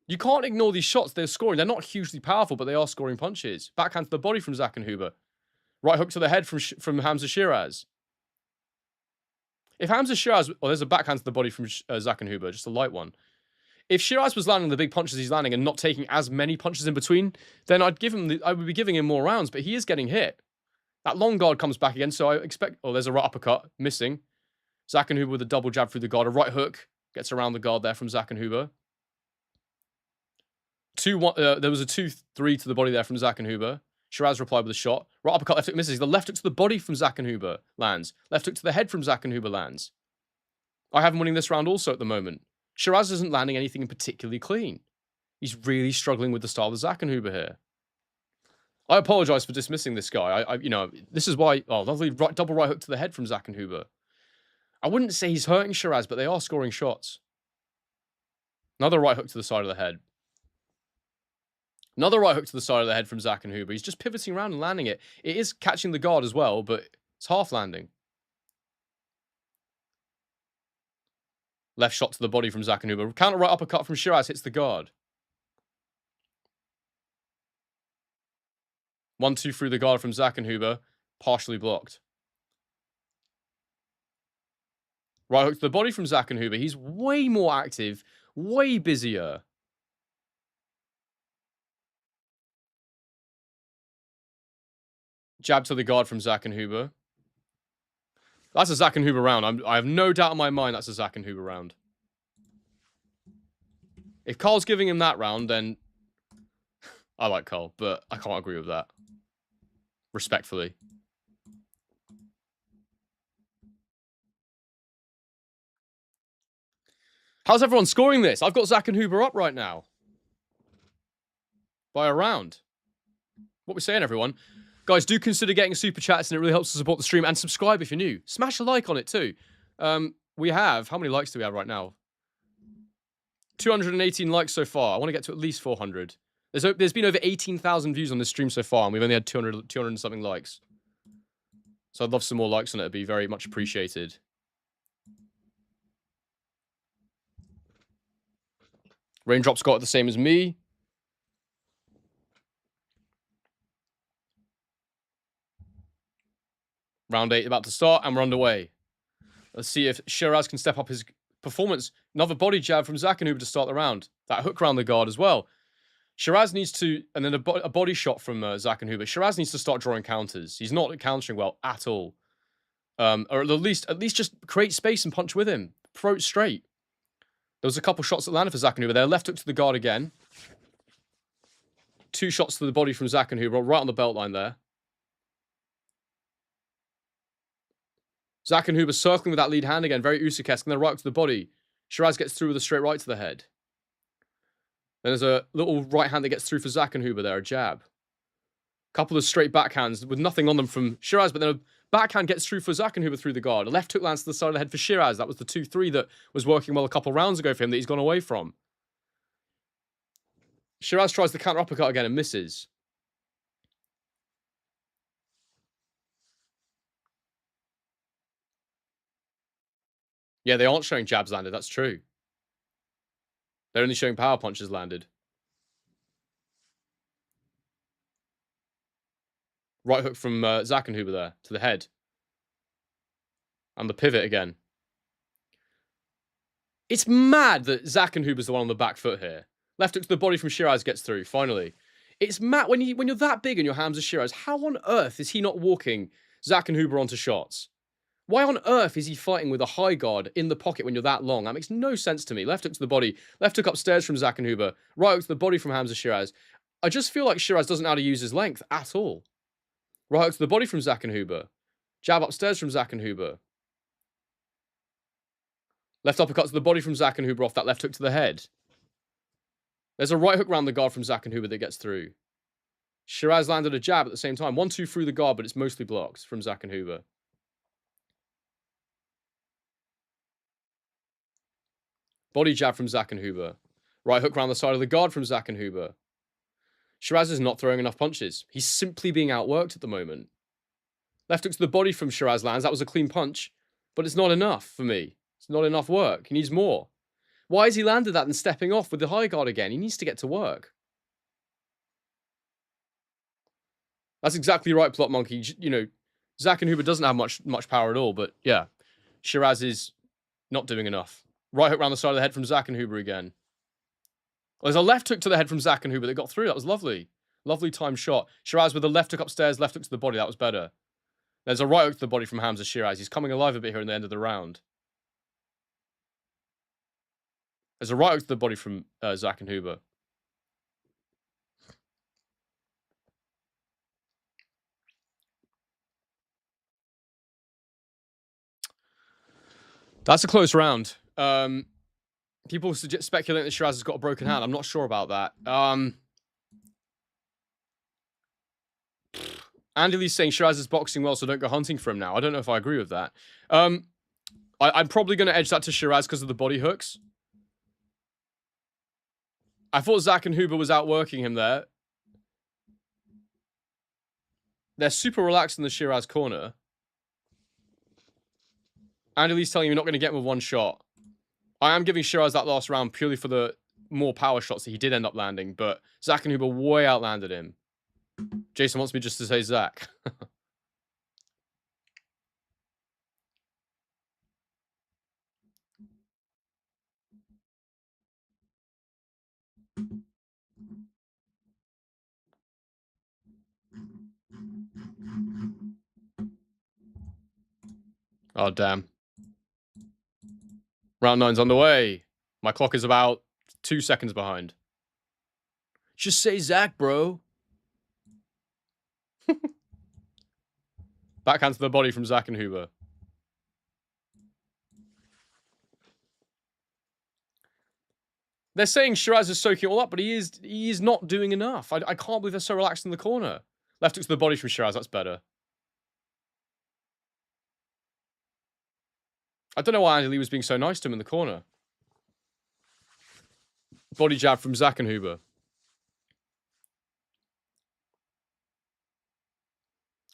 You can't ignore these shots they're scoring. They're not hugely powerful, but they are scoring punches. Backhand to the body from Zackenhuber. Right hook to the head from Hamza Shiraz. If Hamza Shiraz... Oh, there's a backhand to the body from Zackenhuber, just a light one. If Shiraz was landing the big punches he's landing and not taking as many punches in between, then I would be giving him more rounds, but he is getting hit. That long guard comes back again, so I expect... Oh, there's a right uppercut, missing. Zackenhuber with a double jab through the guard. A right hook gets around the guard there from Zackenhuber. There was a 2-3 to the body there from Zackenhuber. Shiraz replied with a shot. Right uppercut, left hook misses. The left hook to the body from Zackenhuber lands. Left hook to the head from Zackenhuber lands. I have him winning this round also at the moment. Shiraz isn't landing anything particularly clean. He's really struggling with the style of Zackenhuber here. I apologize for dismissing this guy. This is why... Oh, lovely double right hook to the head from Zackenhuber. I wouldn't say he's hurting Shiraz, but they are scoring shots. Another right hook to the side of the head. Another right hook to the side of the head from Zackenhuber. He's just pivoting around and landing it. It is catching the guard as well, but it's half landing. Left shot to the body from Zackenhuber. Counter right uppercut from Shiraz hits the guard. 1-2 through the guard from Zackenhuber. Partially blocked. Right hook to the body from Zackenhuber. He's way more active. Way busier. Jab to the guard from Zackenhuber. That's a Zackenhuber round. I have no doubt in my mind that's a Zackenhuber round. If Carl's giving him that round, then... I like Carl, but I can't agree with that. Respectfully. How's everyone scoring this? I've got Zackenhuber up right now. By a round. What we're saying, everyone. Guys, do consider getting super chats, and it really helps to support the stream. And subscribe if you're new. Smash a like on it, too. We have... How many likes do we have right now? 218 likes so far. I want to get to at least 400. There's been over 18,000 views on this stream so far, and we've only had 200 and something likes. So I'd love some more likes on it. It'd be very much appreciated. Raindrops got it the same as me. Round 8 about to start, and we're underway. Let's see if Shiraz can step up his performance. Another body jab from Zackenhuber to start the round. That hook around the guard as well. Shiraz needs to... And then a body shot from Zackenhuber. Shiraz needs to start drawing counters. He's not countering well at all. Or at least just create space and punch with him. Throat straight. There was a couple shots that landed for Zackenhuber there. Left hook to the guard again. 2 shots to the body from Zackenhuber, right on the belt line there. Zackenhuber circling with that lead hand again, very Usyk-esque, and then right to the body. Shiraz gets through with a straight right to the head. Then there's a little right hand that gets through for Zackenhuber there, a jab. Couple of straight backhands with nothing on them from Shiraz, but then a backhand gets through for Zackenhuber through the guard. A left hook lands to the side of the head for Shiraz. That was the 2-3 that was working well a couple rounds ago for him that he's gone away from. Shiraz tries the counter uppercut again and misses. Yeah, they aren't showing jabs landed. That's true. They're only showing power punches landed. Right hook from Zackenhuber there to the head. And the pivot again. It's mad that Zackenhuber's the one on the back foot here. Left hook to the body from Shiraz gets through, finally. It's mad. When you're that big and your Hamza Shiraz, how on earth is he not walking Zackenhuber onto shots? Why on earth is he fighting with a high guard in the pocket when you're that long? That makes no sense to me. Left hook to the body. Left hook upstairs from Zackenhuber. Right hook to the body from Hamza Shiraz. I just feel like Shiraz doesn't know how to use his length at all. Right hook to the body from Zackenhuber. Jab upstairs from Zackenhuber. Left uppercut to the body from Zackenhuber off that left hook to the head. There's a right hook round the guard from Zackenhuber that gets through. Shiraz landed a jab at the same time. 1-2 through the guard, but it's mostly blocked from Zackenhuber. Body jab from Zackenhuber. Right hook round the side of the guard from Zackenhuber. Shiraz is not throwing enough punches. He's simply being outworked at the moment. Left hook to the body from Shiraz lands. That was a clean punch, but it's not enough for me. It's not enough work. He needs more. Why has he landed that and stepping off with the high guard again? He needs to get to work. That's exactly right, Plot Monkey. You know, Zackenhuber doesn't have much power at all, but yeah, Shiraz is not doing enough. Right hook round the side of the head from Zackenhuber again. Well, there's a left hook to the head from Zackenhuber that got through. That was lovely. Lovely timed shot. Shiraz with a left hook upstairs, left hook to the body. That was better. There's a right hook to the body from Hamza Shiraz. He's coming alive a bit here in the end of the round. There's a right hook to the body from Zackenhuber. That's a close round. People speculating that Shiraz has got a broken hand. I'm not sure about that. Andy Lee's saying Shiraz is boxing well, so don't go hunting for him now. I don't know if I agree with that. I'm probably going to edge that to Shiraz because of the body hooks. I thought Zackenhuber was outworking him there. They're super relaxed in the Shiraz corner. Andy Lee's telling me you're not going to get him with one shot. I am giving Shiraz that last round purely for the more power shots that he did end up landing, but Zackenhuber way outlanded him. Jason wants me just to say Zach. Oh, damn. Round 9's underway. My clock is about 2 seconds behind. Just say Zach, bro. Backhand to the body from Zackenhuber. They're saying Shiraz is soaking it all up, but he is not doing enough. I can't believe they're so relaxed in the corner. Left hook to the body from Shiraz. That's better. I don't know why Andy Lee was being so nice to him in the corner. Body jab from Zackenhuber.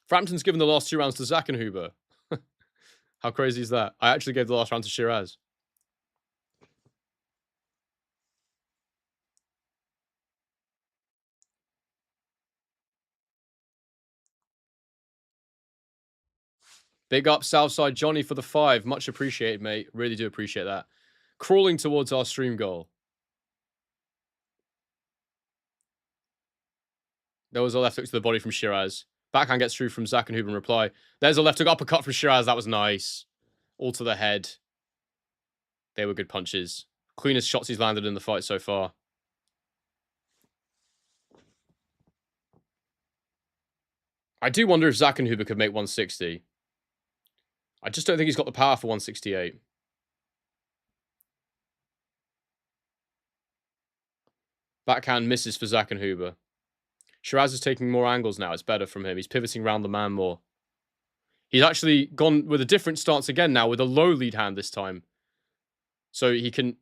Frampton's given the last 2 rounds to Zackenhuber. How crazy is that? I actually gave the last round to Shiraz. Big up Southside Johnny for the 5. Much appreciated, mate. Really do appreciate that. Crawling towards our stream goal. There was a left hook to the body from Shiraz. Backhand gets through from Zackenhuber in reply. There's a left hook uppercut from Shiraz. That was nice. All to the head. They were good punches. Cleanest shots he's landed in the fight so far. I do wonder if Zackenhuber could make 160. I just don't think he's got the power for 168. Backhand misses for Zackenhuber. Shiraz is taking more angles now. It's better from him. He's pivoting around the man more. He's actually gone with a different stance again now, with a low lead hand this time. So he can...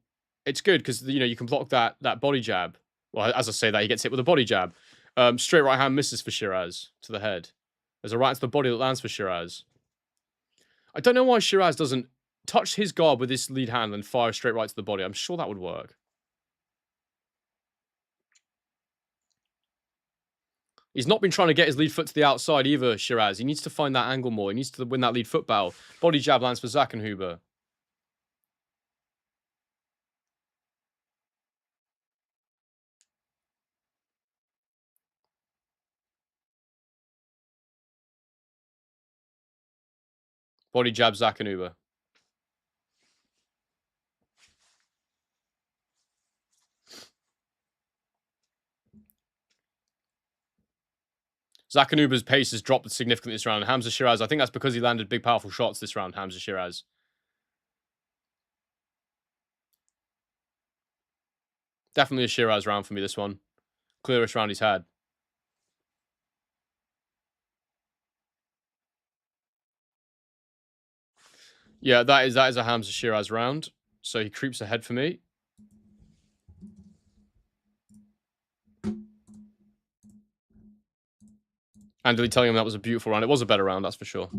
It's good because, you know, you can block that body jab. Well, as I say that, he gets hit with a body jab. Straight right hand misses for Shiraz to the head. There's a right to the body that lands for Shiraz. I don't know why Shiraz doesn't touch his guard with this lead hand and fire straight right to the body. I'm sure that would work. He's not been trying to get his lead foot to the outside either, Shiraz. He needs to find that angle more. He needs to win that lead foot battle. Body jab lands for Zackenhuber. Body jab Zackenhuber. Zackenhuber's pace has dropped significantly this round. Hamza Shiraz, I think that's because he landed big, powerful shots this round, Hamza Shiraz. Definitely a Shiraz round for me, this one. Clearest round he's had. Yeah, that is a Hamza Shiraz round. So he creeps ahead for me. Andy telling him that was a beautiful round. It was a better round, that's for sure.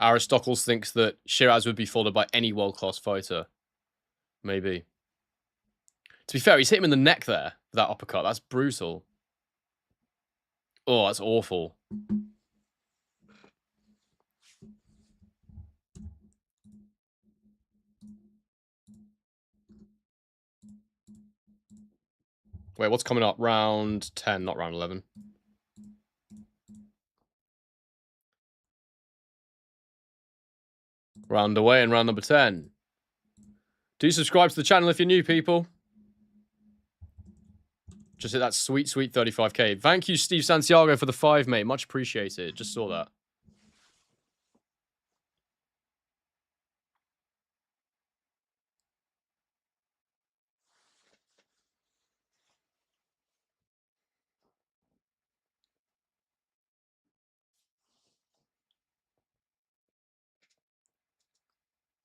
Aristocles thinks that Shiraz would be followed by any world-class fighter. Maybe. To be fair, he's hit him in the neck there, that uppercut. That's brutal. Oh, that's awful. Wait, what's coming up? Round 10, not round 11. Round away and round number 10. Do subscribe to the channel if you're new, people. Just hit that sweet, sweet 35k. Thank you, Steve Santiago, for the 5, mate. Much appreciated. Just saw that.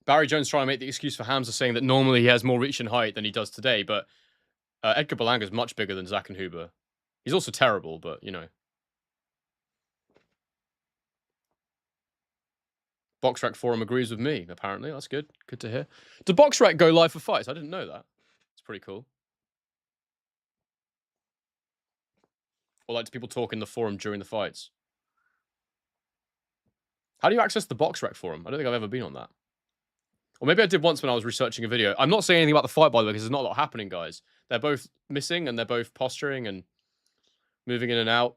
Barry Jones trying to make the excuse for Hamza, saying that normally he has more reach and height than he does today, but Edgar Berlanga is much bigger than Zackenhuber. He's also terrible, but, you know. BoxRec Forum agrees with me, apparently. That's good. Good to hear. Did BoxRec go live for fights? I didn't know that. It's pretty cool. Or like, do people talk in the forum during the fights? How do you access the BoxRec forum? I don't think I've ever been on that. Or maybe I did once when I was researching a video. I'm not saying anything about the fight, by the way, because there's not a lot happening, guys. They're both missing, and they're both posturing and moving in and out.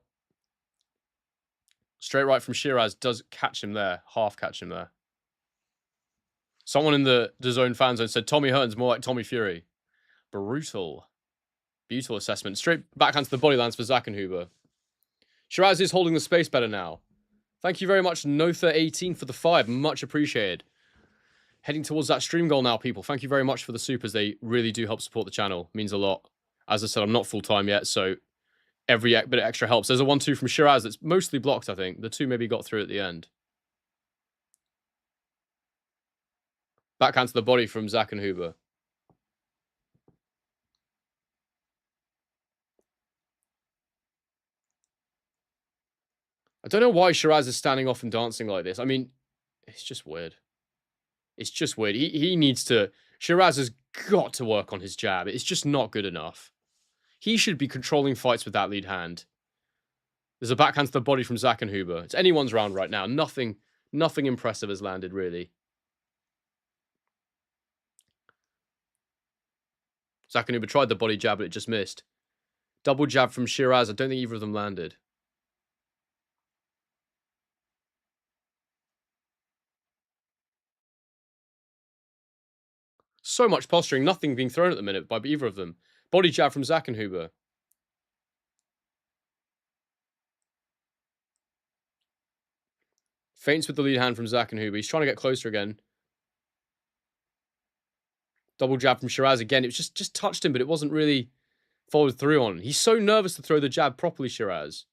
Straight right from Shiraz does catch him there. Half catch him there. Someone in the DAZN fan zone said Tommy Hearn's more like Tommy Fury. Brutal. Beautiful assessment. Straight backhand to the body lands for Zackenhuber. Shiraz is holding the space better now. Thank you very much, Notha18, for the 5. Much appreciated. Heading towards that stream goal now, people. Thank you very much for the supers. They really do help support the channel. It means a lot. As I said, I'm not full-time yet, so every bit of extra helps. There's a 1-2 from Shiraz that's mostly blocked, I think. The 2 maybe got through at the end. Backhand to the body from Zackenhuber. I don't know why Shiraz is standing off and dancing like this. I mean, it's just weird. It's just weird. He needs to... Shiraz has got to work on his jab. It's just not good enough. He should be controlling fights with that lead hand. There's a backhand to the body from Zackenhuber. It's anyone's round right now. Nothing impressive has landed, really. Zackenhuber tried the body jab, but it just missed. Double jab from Shiraz. I don't think either of them landed. So much posturing, nothing being thrown at the minute by either of them. Body jab from Zackenhuber. Feints with the lead hand from Zackenhuber. He's trying to get closer again. Double jab from Shiraz again. It was just touched him, but it wasn't really followed through on. He's so nervous to throw the jab properly, Shiraz.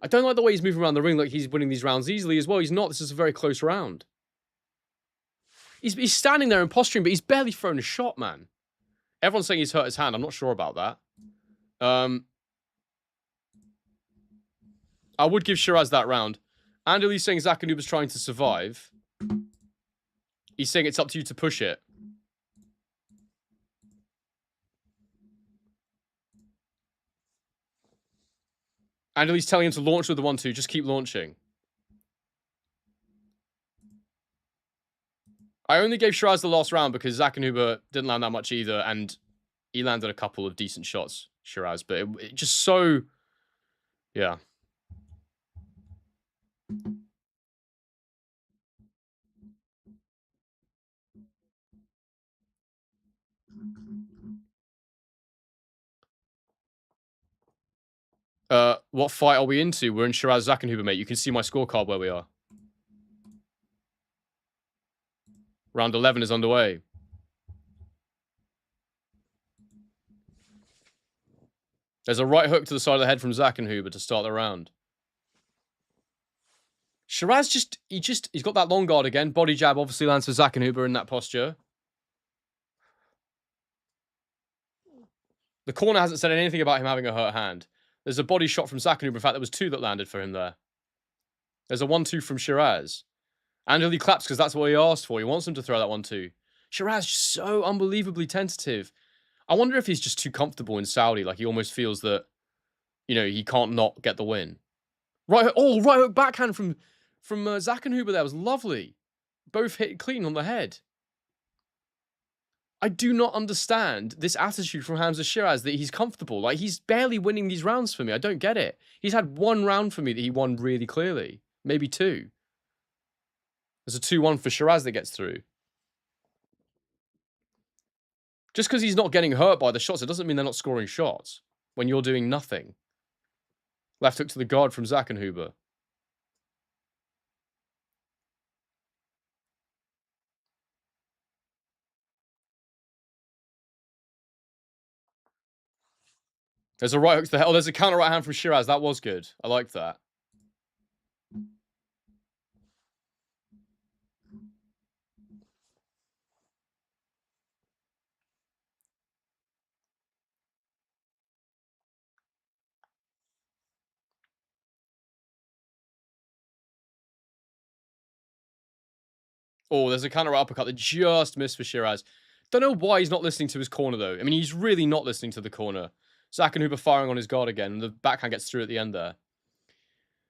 I don't like the way he's moving around the ring like he's winning these rounds easily as well. He's not. This is a very close round. He's standing there and posturing, but he's barely thrown a shot, man. Everyone's saying he's hurt his hand. I'm not sure about that. I would give Shiraz that round. Andy saying Zackenhuber's trying to survive. He's saying it's up to you to push it. Andy's telling him to launch with the 1-2. Just keep launching. I only gave Shiraz the last round because Zackenhuber didn't land that much either, and he landed a couple of decent shots, Shiraz, but it just so... Yeah. What fight are we into? We're in Shiraz Zackenhuber, mate. You can see my scorecard where we are. Round 11 is underway. There's a right hook to the side of the head from Zackenhuber to start the round. Shiraz he's got that long guard again. Body jab obviously lands for Zackenhuber in that posture. The corner hasn't said anything about him having a hurt hand. There's a body shot from Zackenhuber. In fact, there was 2 that landed for him there. There's a 1-2 from Shiraz. And he claps because that's what he asked for. He wants him to throw that 1-2. Shiraz just so unbelievably tentative. I wonder if he's just too comfortable in Saudi. Like, he almost feels that, you know, he can't not get the win. Right hook backhand from Zackenhuber there was lovely. Both hit clean on the head. I do not understand this attitude from Hamza Shiraz that he's comfortable. Like, he's barely winning these rounds for me. I don't get it. He's had 1 round for me that he won really clearly. Maybe 2. There's a 2-1 for Shiraz that gets through. Just because he's not getting hurt by the shots, it doesn't mean they're not scoring shots when you're doing nothing. Left hook to the guard from Zackenhuber. There's a right hook to the head. Oh, there's a counter right hand from Shiraz. That was good. I like that. Oh, there's a counter right uppercut that just missed for Shiraz. Don't know why he's not listening to his corner, though. I mean, he's really not listening to the corner. Zackenhuber firing on his guard again, and the backhand gets through at the end there.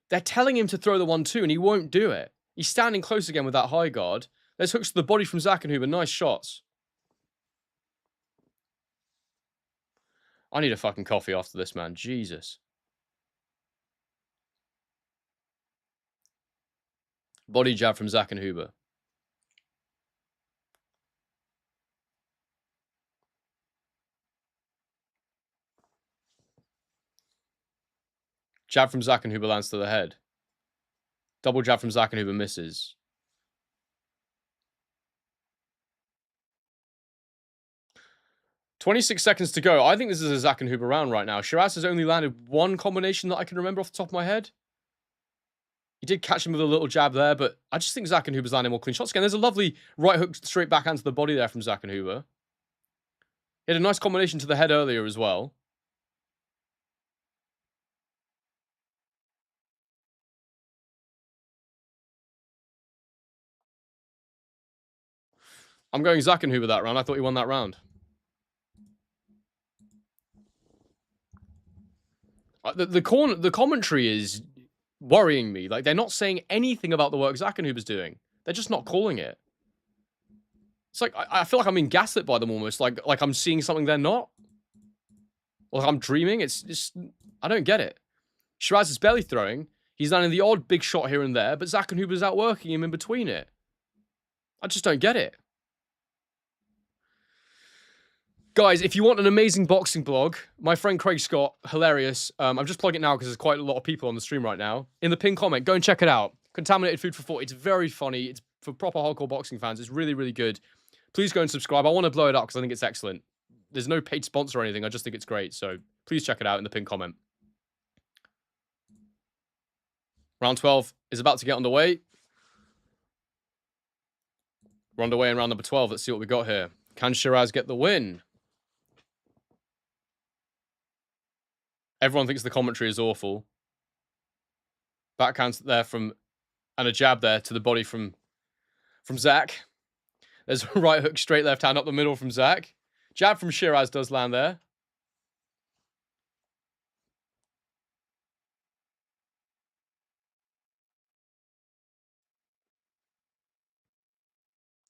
They're telling him to throw the 1-2, and he won't do it. He's standing close again with that high guard. There's hooks to the body from Zackenhuber. Nice shots. I need a fucking coffee after this, man. Jesus. Body jab from Zackenhuber. Jab from Zackenhuber lands to the head. Double jab from Zackenhuber misses. "26 seconds to go. I think this is a Zackenhuber round right now. Shiraz has only landed 1 combination that I can remember off the top of my head. He did catch him with a little jab there, but I just think Zackenhuber's landing more clean shots again. There's a lovely right hook straight backhand to the body there from Zackenhuber. He had a nice combination to the head earlier as well. I'm going Zackenhuber that round. I thought he won that round. The commentary is worrying me. Like, they're not saying anything about the work Zackenhuber's doing. They're just not calling it. It's like, I feel like I'm being gaslit by them almost. Like I'm seeing something they're not. Like I'm dreaming. It's just, I don't get it. Shiraz is barely throwing. He's landing the odd big shot here and there, but Zackenhuber's outworking him in between it. I just don't get it. Guys, if you want an amazing boxing blog, my friend Craig Scott, hilarious. I'm just plugging it now because there's quite a lot of people on the stream right now. In the pinned comment, go and check it out. Contaminated Food for Thought. It's very funny. It's for proper hardcore boxing fans. It's really, really good. Please go and subscribe. I want to blow it up because I think it's excellent. There's no paid sponsor or anything. I just think it's great. So please check it out in the pinned comment. Round 12 is about to get underway. We're underway in round number 12. Let's see what we got here. Can Shiraz get the win? Everyone thinks the commentary is awful. Backhand there from, and a jab there to the body from Zach. There's a right hook, straight left hand up the middle from Zach. Jab from Shiraz does land there.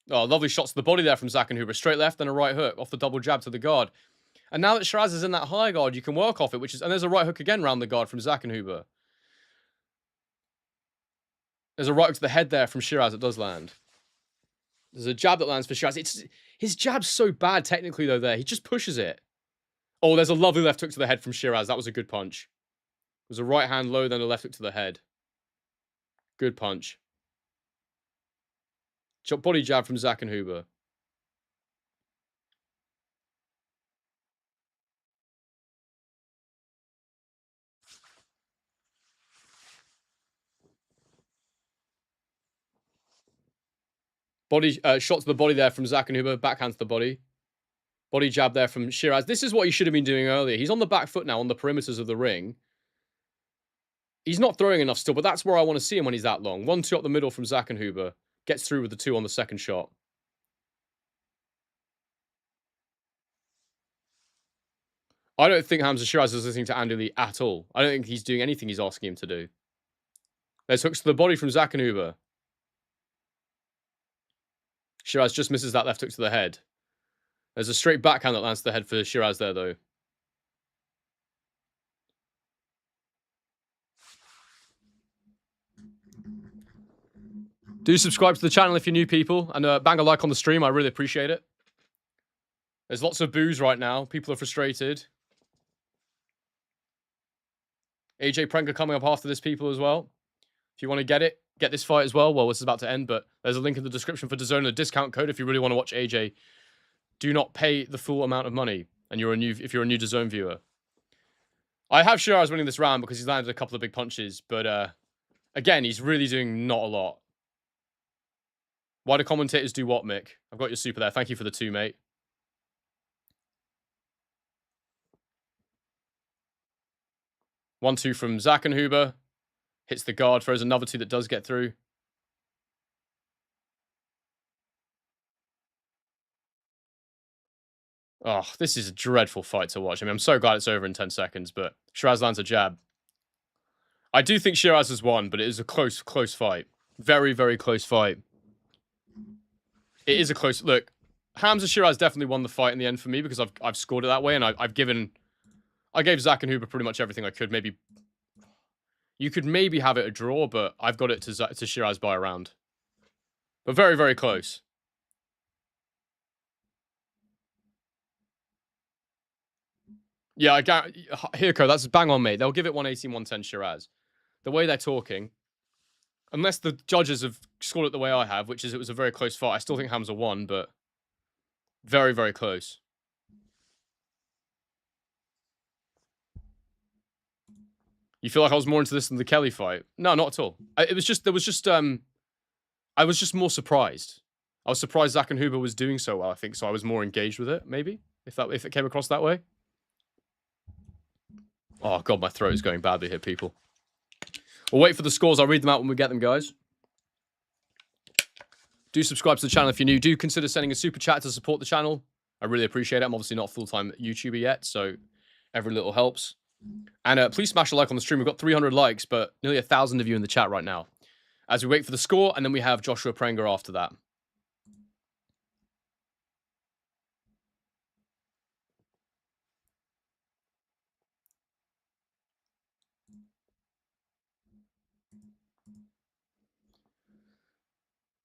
Oh, lovely shots to the body there from Zackenhuber. Straight left and a right hook off the double jab to the guard. And now that Shiraz is in that high guard, you can work off it, and there's a right hook again round the guard from Zackenhuber. There's a right hook to the head there from Shiraz that does land. There's a jab that lands for Shiraz. His jab's so bad technically, though, there. He just pushes it. Oh, there's a lovely left hook to the head from Shiraz. That was a good punch. It was a right hand low, then a left hook to the head. Good punch. Body jab from Zackenhuber. Body shot to the body there from Zackenhuber. Backhand to the body. Body jab there from Shiraz. This is what he should have been doing earlier. He's on the back foot now on the perimeters of the ring. He's not throwing enough still, but that's where I want to see him when he's that long. 1-2 up the middle from Zackenhuber. Gets through with the 2 on the second shot. I don't think Hamza Shiraz is listening to Andy Lee at all. I don't think he's doing anything he's asking him to do. There's hooks to the body from Zackenhuber. Shiraz just misses that left hook to the head. There's a straight backhand that lands to the head for Shiraz there, though. Do subscribe to the channel if you're new, people, and bang a like on the stream. I really appreciate it. There's lots of boos right now. People are frustrated. AJ Prenga coming up after this, people, as well. If you want to get this fight as well. Well, this is about to end, but there's a link in the description for DAZN and a discount code if you really want to watch AJ. Do not pay the full amount of money, and if you're a new DAZN viewer. I have Shiraz winning this round because he's landed a couple of big punches, but again, he's really doing not a lot. Why do commentators do what, Mick? I've got your super there. Thank you for the 2, mate. One, 2 from Zackenhuber. Hits the guard, throws another 2 that does get through. Oh, this is a dreadful fight to watch. I mean, I'm so glad it's over in 10 seconds, but Shiraz lands a jab. I do think Shiraz has won, but it is a close fight. Very, very close fight. It is a close... Look, Hamza Shiraz definitely won the fight in the end for me because I've scored it that way, and I gave Zackenhuber pretty much everything I could. Maybe... You could maybe have it a draw, but I've got it to Shiraz by a round. But very, very close. Yeah, Hirko, that's bang on, mate. They'll give it 118, 110 Shiraz. The way they're talking, unless the judges have scored it the way I have, which is it was a very close fight. I still think Hamza won, but very, very close. You feel like I was more into this than the Kelly fight? No, not at all. I was just more surprised. I was surprised Zackenhuber was doing so well, I think, so I was more engaged with it, maybe, if it came across that way. Oh, God, my throat is going badly here, people. We'll wait for the scores. I'll read them out when we get them, guys. Do subscribe to the channel if you're new. Do consider sending a super chat to support the channel. I really appreciate it. I'm obviously not a full-time YouTuber yet, so every little helps. And please smash a like on the stream. We've got 300 likes, but nearly 1,000 of you in the chat right now. As we wait for the score, and then we have Joshua Prenga after that.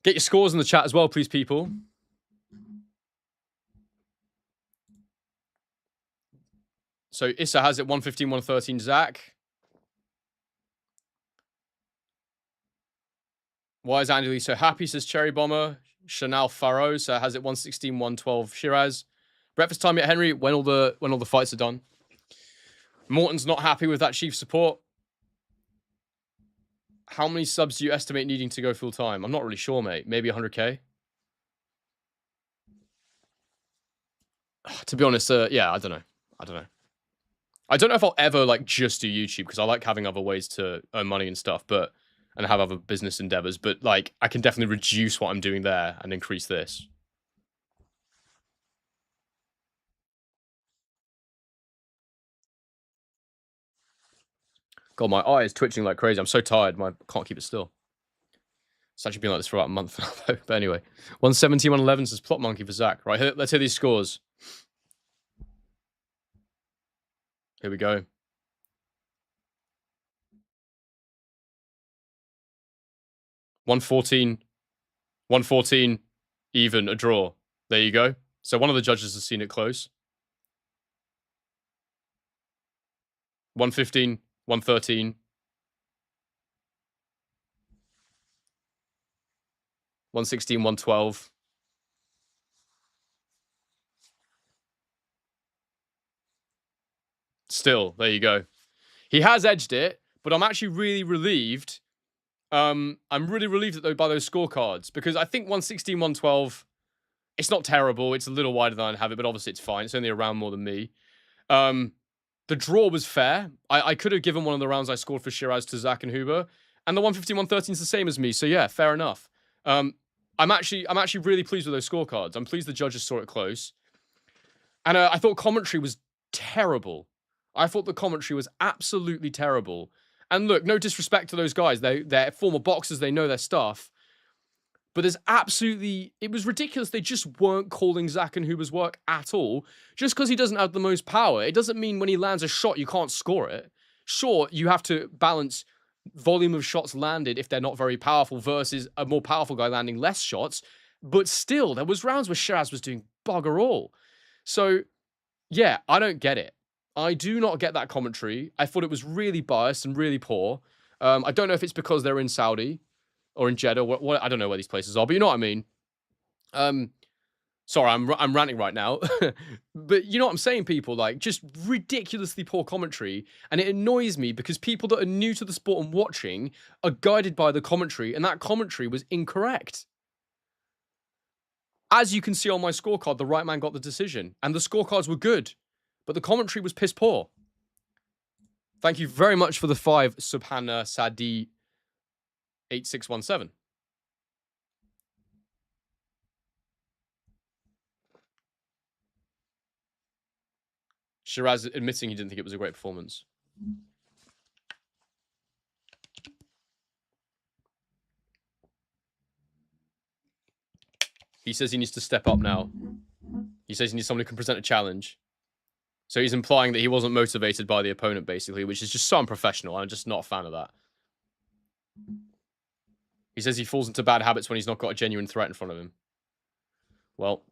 Get your scores in the chat as well, please, people. So Issa has it 115, 113. Zach. Why is Andy Lee so happy, says Cherry Bomber. Chanel Faro has it 116, 112. Shiraz. Breakfast time yet, Henry? When all the fights are done. Morton's not happy with that chief support. How many subs do you estimate needing to go full time? I'm not really sure, mate. Maybe 100k. To be honest, yeah, I don't know. I don't know if I'll ever like just do YouTube because I like having other ways to earn money and stuff, and have other business endeavors. But like, I can definitely reduce what I'm doing there and increase this. God, my eye is twitching like crazy. I'm so tired. I can't keep it still. It's actually been like this for about a month now, though. But anyway, 117, 111 says Plot Monkey for Zach. Right, let's hear these scores. Here we go. 114, 114, even, a draw. There you go. So one of the judges has seen it close. 115, 113. 116, 112. Still, there you go. He has edged it, but I'm actually really relieved I'm really relieved by those scorecards because I think 116, 112, it's not terrible. It's a little wider than I'd have it, but obviously it's fine. It's only a round more than me. The draw was fair. I could have given one of the rounds I scored for Shiraz to Zach and Huber, and the 115, 113 is the same as me. So yeah, fair enough. I'm actually really pleased with those scorecards. I'm pleased the judges saw it close, and I thought commentary was terrible. I thought the commentary was absolutely terrible. And look, no disrespect to those guys. They're former boxers. They know their stuff. But it was ridiculous. They just weren't calling Zach and Huber's work at all. Just because he doesn't have the most power, it doesn't mean when he lands a shot, you can't score it. Sure, you have to balance volume of shots landed if they're not very powerful versus a more powerful guy landing less shots. But still, there was rounds where Shiraz was doing bugger all. So, yeah, I don't get it. I do not get that commentary. I thought it was really biased and really poor. I don't know if it's because they're in Saudi or in Jeddah. What I don't know where these places are, but you know what I mean. Sorry, I'm ranting right now, but you know what I'm saying. People like just ridiculously poor commentary, and it annoys me because people that are new to the sport and watching are guided by the commentary, and that commentary was incorrect. As you can see on my scorecard, the right man got the decision, and the scorecards were good, but the commentary was piss poor. Thank you very much for the 5, Subhana Sadi 8617. Shiraz admitting he didn't think it was a great performance. He says he needs to step up now. He says he needs someone who can present a challenge. So he's implying that he wasn't motivated by the opponent, basically, which is just so unprofessional. I'm just not a fan of that. He says he falls into bad habits when he's not got a genuine threat in front of him. Well.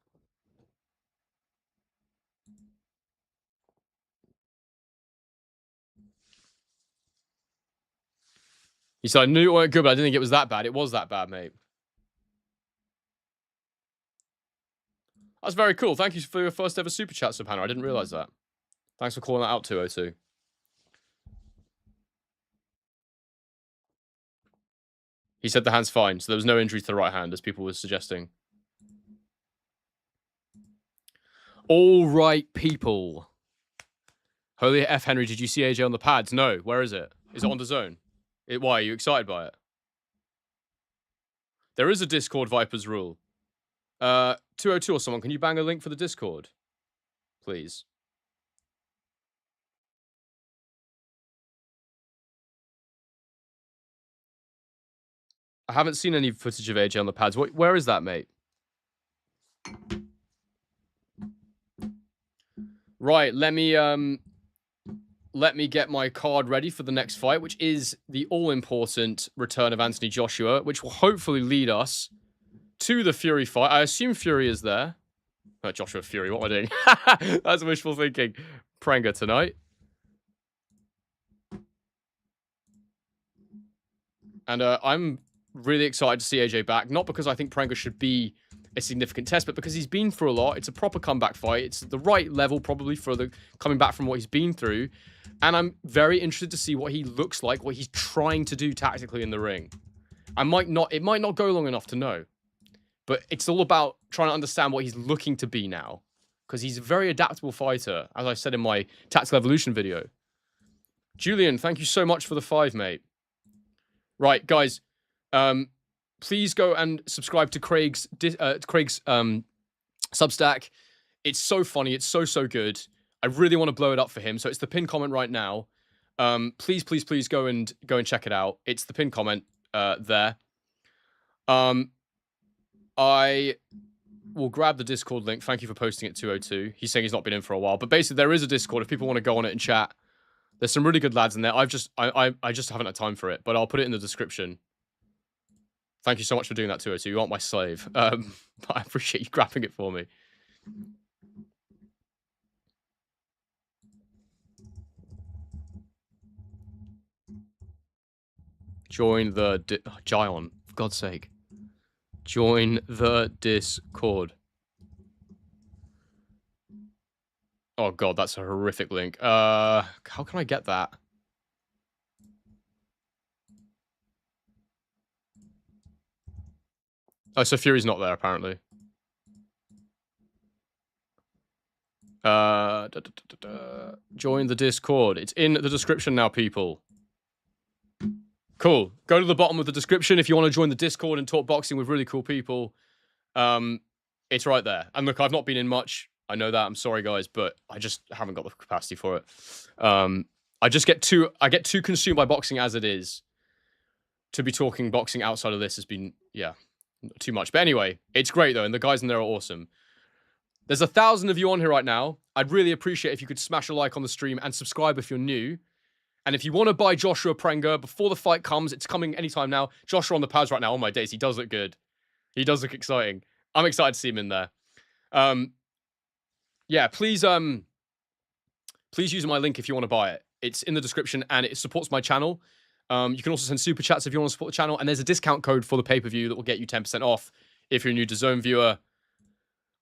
He said, I knew it weren't good, but I didn't think it was that bad. It was that bad, mate. That's very cool. Thank you for your first ever super chat, Subhana. I didn't realize that. Thanks for calling that out, 202. He said the hand's fine, so there was no injury to the right hand, as people were suggesting. All right, people. Holy F. Henry, did you see AJ on the pads? No. Where is it? Is it on the zone? Why? Are you excited by it? There is a Discord Vipers rule. 202 or someone, can you bang a link for the Discord? Please. I haven't seen any footage of AJ on the pads. Where is that, mate? Right, let me get my card ready for the next fight, which is the all-important return of Anthony Joshua, which will hopefully lead us to the Fury fight. I assume Fury is there. Joshua Fury, what am I doing? That's wishful thinking. Prenga tonight. And I'm really excited to see AJ back. Not because I think Prenga should be a significant test, but because he's been through a lot. It's a proper comeback fight. It's the right level probably for the coming back from what he's been through. And I'm very interested to see what he looks like, what he's trying to do tactically in the ring. It might not go long enough to know. But it's all about trying to understand what he's looking to be now. Because he's a very adaptable fighter, as I said in my Tactical Evolution video. Julian, thank you so much for the 5, mate. Right, guys. Please go and subscribe to Craig's Substack. It's so funny. It's so good. I really want to blow it up for him. So it's the pinned comment right now. Please go and check it out. It's the pinned comment there. I will grab the Discord link. Thank you for posting it, 202. He's saying he's not been in for a while, but basically there is a Discord if people want to go on it and chat. There's some really good lads in there. I just haven't had time for it, but I'll put it in the description. Thank you so much for doing that, 202. You aren't my slave. But I appreciate you grabbing it for me. Join the Gion, for God's sake. Join the Discord. Oh god, that's a horrific link. How can I get that? Oh, so Fury's not there, apparently. Join the Discord. It's in the description now, people. Cool. Go to the bottom of the description if you want to join the Discord and talk boxing with really cool people. It's right there. And look, I've not been in much. I know that. I'm sorry, guys, but I just haven't got the capacity for it. I get too consumed by boxing as it is. To be talking boxing outside of this has been, yeah, too much. But anyway, it's great though, and the guys in there are awesome. There's 1,000 of you on here right now. I'd really appreciate if you could smash a like on the stream and subscribe if you're new. And if you want to buy Joshua Prenga before the fight comes, it's coming anytime now. Joshua on the pads right now. Oh my days, he does look good. He does look exciting. I'm excited to see him in there. Yeah, please use my link if you want to buy it. It's in the description and it supports my channel. You can also send super chats if you want to support the channel. And there's a discount code for the pay-per-view that will get you 10% off if you're a new DAZN viewer.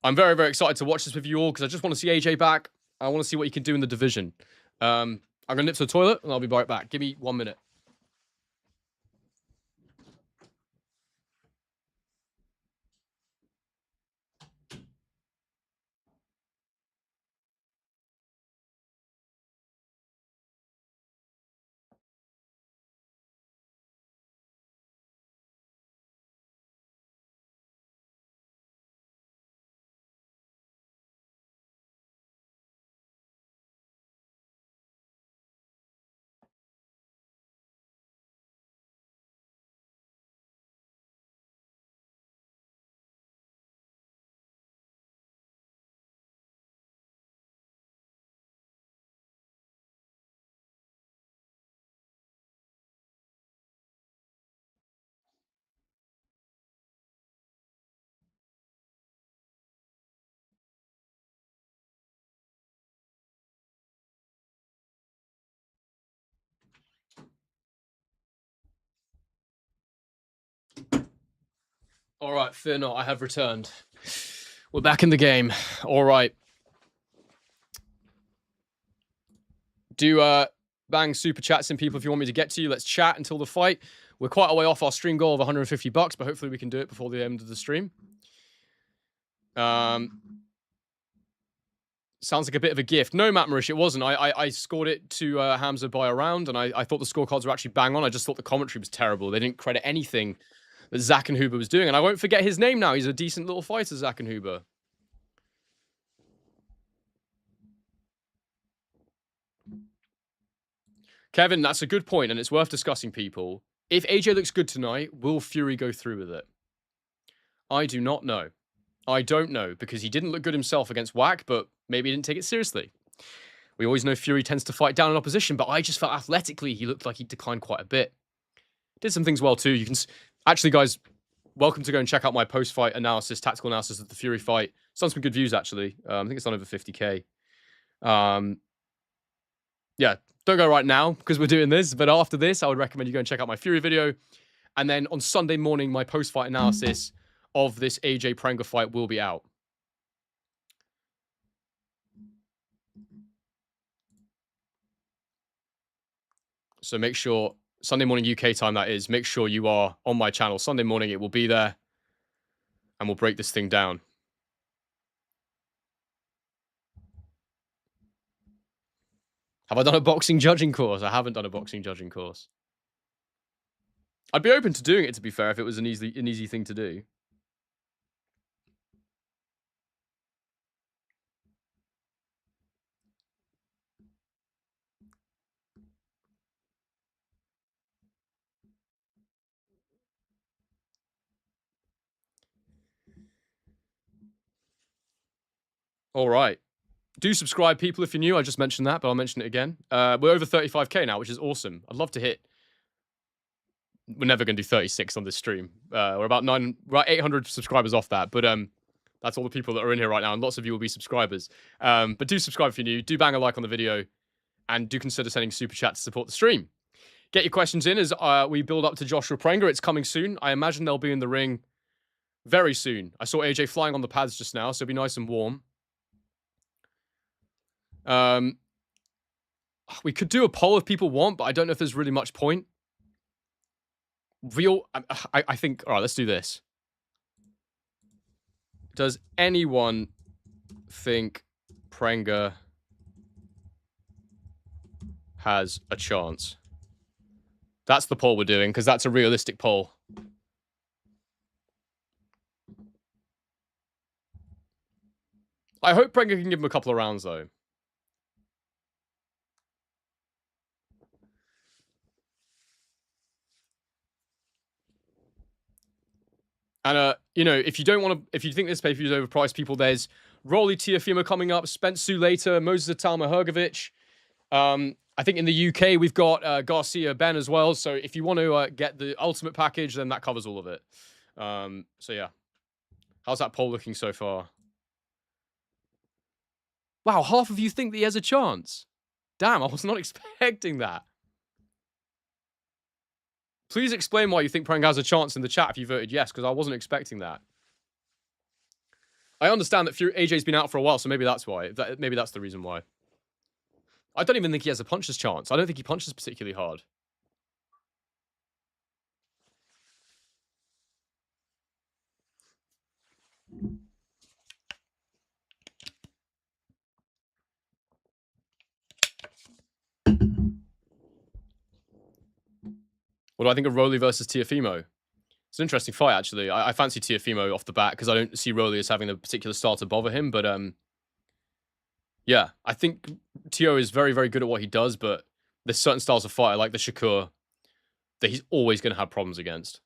I'm very, very excited to watch this with you all because I just want to see AJ back. I want to see what he can do in the division. I'm going to nip to the toilet and I'll be right back. Give me 1 minute. All right, fear not, I have returned. We're back in the game. All right. Do bang super chats in, people, if you want me to get to you. Let's chat until the fight. We're quite a way off our stream goal of $150, but hopefully we can do it before the end of the stream. Sounds like a bit of a gift. No, Matt Mariusz, it wasn't. I scored it to Hamza by a round, and I thought the scorecards were actually bang on. I just thought the commentary was terrible. They didn't credit anything that Zackenhuber was doing, and I won't forget his name now. He's a decent little fighter, Zackenhuber. Kevin, that's a good point, and it's worth discussing, people. If AJ looks good tonight, will Fury go through with it? I do not know. I don't know, because he didn't look good himself against Wach, but maybe he didn't take it seriously. We always know Fury tends to fight down in opposition, but I just felt athletically he looked like he declined quite a bit. Did some things well too. You can actually, guys, welcome to go and check out my post-fight analysis, tactical analysis of the Fury fight. It's done some good views actually. I think it's done over 50k. Yeah, don't go right now because we're doing this, but after this, I would recommend you go and check out my Fury video. And then on Sunday morning, my post-fight analysis of this AJ Prenga fight will be out. So make sure, Sunday morning UK time that is, make sure you are on my channel. Sunday morning, it will be there. And we'll break this thing down. Have I done a boxing judging course? I haven't done a boxing judging course. I'd be open to doing it, to be fair, if it was an easy thing to do. All right. Do subscribe, people, if you're new. I just mentioned that, but I'll mention it again. We're over 35k now, which is awesome. I'd love to hit... We're never going to do 36 on this stream. We're about 800 subscribers off that, but that's all the people that are in here right now, and lots of you will be subscribers. But do subscribe if you're new. Do bang a like on the video, and do consider sending super chat to support the stream. Get your questions in as we build up to Joshua Prenga. It's coming soon. I imagine they'll be in the ring very soon. I saw AJ flying on the pads just now, so it'll be nice and warm. We could do a poll if people want, but I don't know if there's really much point. I think... All right, let's do this. Does anyone think Prenga has a chance? That's the poll we're doing, because that's a realistic poll. I hope Prenga can give him a couple of rounds, though. And, you know, if you don't want to, if you think this pay-per-view is overpriced, people, there's Rolly Teofimo coming up, Spence Tszyu later, Moses Atalma Hergovic. I think in the UK, we've got Garcia Ben as well. So if you want to get the ultimate package, then that covers all of it. So yeah. How's that poll looking so far? Wow, half of you think that he has a chance. Damn, I was not expecting that. Please explain why you think Prenga has a chance in the chat if you voted yes, because I wasn't expecting that. I understand that AJ's been out for a while, so maybe that's why. Maybe that's the reason why. I don't even think he has a puncher's chance. I don't think he punches particularly hard. What do I think of Rolly versus Teofimo? It's an interesting fight, actually. I fancy Teofimo off the bat because I don't see Rolly as having a particular style to bother him. But yeah, I think Teo is very, very good at what he does. But there's certain styles of fight, like the Shakur, that he's always going to have problems against.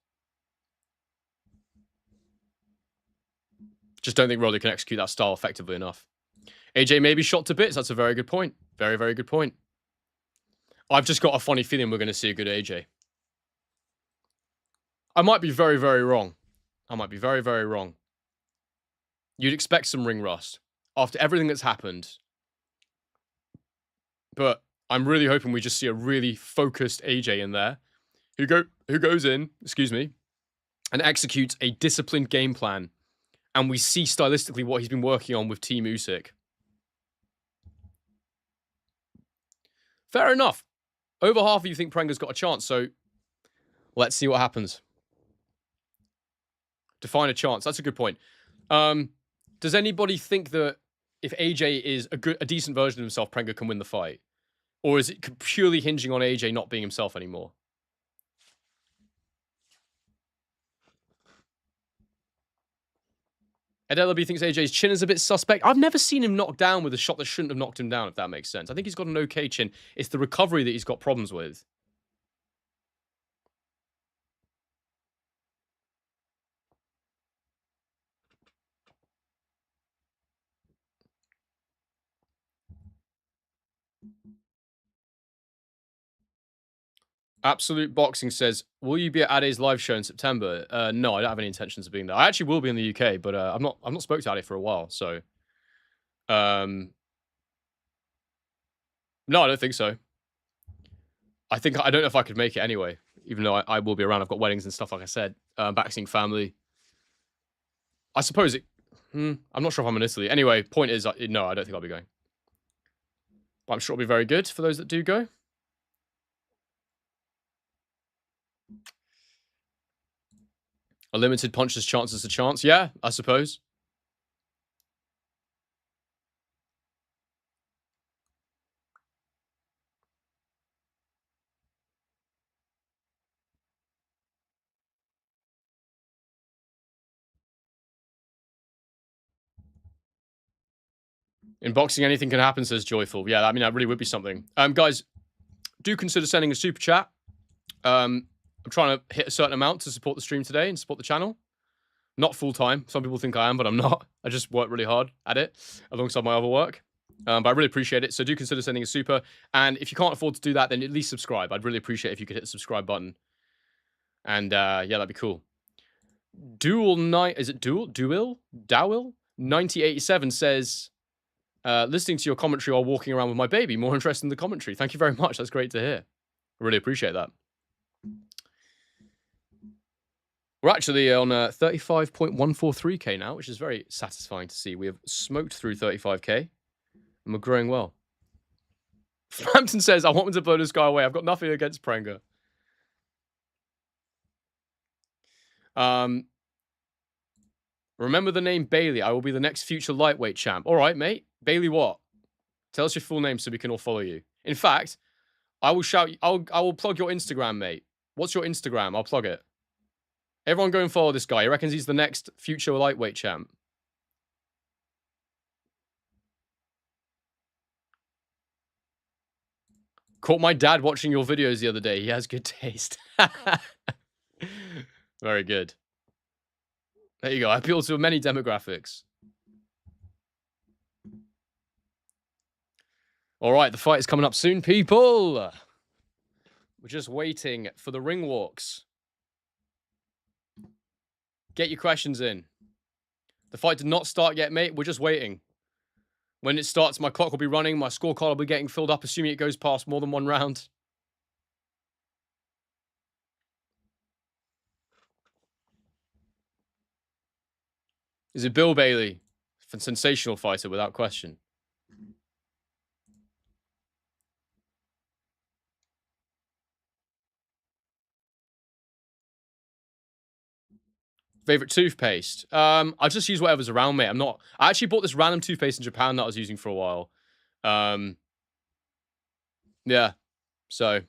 Just don't think Rolly can execute that style effectively enough. AJ may be shot to bits. That's a very good point. Very, very good point. I've just got a funny feeling we're going to see a good AJ. I might be very, very wrong. I might be very, very wrong. You'd expect some ring rust after everything that's happened. But I'm really hoping we just see a really focused AJ in there who goes in, excuse me, and executes a disciplined game plan. And we see stylistically what he's been working on with Team Usyk. Fair enough. Over half of you think Prenga's got a chance, so let's see what happens. Define a chance. That's a good point. Does anybody think that if AJ is a decent version of himself, Prenga can win the fight? Or is it purely hinging on AJ not being himself anymore? Ed Ellaby thinks AJ's chin is a bit suspect. I've never seen him knocked down with a shot that shouldn't have knocked him down, if that makes sense. I think he's got an okay chin. It's the recovery that he's got problems with. Absolute Boxing says, will you be at Ade's live show in September? No, I don't have any intentions of being there. I actually will be in the UK, but I've not spoke to Ade for a while, so no, I don't think so. I don't know if I could make it anyway, even though I will be around. I've got weddings and stuff, like I said, back seeing family. I suppose I'm not sure if I'm in Italy. Anyway, point is, no, I don't think I'll be going. But I'm sure it'll be very good for those that do go. A limited puncher's chance is a chance. Yeah, I suppose. In boxing, anything can happen, says Joyful. Yeah, I mean, that really would be something. Guys, do consider sending a super chat. I'm trying to hit a certain amount to support the stream today and support the channel. Not full-time. Some people think I am, but I'm not. I just work really hard at it alongside my other work. But I really appreciate it. So do consider sending a super. And if you can't afford to do that, then at least subscribe. I'd really appreciate if you could hit the subscribe button. And yeah, that'd be cool. Is it Dowil? 9087 says, listening to your commentary while walking around with my baby. More interested in the commentary. Thank you very much. That's great to hear. I really appreciate that. We're actually on 35.143k now, which is very satisfying to see. We have smoked through 35k, and we're growing well. Frampton says, I want him to blow this guy away. I've got nothing against Prenga. Remember the name Bailey. I will be the next future lightweight champ. All right, mate. Bailey what? Tell us your full name so we can all follow you. In fact, I will shout. I will plug your Instagram, mate. What's your Instagram? I'll plug it. Everyone go and follow this guy. He reckons he's the next future lightweight champ. Caught my dad watching your videos the other day. He has good taste. Very good. There you go. I appeal to many demographics. All right, the fight is coming up soon, people. We're just waiting for the ring walks. Get your questions in. The fight did not start yet, mate. We're just waiting. When it starts, my clock will be running. My scorecard will be getting filled up, assuming it goes past more than one round. Is it Bill Bailey? Sensational fighter, without question. Favorite toothpaste? I just use whatever's around me. I actually bought this random toothpaste in Japan that I was using for a while. Yeah. So,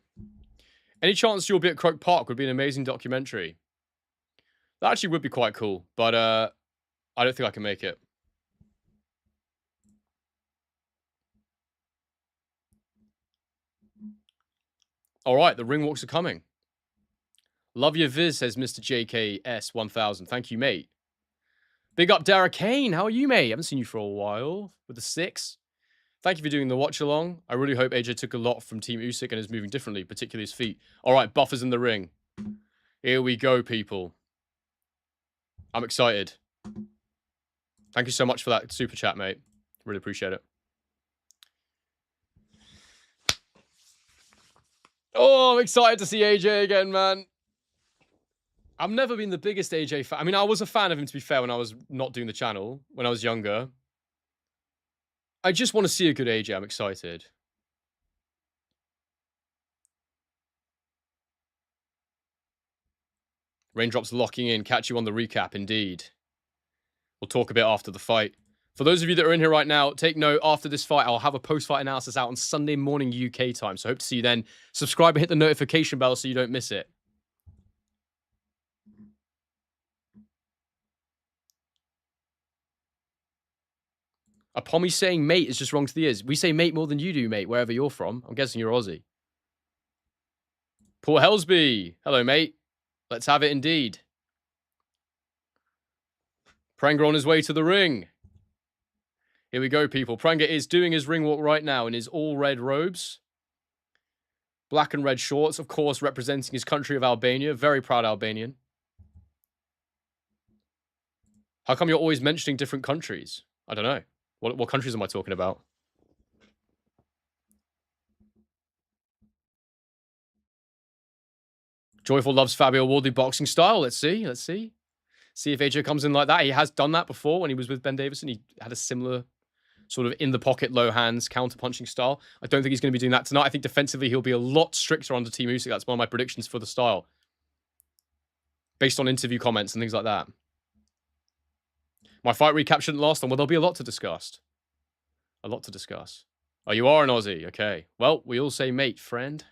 any chance you'll be at Croke Park would be an amazing documentary. That actually would be quite cool, but I don't think I can make it. All right, the ring walks are coming. Love your viz, says Mr. JKS1000. Thank you, mate. Big up, Dara Kane. How are you, mate? Haven't seen you for a while. With the 6. Thank you for doing the watch along. I really hope AJ took a lot from Team Usyk and is moving differently, particularly his feet. All right, buffers in the ring. Here we go, people. I'm excited. Thank you so much for that super chat, mate. Really appreciate it. Oh, I'm excited to see AJ again, man. I've never been the biggest AJ fan. I mean, I was a fan of him, to be fair, when I was not doing the channel, when I was younger. I just want to see a good AJ. I'm excited. Raindrops locking in. Catch you on the recap, indeed. We'll talk a bit after the fight. For those of you that are in here right now, take note, after this fight, I'll have a post-fight analysis out on Sunday morning UK time. So I hope to see you then. Subscribe and hit the notification bell so you don't miss it. A Pommy saying mate is just wrong to the ears. We say mate more than you do, mate, wherever you're from. I'm guessing you're Aussie. Paul Helsby. Hello, mate. Let's have it indeed. Prenga on his way to the ring. Here we go, people. Prenga is doing his ring walk right now in his all-red robes. Black and red shorts, of course, representing his country of Albania. Very proud Albanian. How come you're always mentioning different countries? I don't know. What countries am I talking about? Joyful loves Fabio Wardley boxing style. Let's see. Let's see. See if AJ comes in like that. He has done that before when he was with Ben Davison. He had a similar sort of in-the-pocket, low hands, counter-punching style. I don't think he's going to be doing that tonight. I think defensively he'll be a lot stricter under Team Usyk. That's one of my predictions for the style. Based on interview comments and things like that. My fight recap shouldn't last long. Well, there'll be a lot to discuss. A lot to discuss. Oh, you are an Aussie. Okay. Well, we all say mate, friend.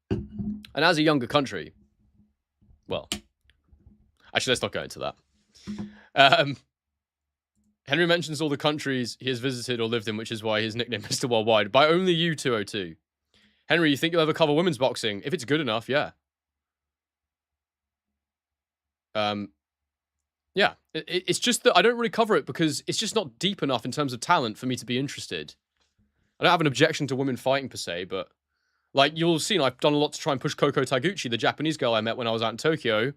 And as a younger country, well, actually, let's not go into that. Henry mentions all the countries he has visited or lived in, which is why his nickname is Mr. Worldwide. By only you, 202. Henry, you think you'll ever cover women's boxing? If it's good enough, yeah. Yeah, it's just that I don't really cover it because it's just not deep enough in terms of talent for me to be interested. I don't have an objection to women fighting per se, but like you'll have seen, I've done a lot to try and push Koko Taguchi, the Japanese girl I met when I was out in Tokyo.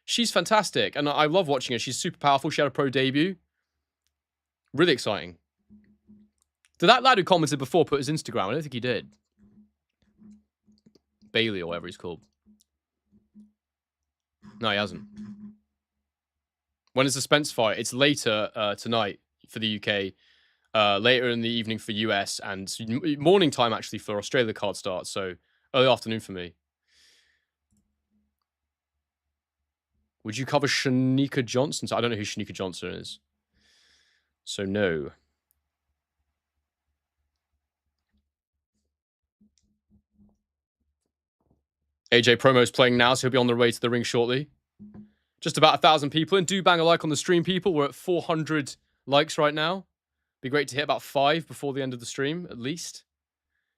She's fantastic, and I love watching her. She's super powerful. She had a pro debut. Really exciting. Did that lad who commented before put his Instagram? I don't think he did. Bailey or whatever he's called. No, he hasn't. When is the Spence fight? It's later tonight for the UK, later in the evening for US, and morning time actually for Australia. The card starts, so early afternoon for me. Would you cover Shanika Johnson? So I don't know who Shanika Johnson is. So no. AJ Promo's playing now, so he'll be on the way to the ring shortly. Just about 1,000 people in. Do bang a like on the stream, people. We're at 400 likes right now. Be great to hit about 5 before the end of the stream, at least.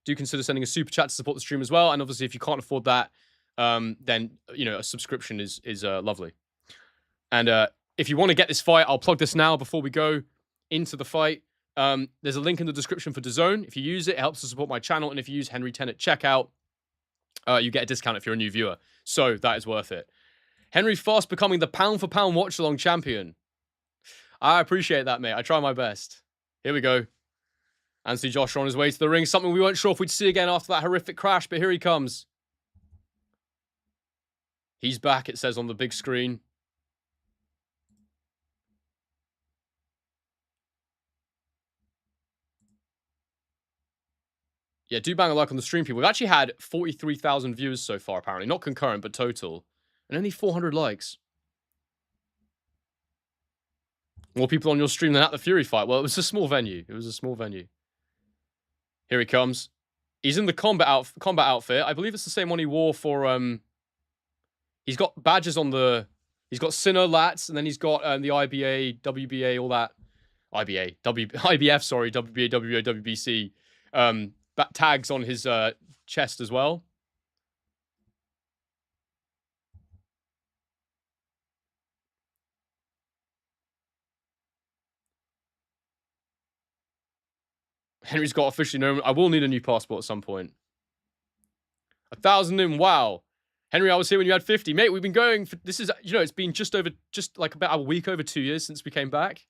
Do consider sending a super chat to support the stream as well. And obviously, if you can't afford that, then, you know, a subscription is lovely. And if you want to get this fight, I'll plug this now before we go into the fight. There's a link in the description for DAZN. If you use it, it helps to support my channel. And if you use Henry 10 at checkout, you get a discount if you're a new viewer. So that is worth it. Henry fast becoming the pound-for-pound watch-along champion. I appreciate that, mate. I try my best. Here we go. Anthony Joshua on his way to the ring. Something we weren't sure if we'd see again after that horrific crash, but here he comes. He's back, it says on the big screen. Yeah, do bang a like on the stream, people. We've actually had 43,000 viewers so far, apparently. Not concurrent, but total. And only 400 likes. More people on your stream than at the Fury fight. Well, it was a small venue. It was a small venue. Here he comes. He's in the combat outfit. I believe it's the same one he wore for... He's got badges on the... He's got Sinner, Lats, and then he's got the IBA, WBA, all that. IBF, sorry. WBA, WBA, WBC. Tags on his chest as well. Henry's got officially known. I will need a new passport at some point. 1,000 in. Wow. Henry, I was here when you had 50. Mate, we've been going for... This is, you know, it's been just like about a week over 2 years since we came back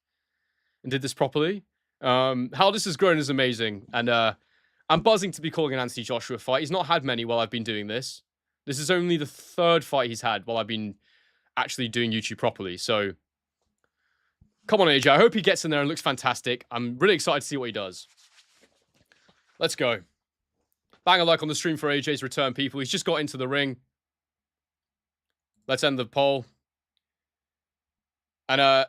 and did this properly. How this has grown is amazing. And I'm buzzing to be calling an Anthony Joshua fight. He's not had many while I've been doing this. This is only the 3rd fight he's had while I've been actually doing YouTube properly. So, come on, AJ. I hope he gets in there and looks fantastic. I'm really excited to see what he does. Let's go. Bang a like on the stream for AJ's return, people. He's just got into the ring. Let's end the poll. And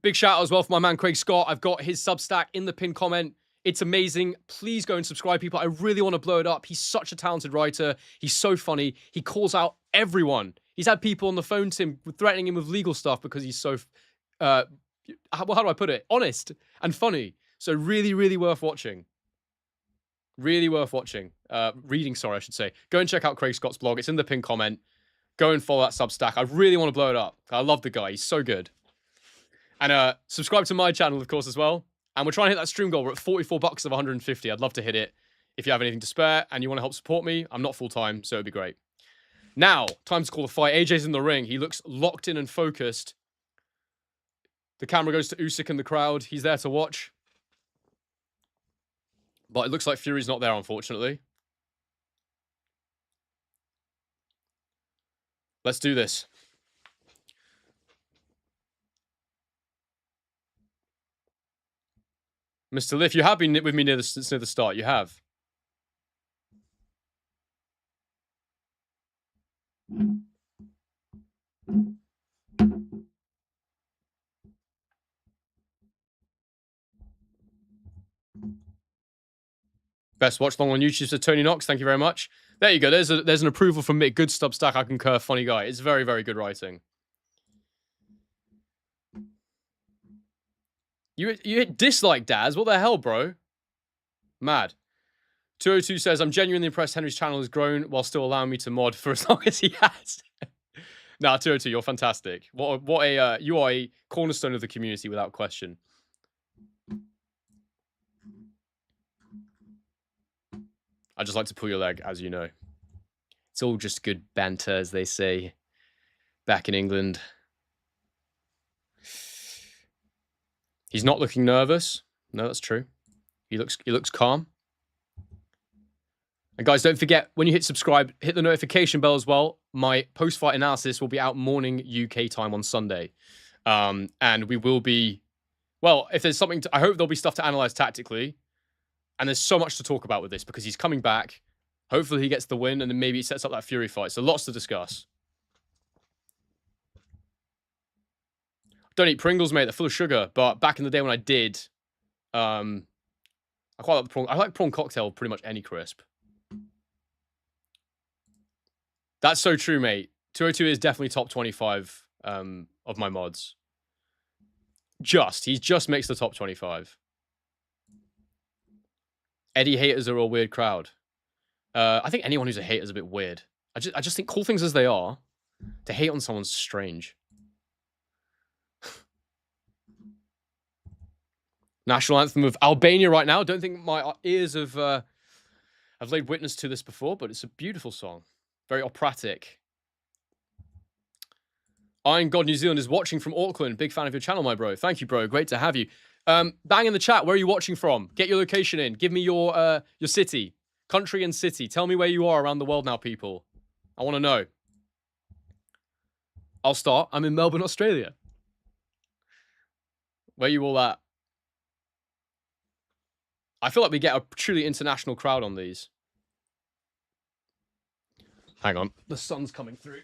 big shout out as well for my man Craig Scott. I've got his Substack in the pinned comment. It's amazing. Please go and subscribe, people. I really want to blow it up. He's such a talented writer. He's so funny. He calls out everyone. He's had people on the phone to him threatening him with legal stuff because he's so, how do I put it? Honest and funny. So really, really worth watching. Really worth watching. Reading, sorry, I should say. Go and check out Craig Scott's blog. It's in the pinned comment. Go and follow that Substack. I really want to blow it up. I love the guy. He's so good. And subscribe to my channel, of course, as well. And we're trying to hit that stream goal. We're at 44 bucks of 150. I'd love to hit it. If you have anything to spare and you want to help support me, I'm not full-time, so it'd be great. Now, time to call the fight. AJ's in the ring. He looks locked in and focused. The camera goes to Usyk in the crowd. He's there to watch. But it looks like Fury's not there, unfortunately. Let's do this. Mr. Liff, you have been with me near the start. You have. Best watch long on YouTube, so Tony Knox. Thank you very much. There you go. There's an approval from Mick. Good Substack. I concur. Funny guy. It's very, very good writing. You hit dislike, Daz. What the hell, bro? Mad. 202 says, I'm genuinely impressed Henry's channel has grown while still allowing me to mod for as long as he has. Nah, 202, you're fantastic. You are a cornerstone of the community without question. I just like to pull your leg, as you know. It's all just good banter, as they say back in England. He's not looking nervous. No, that's true. He looks calm. And guys, don't forget, when you hit subscribe, hit the notification bell as well. My post-fight analysis will be out morning UK time on Sunday. And we will be... Well, if there's something... I hope there'll be stuff to analyze tactically. And there's so much to talk about with this because he's coming back. Hopefully he gets the win and then maybe he sets up that Fury fight. So lots to discuss. Don't eat Pringles, mate. They're full of sugar. But back in the day when I did, I quite like the prawn. I like prawn cocktail pretty much any crisp. That's so true, mate. 202 is definitely top 25 of my mods. He's just makes the top 25. Eddie haters are a weird crowd. I think anyone who's a hater is a bit weird. I just think cool things as they are, to hate on someone's strange. National anthem of Albania right now. Don't think my ears have laid witness to this before, but it's a beautiful song. Very operatic. Iron God New Zealand is watching from Auckland. Big fan of your channel, my bro. Thank you, bro. Great to have you. Bang in the chat. Where are you watching from? Get your location in. Give me your city. Country and city. Tell me where you are around the world now, people. I want to know. I'll start. I'm in Melbourne, Australia. Where you all at? I feel like we get a truly international crowd on these. Hang on. The sun's coming through.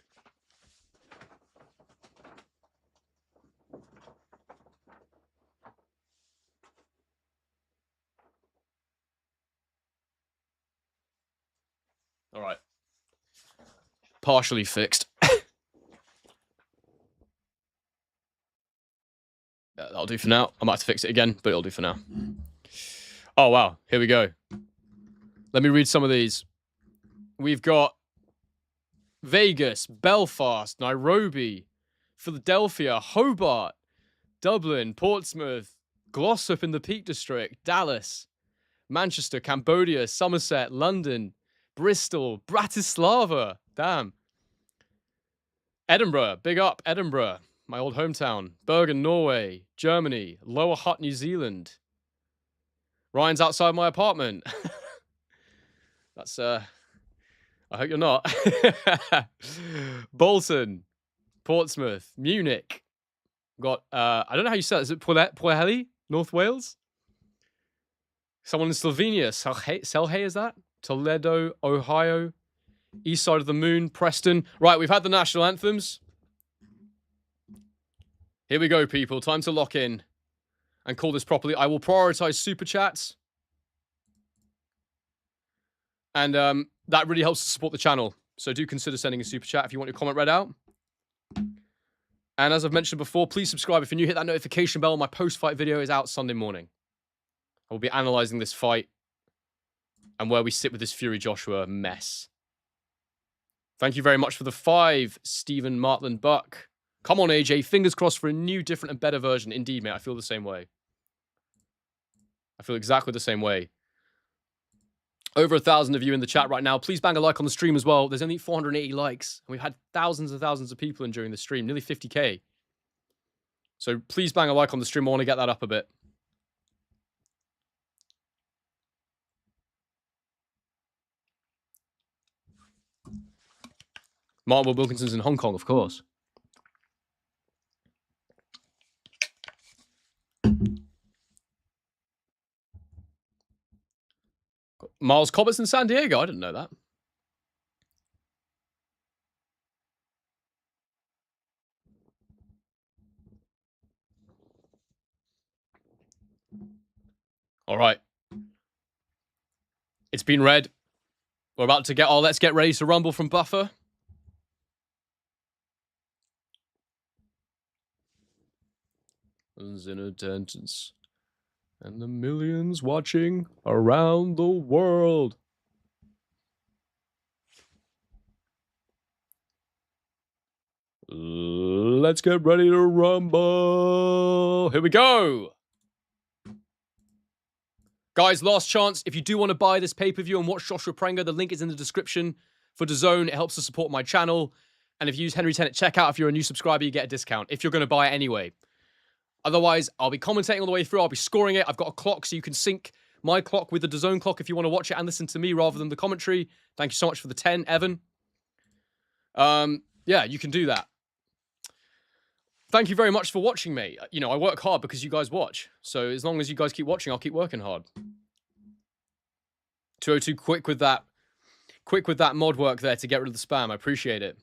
All right. Partially fixed. That'll do for now. I might have to fix it again, but it'll do for now. Oh, wow. Here we go. Let me read some of these. We've got Vegas, Belfast, Nairobi, Philadelphia, Hobart, Dublin, Portsmouth, Glossop in the Peak District, Dallas, Manchester, Cambodia, Somerset, London, Bristol, Bratislava. Damn. Edinburgh. Big up, Edinburgh. My old hometown. Bergen, Norway. Germany. Lower Hutt, New Zealand. Ryan's outside my apartment. That's, I hope you're not. Bolton. Portsmouth. Munich. Got, I don't know how you say it. Is it Pwllheli? North Wales? Someone in Slovenia. Selhey, is that? Toledo, Ohio. East side of the moon. Preston. Right, we've had the national anthems. Here we go, people. Time to lock in and call this properly. I will prioritize super chats. And that really helps to support the channel. So do consider sending a super chat if you want your comment read out. And as I've mentioned before, please subscribe if you're new. Hit that notification bell. My post-fight video is out Sunday morning. I will be analyzing this fight and where we sit with this Fury Joshua mess. Thank you very much for the 5, Stephen Martland Buck. Come on, AJ. Fingers crossed for a new, different, and better version. Indeed, mate. I feel the same way. I feel exactly the same way. Over 1,000 of you in the chat right now. Please bang a like on the stream as well. There's only 480 likes. And we've had thousands and thousands of people in during the stream. Nearly 50k. So please bang a like on the stream. I want to get that up a bit. Martin Will Wilkinson's in Hong Kong, of course. Miles Cobbett's in San Diego. I didn't know that. All right. It's been read. We're about to get our Let's Get Ready to Rumble from Buffer. In attendance. And the millions watching around the world. Let's get ready to rumble. Here we go. Guys, last chance. If you do want to buy this pay-per-view and watch Joshua Prenga, the link is in the description for DAZN. It helps to support my channel. And if you use Henry 10 at checkout, if you're a new subscriber, you get a discount. If you're going to buy it anyway. Otherwise, I'll be commentating all the way through. I'll be scoring it. I've got a clock, so you can sync my clock with the DAZN clock if you want to watch it and listen to me rather than the commentary. Thank you so much for the 10, Evan. Yeah, you can do that. Thank you very much for watching, mate. You know, I work hard because you guys watch. So as long as you guys keep watching, I'll keep working hard. 202, quick with that mod work there to get rid of the spam. I appreciate it.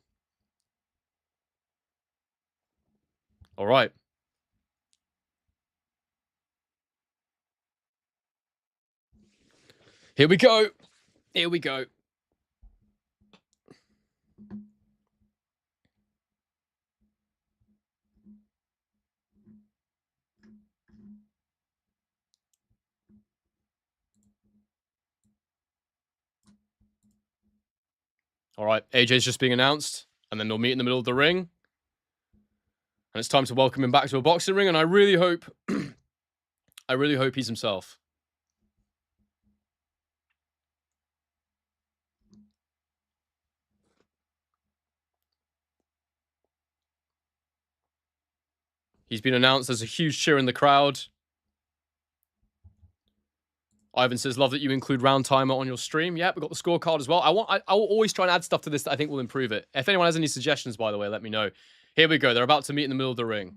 All right. Here we go. Here we go. All right, AJ's just being announced, and then they'll meet in the middle of the ring. And it's time to welcome him back to a boxing ring, and I really hope he's himself. He's been announced. There's a huge cheer in the crowd. Ivan says, love that you include round timer on your stream. Yeah, we've got the scorecard as well. I will always try and add stuff to this that I think will improve it. If anyone has any suggestions, by the way, let me know. Here we go. They're about to meet in the middle of the ring.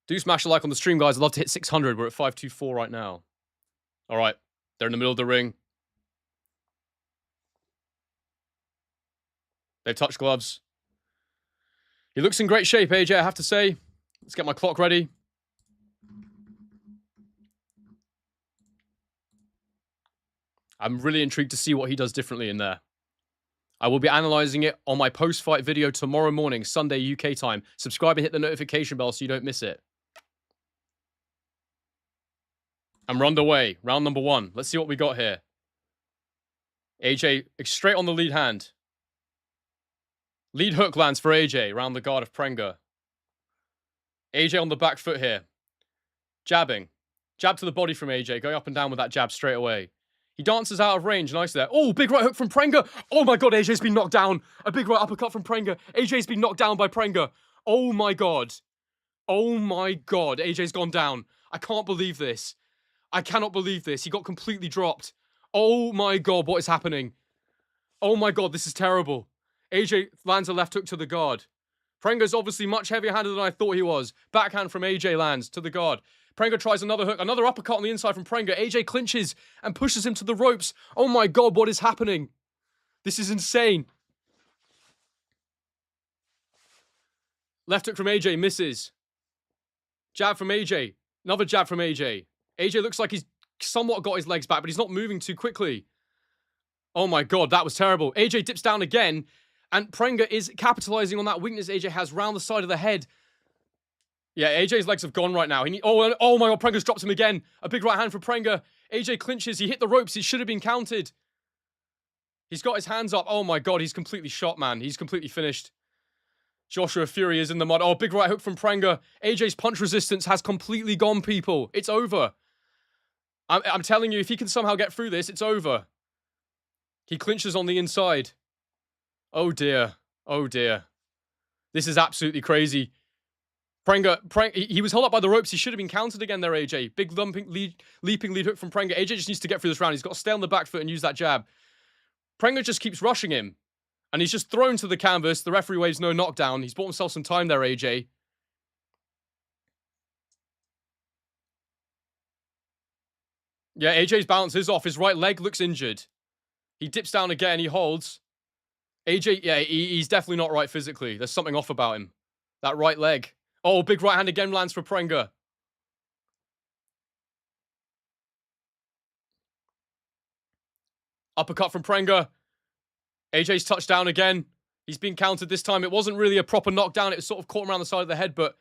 Do smash a like on the stream, guys. I'd love to hit 600. We're at 524 right now. All right. They're in the middle of the ring. They've touched gloves. He looks in great shape, AJ, I have to say. Let's get my clock ready. I'm really intrigued to see what he does differently in there. I will be analysing it on my post-fight video tomorrow morning, Sunday UK time. Subscribe and hit the notification bell so you don't miss it. And we're underway. Round number 1. Let's see what we got here. AJ straight on the lead hand. Lead hook lands for AJ around the guard of Prenga. AJ on the back foot here. Jabbing. Jab to the body from AJ. Going up and down with that jab straight away. He dances out of range. Nice there. Oh, big right hook from Prenga. Oh my god, AJ's been knocked down. A big right uppercut from Prenga. AJ's been knocked down by Prenga. Oh my god. Oh my god. AJ's gone down. I can't believe this. I cannot believe this. He got completely dropped. Oh my god, what is happening? Oh my god, this is terrible. AJ lands a left hook to the guard. Prenga's obviously much heavier handed than I thought he was. Backhand from AJ lands to the guard. Prenga tries another hook, another uppercut on the inside from Prenga. AJ clinches and pushes him to the ropes. Oh my god, what is happening? This is insane. Left hook from AJ, misses. Jab from AJ. Another jab from AJ. AJ looks like he's somewhat got his legs back, but he's not moving too quickly. Oh my god, that was terrible. AJ dips down again, and Prenga is capitalizing on that weakness AJ has round the side of the head. Yeah, AJ's legs have gone right now. Oh my god, Prenga's dropped him again. A big right hand for Prenga. AJ clinches. He hit the ropes. He should have been counted. He's got his hands up. Oh my god, he's completely shot, man. He's completely finished. Joshua Fury is in the mud. Oh, big right hook from Prenga. AJ's punch resistance has completely gone, people. It's over. I'm telling you, if he can somehow get through this, it's over. He clinches on the inside. Oh dear. Oh dear. This is absolutely crazy. Prenga, he was held up by the ropes. He should have been counted again there, AJ. Big leaping lead hook from Prenga. AJ just needs to get through this round. He's got to stay on the back foot and use that jab. Prenga just keeps rushing him. And he's just thrown to the canvas. The referee waves no knockdown. He's bought himself some time there, AJ. Yeah, AJ's balance is off. His right leg looks injured. He dips down again. He holds. AJ, yeah, he's definitely not right physically. There's something off about him. That right leg. Oh, big right hand again lands for Prenga. Uppercut from Prenga. AJ's touched down again. He's been countered this time. It wasn't really a proper knockdown. It was sort of caught him around the side of the head, but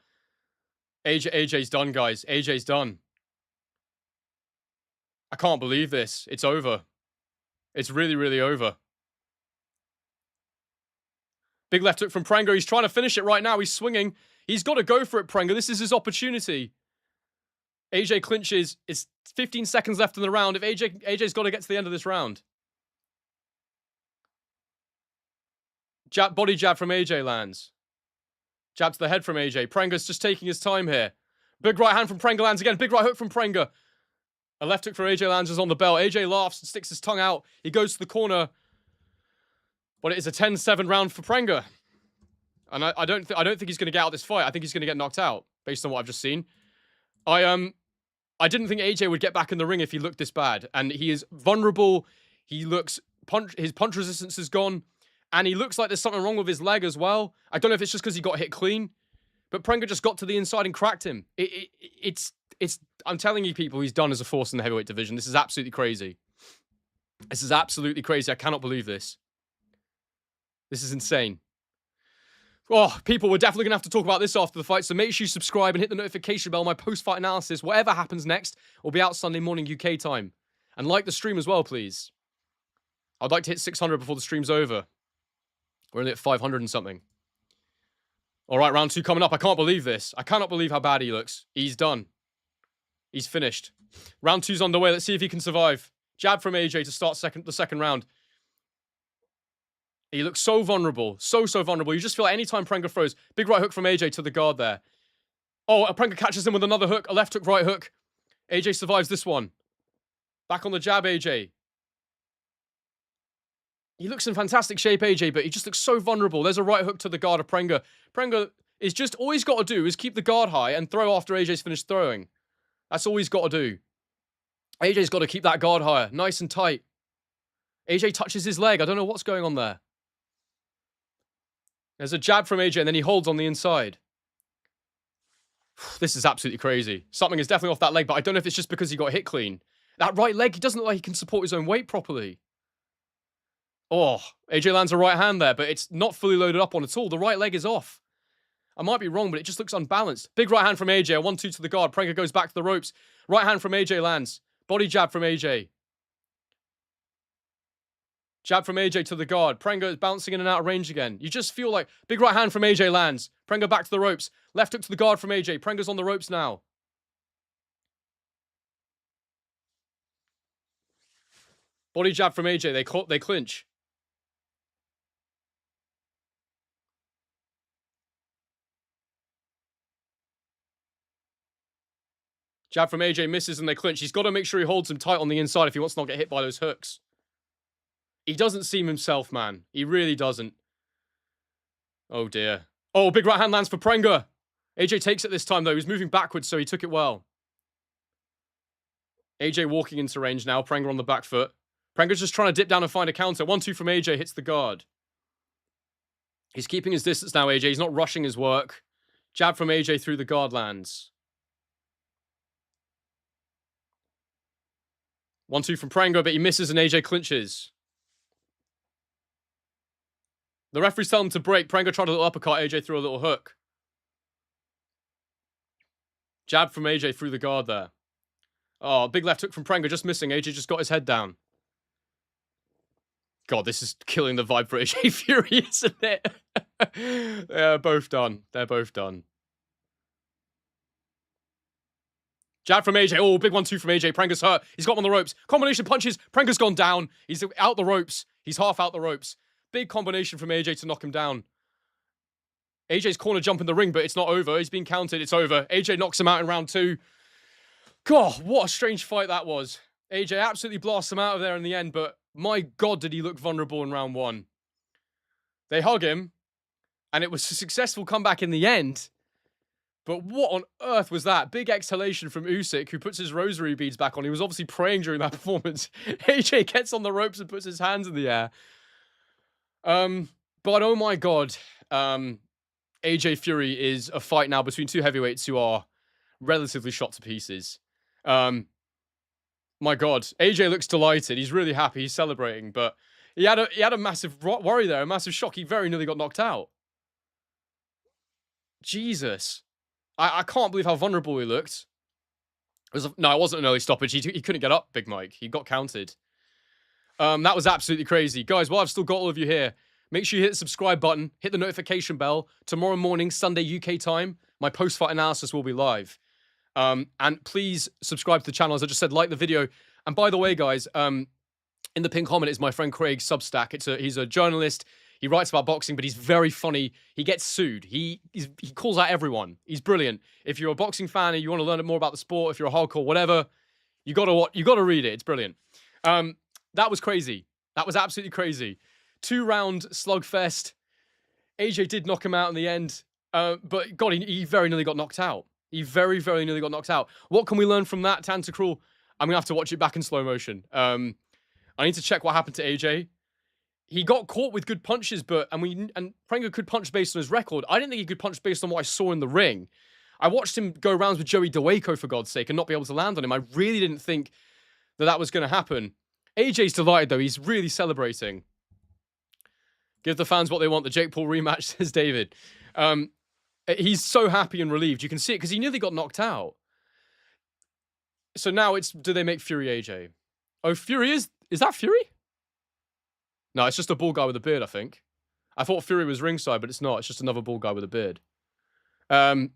AJ's done, guys. AJ's done. I can't believe this. It's over. It's really, really over. Big left hook from Prenga. He's trying to finish it right now. He's swinging. He's got to go for it, Prenga. This is his opportunity. AJ clinches. It's 15 seconds left in the round. If AJ's got to get to the end of this round. Body jab from AJ lands. Jab to the head from AJ. Prenga's just taking his time here. Big right hand from Prenga lands again. Big right hook from Prenga. A left hook for AJ lands is on the bell. AJ laughs and sticks his tongue out. He goes to the corner. But it is a 10-7 round for Prenga. And I don't think he's going to get out this fight. I think he's going to get knocked out based on what I've just seen. I didn't think AJ would get back in the ring if he looked this bad. And he is vulnerable. He looks his punch resistance is gone. And he looks like there's something wrong with his leg as well. I don't know if it's just because he got hit clean. But Prenga just got to the inside and cracked him. It's I'm telling you, people, he's done as a force in the heavyweight division. This is absolutely crazy. This is absolutely crazy. I cannot believe this. This is insane. Oh, people, we're definitely going to have to talk about this after the fight, so make sure you subscribe and hit the notification bell. My post-fight analysis, whatever happens next, will be out Sunday morning UK time. And like the stream as well, please. I'd like to hit 600 before the stream's over. We're only at 500 and something. All right, round 2 coming up. I can't believe this. I cannot believe how bad he looks. He's done. He's finished. Round 2's underway. Let's see if he can survive. Jab from AJ to start the second round. He looks so vulnerable. So vulnerable. You just feel like anytime Prenga throws. Big right hook from AJ to the guard there. Oh, Prenga catches him with another hook. A left hook, right hook. AJ survives this one. Back on the jab, AJ. He looks in fantastic shape, AJ, but he just looks so vulnerable. There's a right hook to the guard of Prenga. Prenga is just, all he's got to do is keep the guard high and throw after AJ's finished throwing. That's all he's got to do. AJ's got to keep that guard higher. Nice and tight. AJ touches his leg. I don't know what's going on there. There's a jab from AJ, and then he holds on the inside. This is absolutely crazy. Something is definitely off that leg, but I don't know if it's just because he got hit clean. That right leg, he doesn't look like he can support his own weight properly. Oh, AJ lands a right hand there, but it's not fully loaded up on at all. The right leg is off. I might be wrong, but it just looks unbalanced. Big right hand from AJ, a 1-2 to the guard. Prenga goes back to the ropes. Right hand from AJ lands. Body jab from AJ. Jab from AJ to the guard. Prenga is bouncing in and out of range again. You just feel like... Big right hand from AJ lands. Prenga back to the ropes. Left hook to the guard from AJ. Prenga's on the ropes now. Body jab from AJ. They clinch. Jab from AJ misses and they clinch. He's got to make sure he holds him tight on the inside if he wants to not get hit by those hooks. He doesn't seem himself, man. He really doesn't. Oh, dear. Oh, big right hand lands for Prenga. AJ takes it this time, though. He's moving backwards, so he took it well. AJ walking into range now. Prenga on the back foot. Prenga's just trying to dip down and find a counter. 1-2 from AJ. Hits the guard. He's keeping his distance now, AJ. He's not rushing his work. Jab from AJ through the guard lands. 1-2 from Prenga, but he misses and AJ clinches. The referee's telling him to break. Prenga tried a little uppercut. AJ threw a little hook. Jab from AJ through the guard there. Oh, big left hook from Prenga, just missing. AJ just got his head down. God, this is killing the vibe for AJ Fury, isn't it? They're both done. They're both done. Jab from AJ. Oh, big 1-2 from AJ. Prenga's hurt. He's got him on the ropes. Combination punches. Prenga's gone down. He's out the ropes. He's half out the ropes. Big combination from AJ to knock him down. AJ's corner jump in the ring, but it's not over. He's been counted. It's over. AJ knocks him out in round 2. God, what a strange fight that was. AJ absolutely blasts him out of there in the end, but my God, did he look vulnerable in round 1. They hug him, and it was a successful comeback in the end. But what on earth was that? Big exhalation from Usyk, who puts his rosary beads back on. He was obviously praying during that performance. AJ gets on the ropes and puts his hands in the air. But oh my God, AJ Fury is a fight now between two heavyweights who are relatively shot to pieces. My God, AJ looks delighted. He's really happy. He's celebrating, but he had a massive worry there, a massive shock. He very nearly got knocked out. Jesus. I can't believe how vulnerable he looked. No, it wasn't an early stoppage. He couldn't get up, Big Mike. He got counted. That was absolutely crazy. Guys, while I've still got all of you here, make sure you hit the subscribe button, hit the notification bell. Tomorrow morning, Sunday UK time, my post-fight analysis will be live. And please subscribe to the channel. As I just said, like the video. And by the way, guys, in the pinned comment is my friend Craig's Substack. He's a journalist. He writes about boxing, but he's very funny. He gets sued. He calls out everyone. He's brilliant. If you're a boxing fan and you want to learn more about the sport, if you're a hardcore, whatever, you gotta read it. It's brilliant. That was crazy. That was absolutely crazy. 2-round slugfest. AJ did knock him out in the end, but God, he very nearly got knocked out. He very, very nearly got knocked out. What can we learn from that, Tantacruel? I'm gonna have to watch it back in slow motion. I need to check what happened to AJ. He got caught with good punches, and Prenga could punch based on his record. I didn't think he could punch based on what I saw in the ring. I watched him go rounds with Joey DeWaco, for God's sake, and not be able to land on him. I really didn't think that was going to happen. AJ's delighted, though. He's really celebrating. Give the fans what they want. The Jake Paul rematch, says David. He's so happy and relieved. You can see it because he nearly got knocked out. So now it's, do they make Fury AJ? Oh, Fury is that Fury? No, it's just a bald guy with a beard, I think. I thought Fury was ringside, but it's not. It's just another bald guy with a beard. Yeah,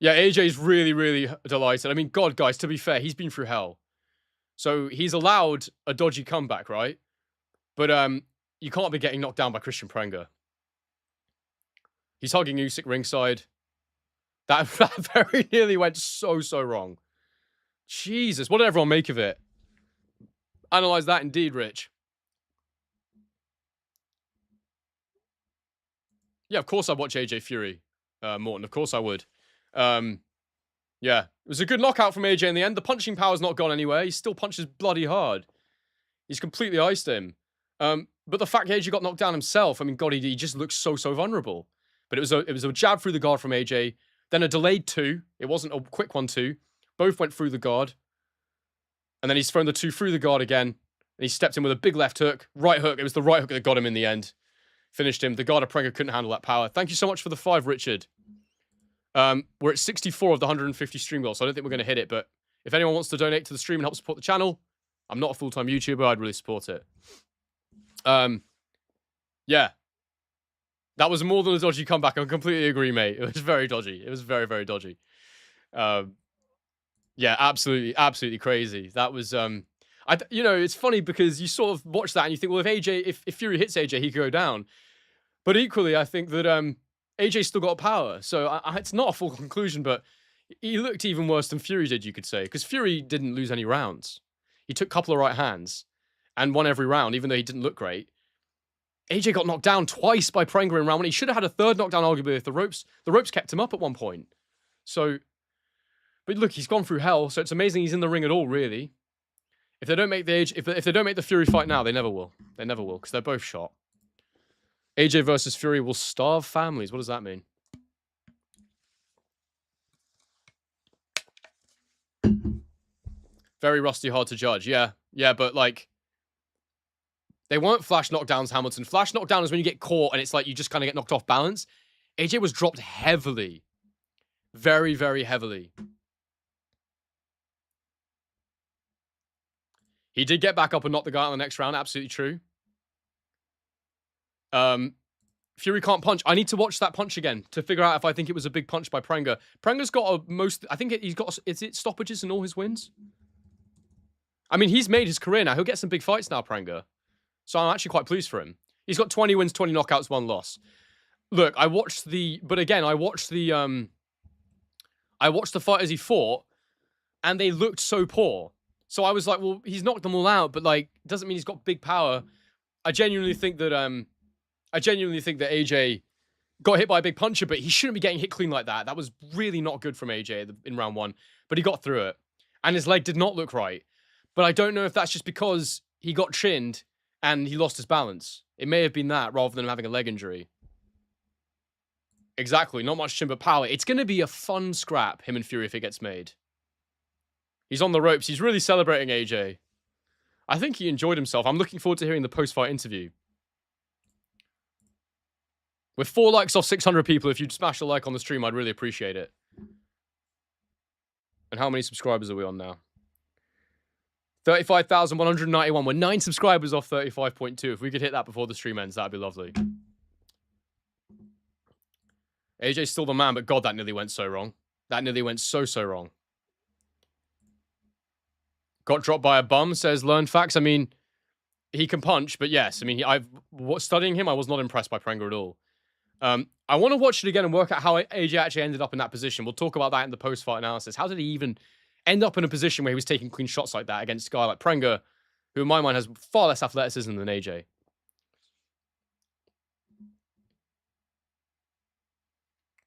AJ's really, really delighted. I mean, God, guys, to be fair, he's been through hell. So he's allowed a dodgy comeback, right? But you can't be getting knocked down by Kristian Prenga. He's hugging Usyk ringside. That very nearly went so wrong. Jesus, what did everyone make of it? Analyze that indeed, Rich. Yeah, of course I'd watch AJ Fury, Morton. Of course I would. Yeah, it was a good knockout from AJ in the end. The punching power's not gone anywhere. He still punches bloody hard. He's completely iced him. But the fact AJ got knocked down himself, I mean, God, he just looks so vulnerable. But it was a jab through the guard from AJ, then a delayed 2. It wasn't a quick 1-2. Both went through the guard. And then he's thrown the 2 through the guard again. And he stepped in with a big left hook. Right hook. It was the right hook that got him in the end. Finished him. The guard of Prenga couldn't handle that power. Thank you so much for the 5, Richard. We're at 64 of the 150 stream goals, so I don't think we're going to hit it. But if anyone wants to donate to the stream and help support the channel, I'm not a full-time YouTuber. I'd really support it. Yeah. That was more than a dodgy comeback. I completely agree, mate. It was very dodgy. It was very dodgy. Yeah, absolutely crazy. That was, you know, it's funny because you sort of watch that and you think, well, if Fury hits AJ, he could go down. But equally, I think that AJ still got power. So it's not a full conclusion, but he looked even worse than Fury did, you could say. Because Fury didn't lose any rounds. He took a couple of right hands and won every round, even though he didn't look great. AJ got knocked down twice by Prenga in round 1. He should have had a third knockdown, arguably, if the ropes kept him up at one point. So, but look, he's gone through hell, so it's amazing he's in the ring at all, really. If they don't make if they don't make the Fury fight now, they never will. They never will, because they're both shot. AJ versus Fury will starve families. What does that mean? Very rusty, hard to judge. Yeah, but like, they weren't flash knockdowns, Hamilton. Flash knockdown is when you get caught and it's like you just kind of get knocked off balance. AJ was dropped heavily. Very heavily. He did get back up and knock the guy out in the next round. Absolutely true. Fury can't punch. I need to watch that punch again to figure out if I think it was a big punch by Prenga. Prenga's got I think he's got, is it stoppages in all his wins? I mean, he's made his career now. He'll get some big fights now, Prenga. So I'm actually quite pleased for him. He's got 20 wins, 20 knockouts, 1 loss. Look, I watched the fight as he fought, and they looked so poor. So I was like, well, he's knocked them all out, but like, doesn't mean he's got big power. I genuinely think that AJ got hit by a big puncher, but he shouldn't be getting hit clean like that. That was really not good from AJ in round 1, but he got through it, and his leg did not look right. But I don't know if that's just because he got chinned and he lost his balance. It may have been that rather than having a leg injury. Exactly, not much chin but power. It's going to be a fun scrap, him and Fury, if it gets made. He's on the ropes. He's really celebrating AJ. I think he enjoyed himself. I'm looking forward to hearing the post-fight interview. With 4 likes off 600 people, if you'd smash a like on the stream, I'd really appreciate it. And how many subscribers are we on now? 35,191. We're 9 subscribers off 35.2. If we could hit that before the stream ends, that'd be lovely. AJ's still the man, but God, that nearly went so wrong. That nearly went so wrong. Got dropped by a bum, says Learn Facts. I mean, he can punch, but yes. I mean, studying him, I was not impressed by Prenga at all. I want to watch it again and work out how AJ actually ended up in that position. We'll talk about that in the post-fight analysis. How did he even end up in a position where he was taking clean shots like that against a guy like Prenga, who in my mind has far less athleticism than AJ?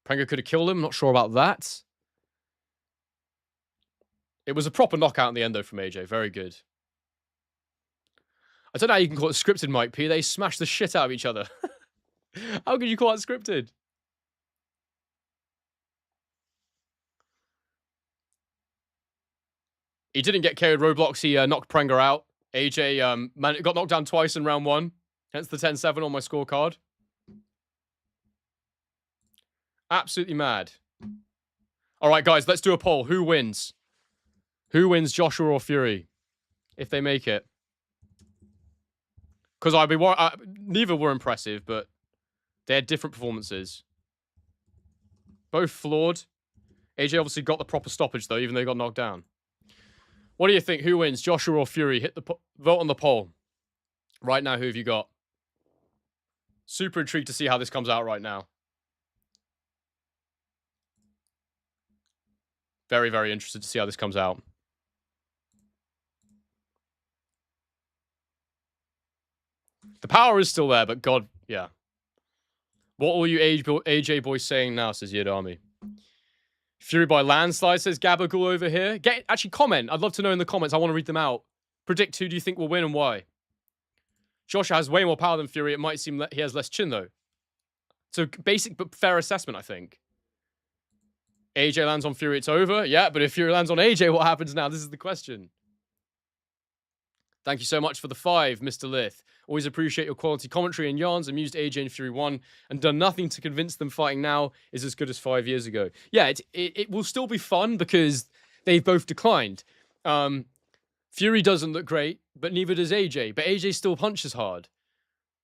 Prenga could have killed him. Not sure about that. It was a proper knockout in the end, though, from AJ. Very good. I don't know how you can call it scripted, Mike P. They smashed the shit out of each other. How could you call it scripted? He didn't get KO'd Roblox. He knocked Prenga out. AJ got knocked down twice in round 1. Hence the 10-7 on my scorecard. Absolutely mad. All right, guys, let's do a poll. Who wins? Who wins, Joshua or Fury? If they make it. Because neither were impressive, but they had different performances. Both flawed. AJ obviously got the proper stoppage, though, even though he got knocked down. What do you think? Who wins, Joshua or Fury? Hit the vote on the poll. Right now, who have you got? Super intrigued to see how this comes out right now. Very, very interested to see how this comes out. The power is still there, but God, yeah. What are you AJ boys saying now, says Yid Army. Fury by landslide, says Gabagool over here. Actually, comment. I'd love to know in the comments. I want to read them out. Predict who do you think will win and why? Joshua has way more power than Fury. It might seem that he has less chin, though. So, basic but fair assessment, I think. AJ lands on Fury, it's over. Yeah, but if Fury lands on AJ, what happens now? This is the question. Thank you so much for the 5, Mr. Lith. Always appreciate your quality commentary and yarns. Amused AJ and Fury won and done nothing to convince them fighting now is as good as 5 years ago. Yeah, it will still be fun because they've both declined. Fury doesn't look great, but neither does AJ. But AJ still punches hard.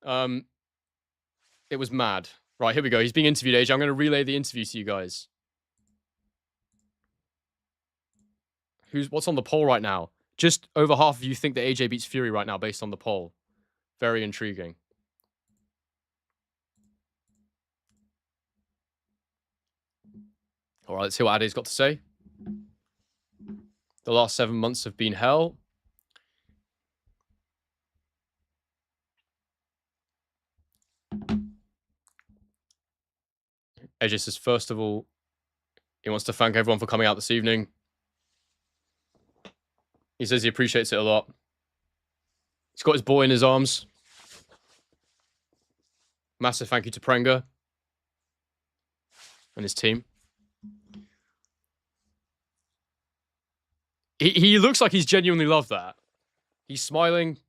It was mad. Right, here we go. He's being interviewed, AJ. I'm going to relay the interview to you guys. What's on the poll right now? Just over half of you think that AJ beats Fury right now based on the poll. Very intriguing. All right, let's hear what Ade's got to say. The last 7 months have been hell. AJ says, first of all, he wants to thank everyone for coming out this evening. He says he appreciates it a lot. He's got his boy in his arms. Massive thank you to Prenga and his team. He looks like he's genuinely loved that. He's smiling.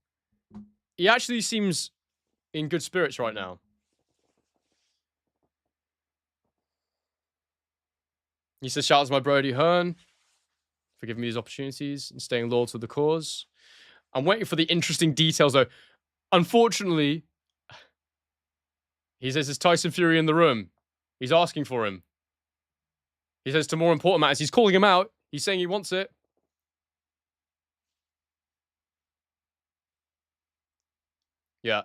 He actually seems in good spirits right now. He says, shout out to my bro Eddie Hearn for giving me these opportunities and staying loyal to the cause. I'm waiting for the interesting details, though. Unfortunately, he says there's Tyson Fury in the room. He's asking for him. He says to more important matters. He's calling him out. He's saying he wants it. Yeah.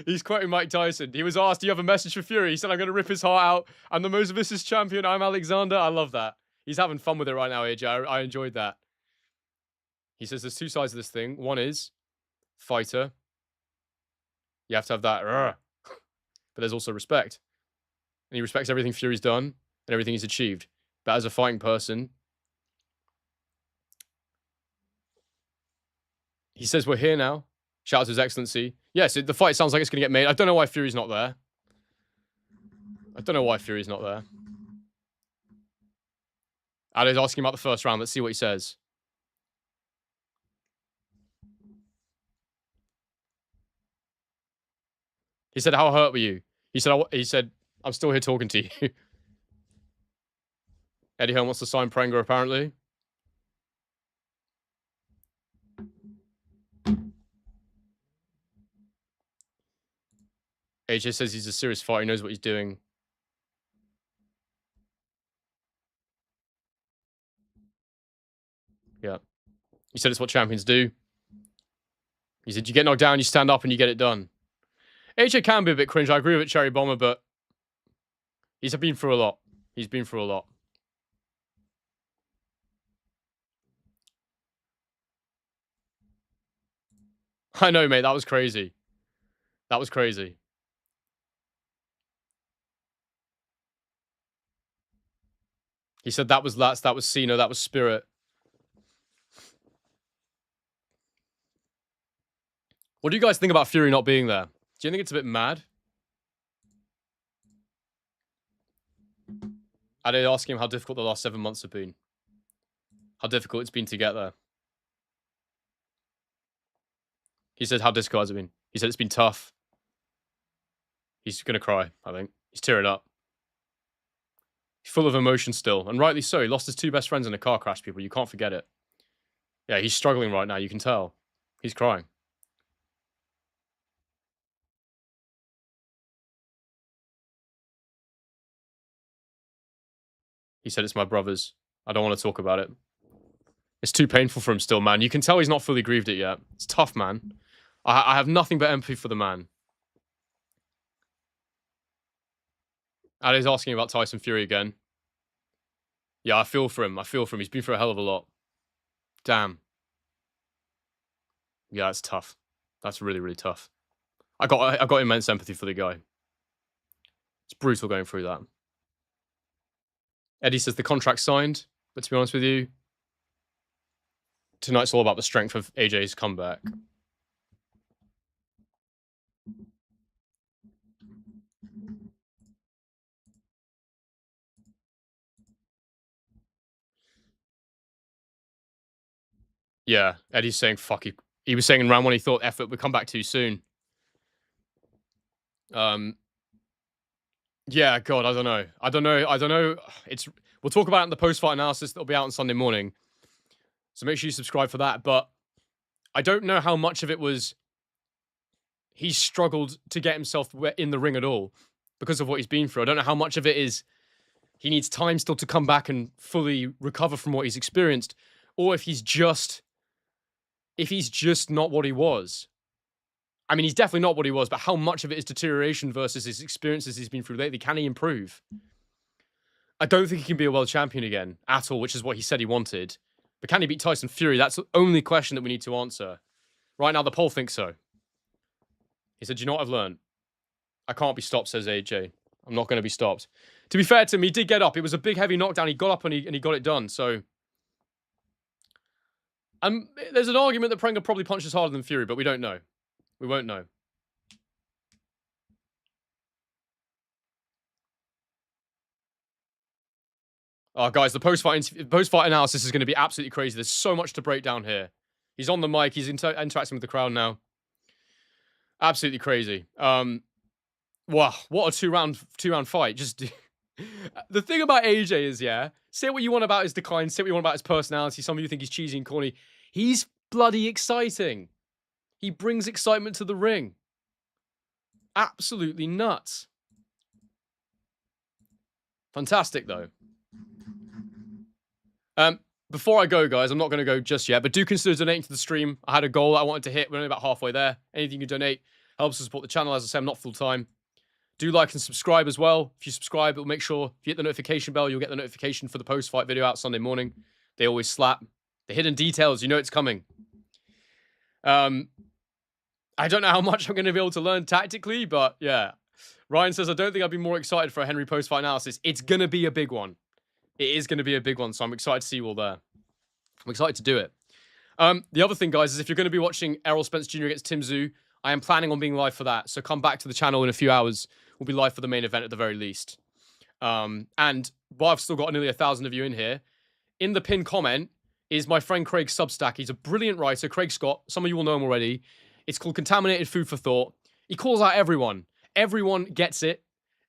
He's quoting Mike Tyson. He was asked, do you have a message for Fury? He said, I'm going to rip his heart out. I'm the most vicious champion. I'm Oleksandr. I love that. He's having fun with it right now, AJ. I enjoyed that. He says there's two sides of this thing. One is fighter. You have to have that. But there's also respect. And he respects everything Fury's done and everything he's achieved. But as a fighting person, he says we're here now. Shout out to His Excellency. Yes, the fight sounds like it's going to get made. I don't know why Fury's not there. Ade's asking about the first round. Let's see what he says. He said, how hurt were you? He said, I'm still here talking to you. Eddie Hearn wants to sign Prenga, apparently. AJ says he's a serious fighter. He knows what he's doing. Yeah. He said it's what champions do. He said, you get knocked down, you stand up, and you get it done. AJ can be a bit cringe. I agree with Cherry Bomber, but he's been through a lot. He's been through a lot. I know, mate. That was crazy. That was crazy. He said that was Lats, that was Cena, that was Spirit. What do you guys think about Fury not being there? Do you think it's a bit mad? Are they asking him how difficult the last 7 months have been? How difficult it's been to get there? He said, how difficult has it been? He said it's been tough. He's going to cry, I think. He's tearing up. He's full of emotion still, and rightly so. He lost his 2 best friends in a car crash, people. You can't forget it. Yeah, he's struggling right now. You can tell. He's crying. He said, it's my brother's. I don't want to talk about it. It's too painful for him still, man. You can tell he's not fully grieved it yet. It's tough, man. I have nothing but empathy for the man. And he's asking about Tyson Fury again. Yeah, I feel for him. I feel for him. He's been through a hell of a lot. Damn. Yeah, it's tough. That's really, really tough. I got immense empathy for the guy. It's brutal going through that. Eddie says the contract's signed, but to be honest with you, tonight's all about the strength of AJ's comeback. Yeah, Eddie's saying fuck you. He was saying in round 1 he thought effort would come back too soon. Yeah, God, I don't know. We'll talk about it in the post-fight analysis that'll be out on Sunday morning. So make sure you subscribe for that. But I don't know how much of it was he struggled to get himself in the ring at all because of what he's been through. I don't know how much of it is he needs time still to come back and fully recover from what he's experienced, or if he's just not what he was. I mean, he's definitely not what he was, but how much of it is deterioration versus his experiences he's been through lately? Can he improve? I don't think he can be a world champion again at all, which is what he said he wanted. But can he beat Tyson Fury? That's the only question that we need to answer. Right now, the poll thinks so. He said, you know what I've learned? I can't be stopped, says AJ. I'm not going to be stopped. To be fair to him, he did get up. It was a big, heavy knockdown. He got up and he got it done. So, there's an argument that Prenga probably punches harder than Fury, but we don't know. We won't know. Oh, guys, the post-fight analysis is going to be absolutely crazy. There's so much to break down here. He's on the mic. He's interacting with the crowd now. Absolutely crazy. Wow, what a two-round fight. Just the thing about AJ is, yeah, say what you want about his decline, say what you want about his personality. Some of you think he's cheesy and corny. He's bloody exciting. He brings excitement to the ring. Absolutely nuts. Fantastic, though. Before I go, guys, I'm not going to go just yet, but do consider donating to the stream. I had a goal I wanted to hit. We're only about halfway there. Anything you can donate helps to support the channel. As I say, I'm not full-time. Do like and subscribe as well. If you subscribe, it'll make sure if you hit the notification bell, you'll get the notification for the post-fight video out Sunday morning. They always slap. The hidden details, you know it's coming. I don't know how much I'm going to be able to learn tactically, but yeah. Ryan says, I don't think I'd be more excited for a Henry post-fight analysis. It's going to be a big one. It is going to be a big one, so I'm excited to see you all there. I'm excited to do it. The other thing, guys, is if you're going to be watching Errol Spence Jr. against Tim Tszyu, I am planning on being live for that. So come back to the channel in a few hours. We'll be live for the main event at the very least. And while I've still got nearly 1,000 of you in here, in the pinned comment is my friend Craig's Substack. He's a brilliant writer, Craig Scott. Some of you will know him already. It's called Contaminated Food for Thought. He calls out everyone. Everyone gets it.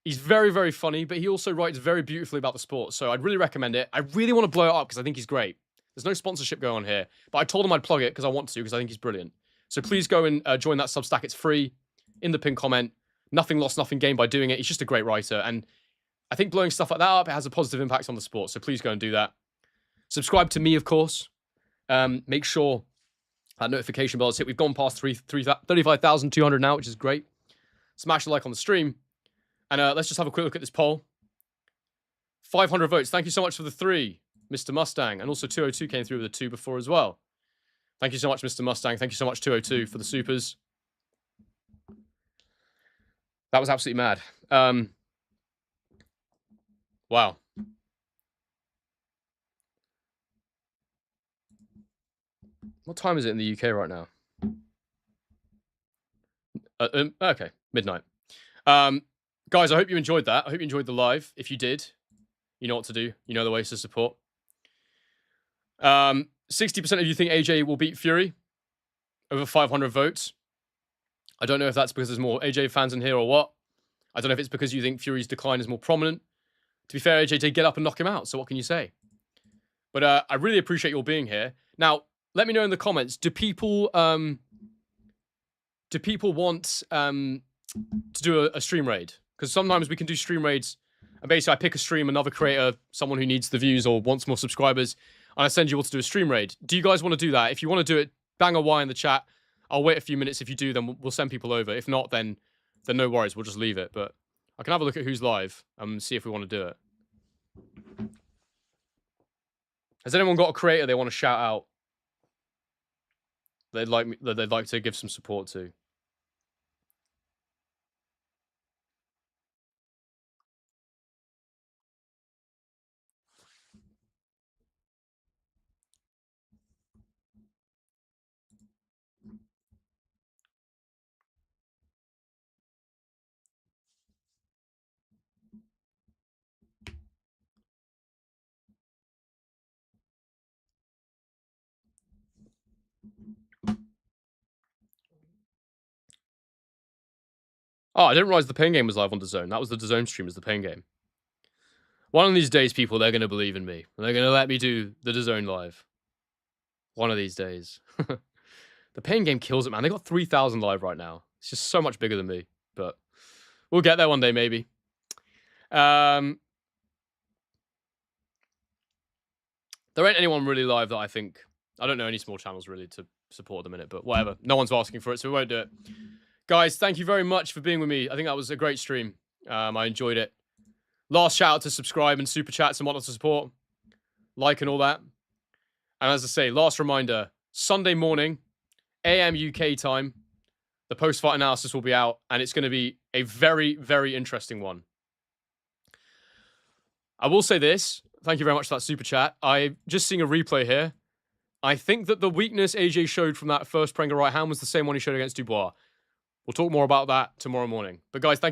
He's very, very funny, but he also writes very beautifully about the sport. So I'd really recommend it. I really want to blow it up because I think he's great. There's no sponsorship going on here, but I told him I'd plug it because I want to, because I think he's brilliant. So please go and join that Substack. It's free in the pinned comment. Nothing lost, nothing gained by doing it. He's just a great writer. And I think blowing stuff like that up, it has a positive impact on the sport. So please go and do that. Subscribe to me, of course. Make sure that notification bell is hit. We've gone past 35,200 now, which is great. Smash the like on the stream. And let's just have a quick look at this poll. 500 votes. Thank you so much for the 3, Mr. Mustang. And also 202 came through with a 2 before as well. Thank you so much, Mr. Mustang. Thank you so much, 202, for the supers. That was absolutely mad. Wow. What time is it in the UK right now? Okay, midnight. Guys, I hope you enjoyed that. I hope you enjoyed the live. If you did, You know what to do. You know the ways to support. 60% of you think AJ will beat Fury. Over 500 votes. I don't know if that's because there's more AJ fans in here or what. I don't know if it's because you think Fury's decline is more prominent. To be fair, AJ did get up and knock him out, so what can you say? But I really appreciate you all being here. Now, let me know in the comments, do people want to do a stream raid? Because sometimes we can do stream raids, and basically I pick a stream, another creator, someone who needs the views or wants more subscribers, and I send you all to do a stream raid. Do you guys want to do that? If you want to do it, bang a Y in the chat. I'll wait a few minutes. If you do, then we'll send people over. If not, then no worries. We'll just leave it. But I can have a look at who's live and see if we want to do it. Has anyone got a creator they want to shout out? They'd like to give some support to. Oh, I didn't realize the Pain Game was live on DAZN. That was the DAZN stream, was the Pain Game. One of these days, people, they're going to believe in me. They're going to let me do the DAZN live. One of these days. The Pain Game kills it, man. They got 3,000 live right now. It's just so much bigger than me. But we'll get there one day, maybe. There ain't anyone really live that I think... I don't know any small channels, really, to support at the minute. But whatever. No one's asking for it, so we won't do it. Guys, thank you very much for being with me. I think that was a great stream. I enjoyed it. Last shout out to subscribe and super chats and whatnot to support. Like and all that. And as I say, last reminder, Sunday morning, AM UK time, the post-fight analysis will be out, and it's going to be a very, very interesting one. I will say this. Thank you very much for that super chat. I'm just seeing a replay here. I think that the weakness AJ showed from that first Prenga right hand was the same one he showed against Dubois. We'll talk more about that tomorrow morning. But guys, thank you.